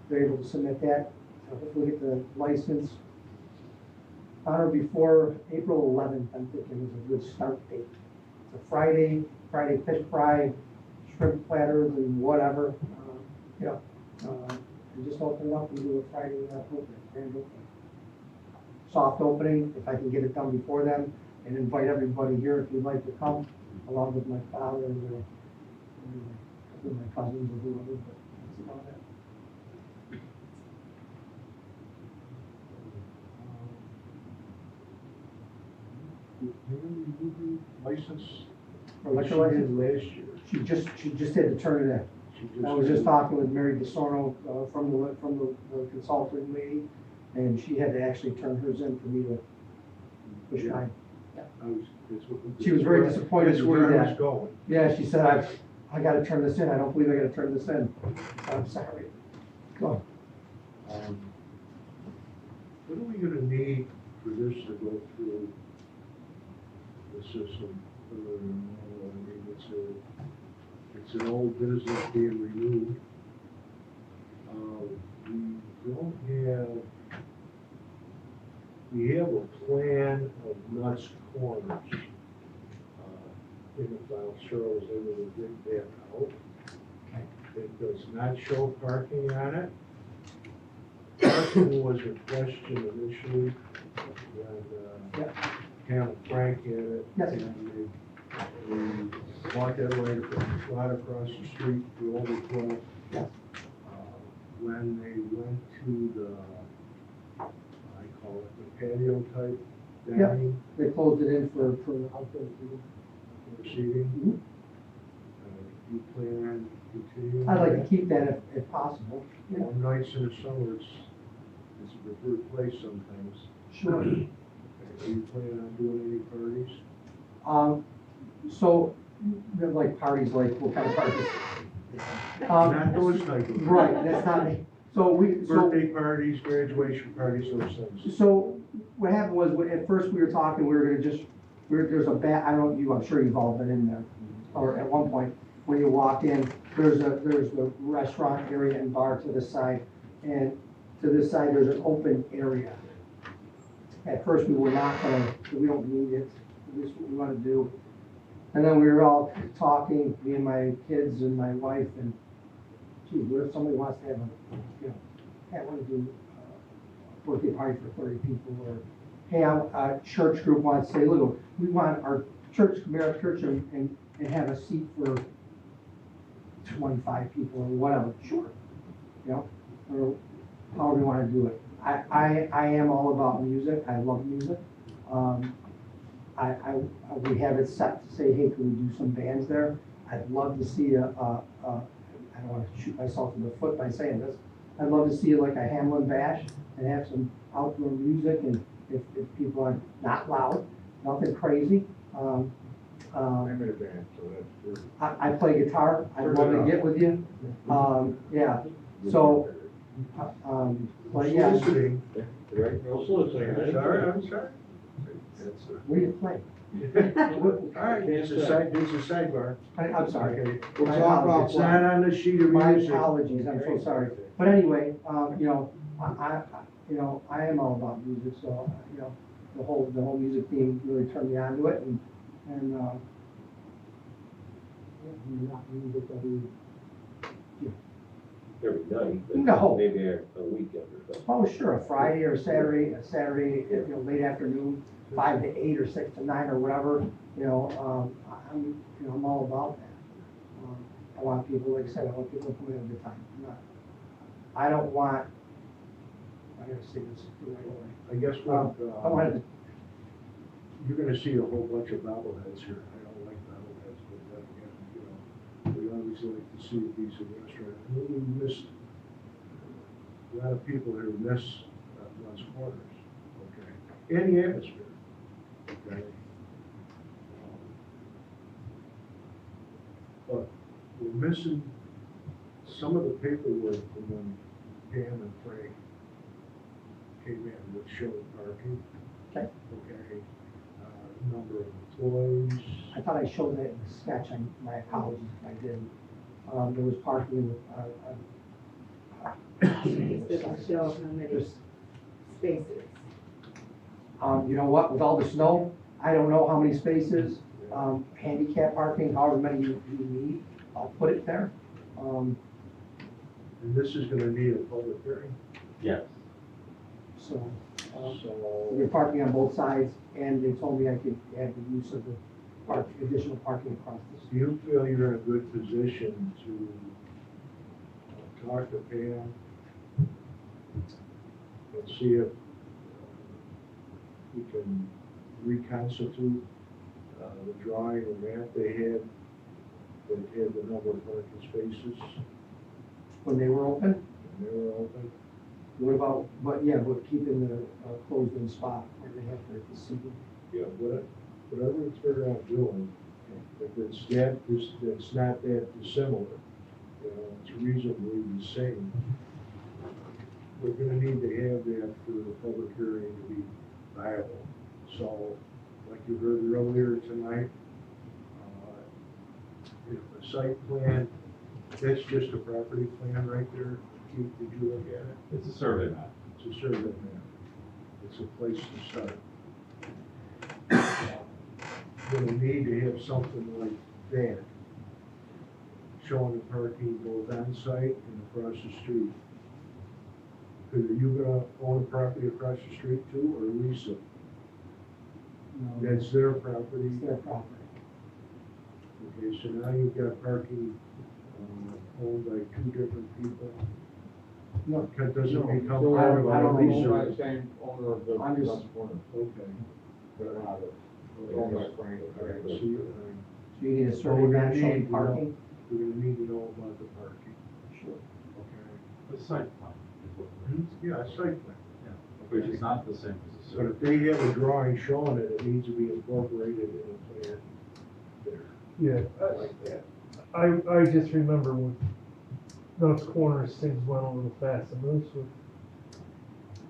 S20: They're able to submit that, hopefully get the license on or before April 11th, I'm thinking is a good start date. It's a Friday fish fry, shrimp platters and whatever, and just open it up and do a Friday opening, grand opening. Soft opening, if I can get it done before then, and invite everybody here if you'd like to come, along with my father and a couple of my cousins or whoever, but that's about it.
S1: License?
S20: For liquor
S1: She
S20: license?
S1: did last year.
S20: She just had to turn it in. I was just talking with Mary DeSorno, from the consulting lady, and she had to actually turn hers in for me to push mine. She was very disappointed to do that. Yeah, she said, I gotta turn this in, I don't believe I gotta turn this in. I'm sorry. Go.
S1: What are we gonna need for this to go through the system? I mean, it's an old business being renewed. We have a plan of Nuts Corners. If Cheryl was able to dig that out. It does not show parking on it. Parking was a question initially, when Pam and Frank had it.
S20: Yes.
S1: And they bought that right across the street, the overflow.
S20: Yes.
S1: When they went to the, I call it the patio type dining.
S20: They closed it in for outdoor
S1: seating. You plan on continuing?
S20: I'd like to keep that if possible. Yeah.
S1: On nights in the summer, it's a preferred place sometimes.
S20: Sure.
S1: Are you planning on doing any parties?
S20: So, like parties, like what kind of parties?
S1: Not those type of.
S20: Right, that's not me.
S1: Birthday parties, graduation parties, those things.
S20: So what happened was, at first we were talking, we were gonna there's a I don't know you, I'm sure you've all been in there. Or at one point, when you walk in, there's the restaurant area and bar to the side. And to this side, there's an open area. At first, we were not gonna, we don't need it, this is what we wanna do. And then we were all talking, me and my kids and my wife, and gee, what if somebody wants to have I want to do a birthday party for 30 people, or hey, a church group wants to say, look, we want our church, Merit Church, and have a seat for 25 people or whatever. Sure, or however you want to do it. I am all about music. I love music. We have it set to say, hey, can we do some bands there? I'd love to see I don't want to shoot myself in the foot by saying this. I'd love to see like a Hamlin Bash and have some outdoor music, and if people are not loud, nothing crazy.
S1: I'm in a band, so that's good.
S20: I play guitar. I'd love to get with you. Yeah. So, but yeah.
S1: Soliciting, right? No soliciting. I'm sorry.
S20: Where do you play?
S1: All right, it's a sidebar.
S20: I'm sorry.
S1: Okay.
S20: We'll talk offline.
S1: It's not on the sheet of
S20: My
S1: music.
S20: apologies, I'm so sorry. But anyway, I am all about music, so, the whole music theme really turned me on to it, and not music
S12: Every night, but
S20: No.
S12: maybe a weekend or something.
S20: oh, sure, a Friday or a Saturday, late afternoon, 5 to 8 or 6 to 9 or whatever, I'm all about that. I want people, like I said, I want people to come in at a good time. I don't want, I gotta say this the right way.
S1: I guess what,
S20: I wanted
S1: you're gonna see a whole bunch of bobbleheads here. I don't like bobbleheads, but then again, we always like to see a decent restaurant. We missed, a lot of people here miss Nuts Corners, okay? And the atmosphere, okay? But we're missing some of the paperwork from when Pam and Frank came in with showing parking.
S20: Okay.
S1: Okay. Number of employees.
S20: I thought I showed that in the sketch, my apologies if I didn't. There was parking,
S3: It doesn't show how many
S20: Just-
S3: spaces.
S20: you know what, with all the snow, I don't know how many spaces, handicap parking, however many you need, I'll put it there.
S1: And this is gonna need a public hearing,
S7: Yes.
S20: So,
S1: so.
S20: we're parking on both sides, and they told me I could add the use of the additional parking across the
S1: Do
S20: street.
S1: you feel you're in a good position to talk to Pam and see if we can reconstitute the drawing or map they had that had the number of parking spaces
S20: When they were open,
S1: when they were open?
S20: what about, but yeah, but keeping the closed-in spot where they have their seating.
S1: Yeah, whatever it's figuring out doing, if it's that, it's not that dissimilar, you know, it's reasonably the same. We're gonna need to have that for the public hearing to be viable. So, like you heard earlier tonight, if the site plan, that's just a property plan right there. Keith, did you look at it?
S7: It's a survey map.
S1: It's a survey map. It's a place to start. We're gonna need to have something like that, showing the parking both on site and across the street. Because are you gonna own a property across the street too, or lease it? That's their property?
S20: It's their property.
S1: Okay, so now you've got parking, owned by two different people.
S20: No.
S1: That doesn't
S9: No,
S1: become
S9: still
S1: part of
S9: owned
S20: I
S1: our
S20: don't
S1: lease.
S20: know.
S9: by the same owner of the
S20: I'm just-
S9: front corner.
S1: Okay.
S9: But not it. It's owned by Frank.
S1: All right, so you,
S20: So you need a
S1: Well,
S20: survey
S1: we're
S20: map
S1: gonna
S20: showing
S1: need to know-
S20: parking?
S1: we're gonna need to know about the parking.
S20: Sure.
S1: Okay.
S7: The site plan is what we're,
S1: Yeah, a site plan.
S7: which is not the same as a
S1: But
S7: survey.
S1: if they have a drawing showing it, it needs to be incorporated in a plan there,
S10: Yeah,
S1: like that.
S10: I just remember when those corners, things went a little fast and loose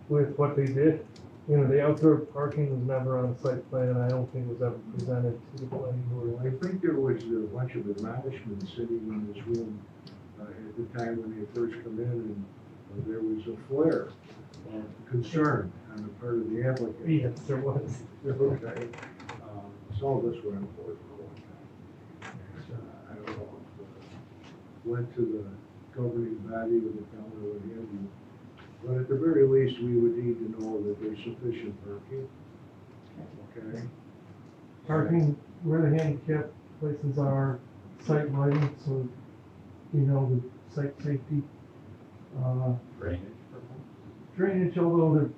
S10: with what they did. You know, the outdoor parking was never on the site plan, and I don't think it was ever presented to the planning board.
S1: Well, I think there was a bunch of admonishments sitting in this room at the time when they first come in, and there was a flare of concern on the part of the applicant.
S10: Yes, there was.
S1: Okay. Some of us were on board for a long time. And, I don't know if went to the governing body of the town or what have you. But at the very least, we would need to know that there's sufficient parking. Okay?
S10: Parking where the handicap places are, site lighting, so you know the site safety.
S7: Drainage.
S10: Drainage, although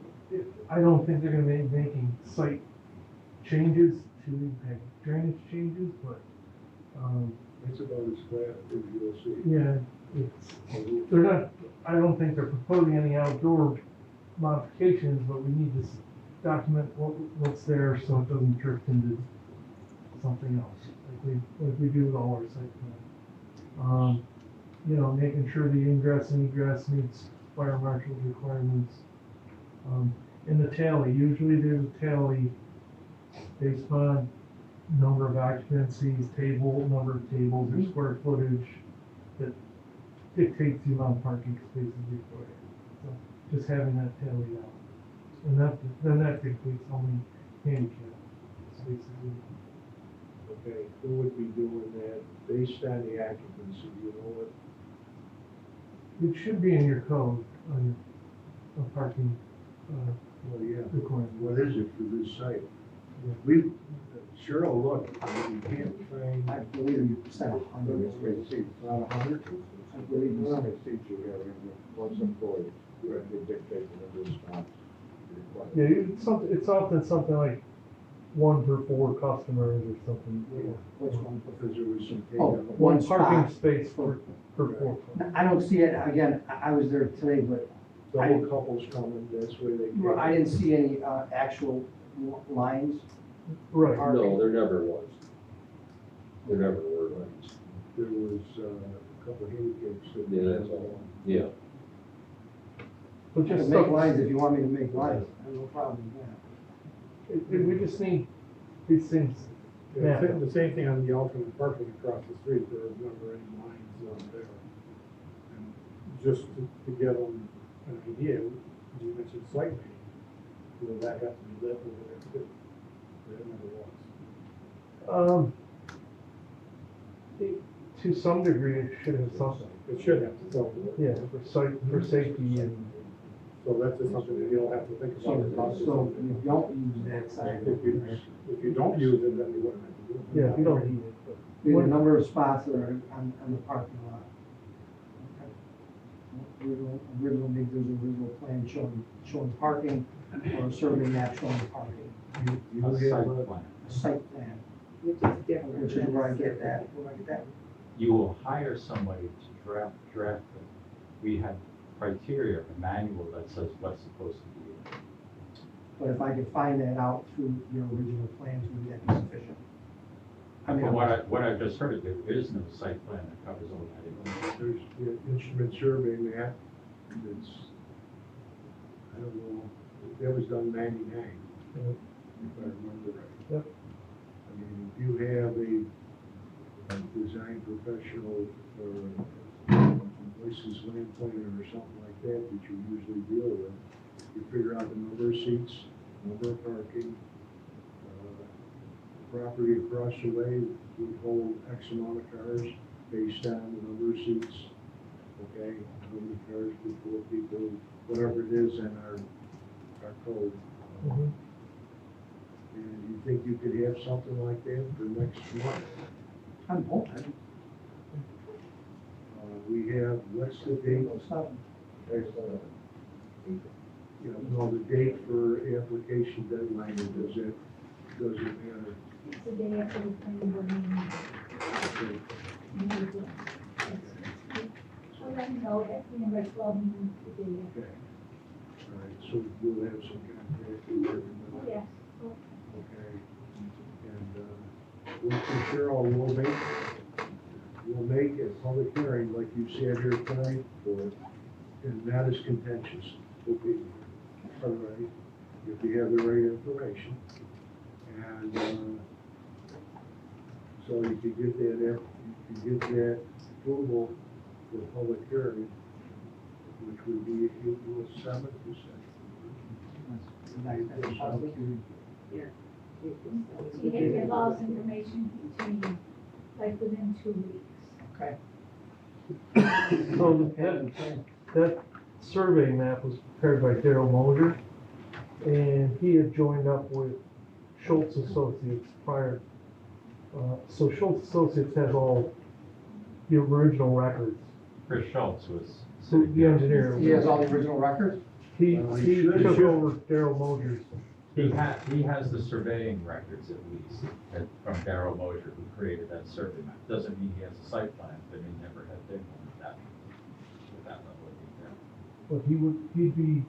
S10: I don't think they're gonna be making site changes to impact drainage changes, but,
S1: It's about as flat as you'll see.
S10: yeah, they're not, I don't think they're proposing any outdoor modifications, but we need to document what's there so it doesn't drift into something else, like we do with all our site plan. You know, making sure the ingress and egress meets fire marshal's requirements. In the tally, usually there's a tally based on number of occupancies, number of tables, or square footage that dictates the amount of parking spaces required. So just having that tally out. And then that dictates how many handicap spaces we need.
S1: Okay, who would be doing that based on the occupancy, you know what?
S10: It should be in your code on a parking,
S1: Well, yeah,
S10: requirement.
S1: what is it for this site?
S10: Yeah.
S1: We, Cheryl, look, we can't find.
S20: I believe you said 100.
S1: About 100?
S20: I believe you
S9: How
S20: said.
S9: many seats you have in there, what's employed, they dictate the number of spots.
S10: Yeah, it's often something like 1 per 4 customers or something.
S20: Which one?
S1: Because there was some.
S20: Oh,
S10: One
S20: one
S10: parking
S20: spot.
S10: space per 4.
S20: I don't see it, again, I was there today, but
S1: Double couples coming, that's where they. came.
S20: I didn't see any actual lines.
S10: Right.
S12: No, there never was. There never were lines.
S1: There was a couple of handicaps. that-
S12: Yeah, that's all. Yeah.
S10: But
S20: I can
S10: just
S20: make
S10: some,
S20: lines if you want me to make lines, I have no problem with that.
S10: We just need these things mapped out.
S13: The same thing on the alternate parking across the street, there was never any lines there. And just to get them an idea, you mentioned site lighting, will that have to be lit over there too? There never was.
S10: To some degree, it should have something.
S13: It should have, so.
S10: Yeah, for safety and.
S13: So that's just something that you'll have to think about.
S20: So you don't use that side.
S13: If you don't use it, then you wouldn't have to do it.
S10: Yeah, if you don't need it, but.
S20: There's a number of spots that are on the parking lot. Original, maybe there's an original plan showing parking, or a survey map showing parking.
S13: You
S7: A
S13: have
S7: site
S13: a-
S7: plan.
S20: A site plan,
S3: Which is different.
S20: which is where I get that,
S7: You will hire somebody to draft it. We have criteria, a manual that says what's supposed to be in it.
S20: But if I could find that out through your original plans, would that be sufficient? I mean,
S7: From what I've just heard, there is no site plan that covers all that.
S1: There's the instrument survey map, that's, I don't know, that was done '99, if I remember right.
S10: Yep.
S1: I mean, if you have a design professional or licensed land planner or something like that that you usually deal with, you figure out the number of seats, number of parking, property across the way would hold X amount of cars based on the number of seats, okay? How many cars per 4 people, whatever it is in our code.
S10: Mhm.
S1: And you think you could have something like that for next month?
S20: I'm hoping.
S1: We have, what's the date? You know, the date for application deadline, or doesn't matter.
S2: It's the day after the planning board meeting.
S1: Okay.
S2: I'll let you know, at the end of 12 minutes, the day after.
S1: Okay. All right, so we'll have some contact with
S2: Oh,
S1: everybody.
S2: yes.
S1: Okay. And, we'll for sure, we'll make a public hearing like you said here tonight for, and not as contentious. Okay. All right, if you have the right information. And, so you could get that approval for public hearing, which would be April 7th, you said.
S2: So you have to get all this information to me, like within 2 weeks.
S20: Okay.
S10: So that survey map was prepared by Daryl Moser, and he had joined up with Schultz Associates prior. So Schultz Associates has all the original records.
S7: Chris Schultz was.
S10: So the engineer.
S20: He has all the original records?
S10: He
S1: He
S10: took
S1: should.
S10: over Daryl Moser's.
S7: He has the surveying records at least, from Darrell Mosier, who created that survey map. Doesn't mean he has a site plan, but he never had been one with that level of detail.
S10: But he'd be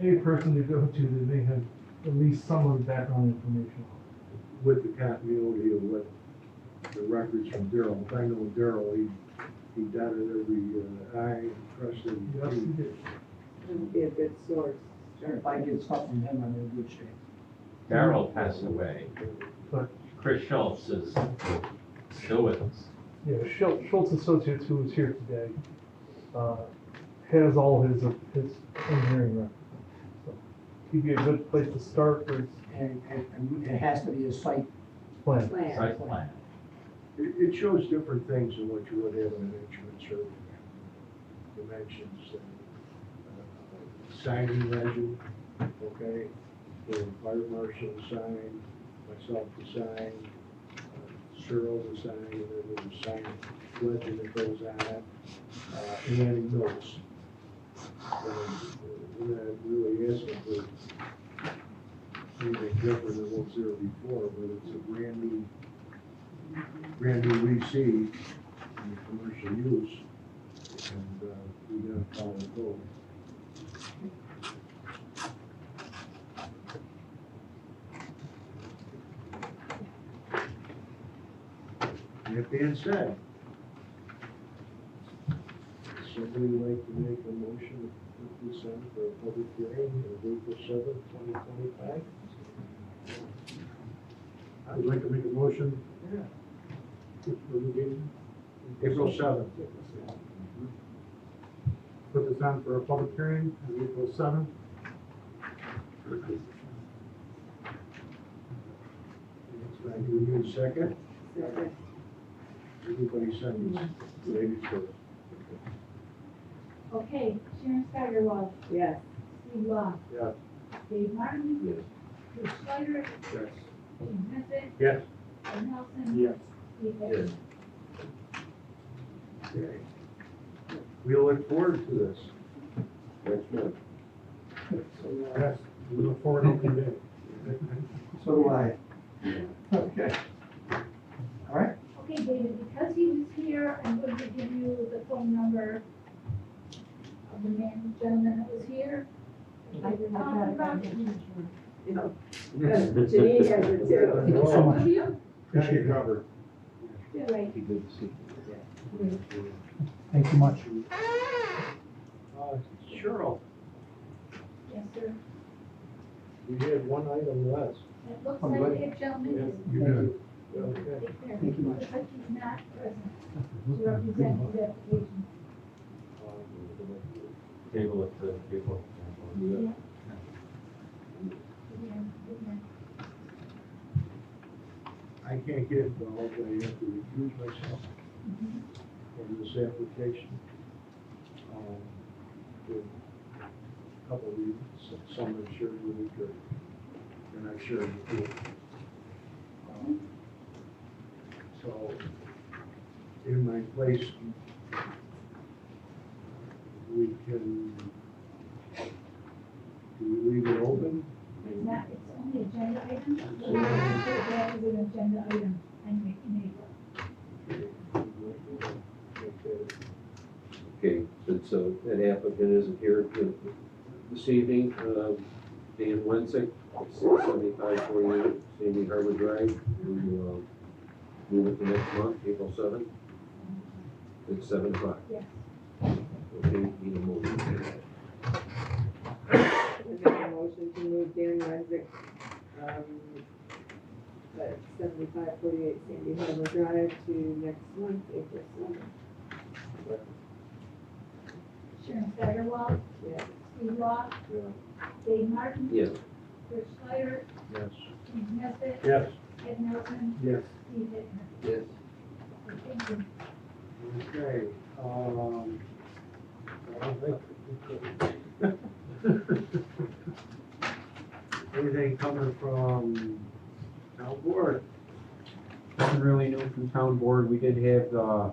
S10: a person to go to that may have at least some of the background information.
S1: With the continuity of what the records from Daryl. If I know Daryl, he dotted every I, crossed every
S10: Yes, he
S1: T.
S10: did.
S3: It would be a good source.
S20: If I get stuff from him, I'm in good shape.
S7: Darrell passed away,
S10: But
S7: Chris Schultz is still with us.
S10: yeah, Schultz Associates, who is here today, has all his engineering records. So he'd be a good place to start for his
S20: And it has to be a site
S10: plan.
S7: Site plan.
S1: It shows different things than what you would have in an instrument survey map. Dimensions, signing legend, okay, the fire marshal sign, myself to sign, Cheryl to sign, and then there's a sign legend that goes on it, and notes. We're not really asking for anything different than what's there before, but it's a brand new receipt in commercial use, and, we gotta follow the code. That being said, somebody would like to make a motion to put this on for a public hearing on April 7th, 2025?
S13: I'd like to make a motion.
S1: April 7th.
S13: Put this on for a public hearing on April 7th.
S1: Do we need a second?
S3: Second.
S1: Everybody seconds. Ladies first.
S2: Okay, Sharon Steigerwald,
S3: Yes.
S2: Steve Law,
S1: Yes.
S2: Dave Martin,
S1: Yes.
S2: Chris Schreider,
S1: Yes.
S2: James Nesbitt,
S1: Yes.
S2: Ed Nelson.
S13: Yes.
S2: Steve Hickman.
S1: Okay. We look forward to this next month.
S13: Yes, we look forward to opening day.
S20: So do I. Okay. All right.
S2: Okay, David, because he was here, I'm going to give you the phone number of the gentleman that was here.
S19: I got it.
S3: Janine has it too.
S13: Thank you so much.
S2: You?
S1: Got you covered.
S2: Yeah, right.
S13: Thank you much.
S1: Cheryl,
S2: Yes, sir.
S1: we had one item less.
S2: It looks
S20: I'm
S2: like
S20: good.
S2: the gentleman is.
S1: You good? Okay.
S2: Take care.
S20: Thank you much.
S2: Looks like he's not present to represent his application.
S7: Table it to April.
S2: Yeah. Yeah, yeah.
S1: I can't get involved, I have to recuse myself
S2: Mhm.
S1: from this application. For a couple of reasons, some are shared with me, and I've shared with you. So, in my place, we can, do we leave it open?
S2: It's not, it's only agenda item, so that is an agenda item in April.
S12: Okay, since an applicant isn't here this evening, Dan Wensick, 7548 Sandy Harbor Drive, we'll move it to next month, April 7th, at 7 o'clock.
S2: Yes.
S12: Okay, need a motion.
S3: I make a motion to move Dan Renzick, at 7548 Sandy Harbor Drive to next month, April 7th.
S2: Sharon Steigerwald,
S3: Yes.
S2: Steve Law,
S1: Yeah.
S2: Dave Martin,
S12: Yes.
S2: Chris Schreider,
S1: Yes.
S2: James Nesbitt,
S1: Yes.
S2: Ed Nelson,
S1: Yes.
S2: Steve Hickman.
S12: Yes.
S2: Thank you.
S1: Okay, I don't think. Anything coming from town board?
S15: Nothing really new from town board. We did have the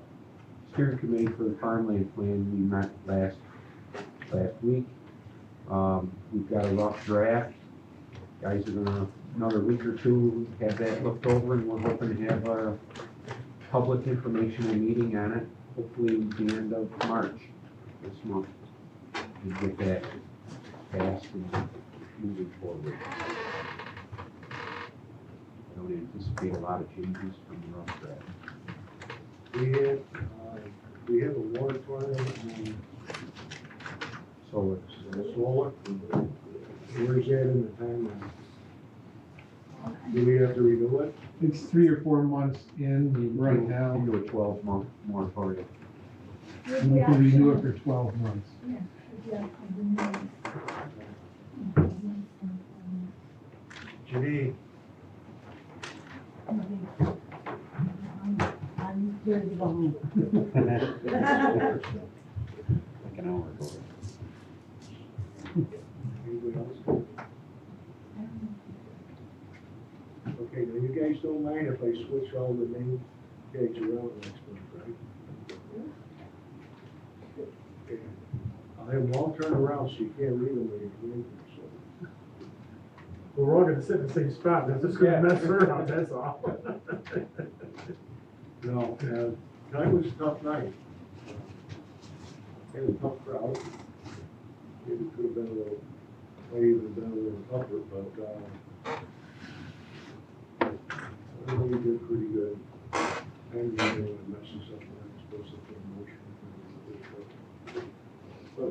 S15: steering committee for the farmland plan. We met last week. We've got a rough draft. Guys are gonna, another week or two, have that looked over, and we're hoping to have a public informational meeting on it, hopefully at the end of March this month. And get that passed and moving forward. I don't anticipate a lot of changes from the rough draft.
S1: We have a moratorium on
S15: Solar.
S1: solar. Where's that in the timeline? Do we have to renew it?
S5: It's 3 or 4 months in right now,
S15: Into a 12-month moratorium.
S5: and we can renew it for 12 months.
S2: Yeah, yeah,
S1: Janine,
S19: I'm ready to go home.
S15: Like an hour ago.
S1: anybody else? Okay, now you guys don't mind if I switch all the name tags around next month, right? Okay. I'll have them all turned around so you can't read them when you're reading them, so.
S13: Well, we're all gonna sit in the same spot, that's just gonna mess her up, that's all.
S1: No, tonight was a tough night. Had a tough crowd. Maybe it could have been a little, might even have been a little tougher, but, everybody did pretty good. And then it messes up when I'm supposed to put a motion. But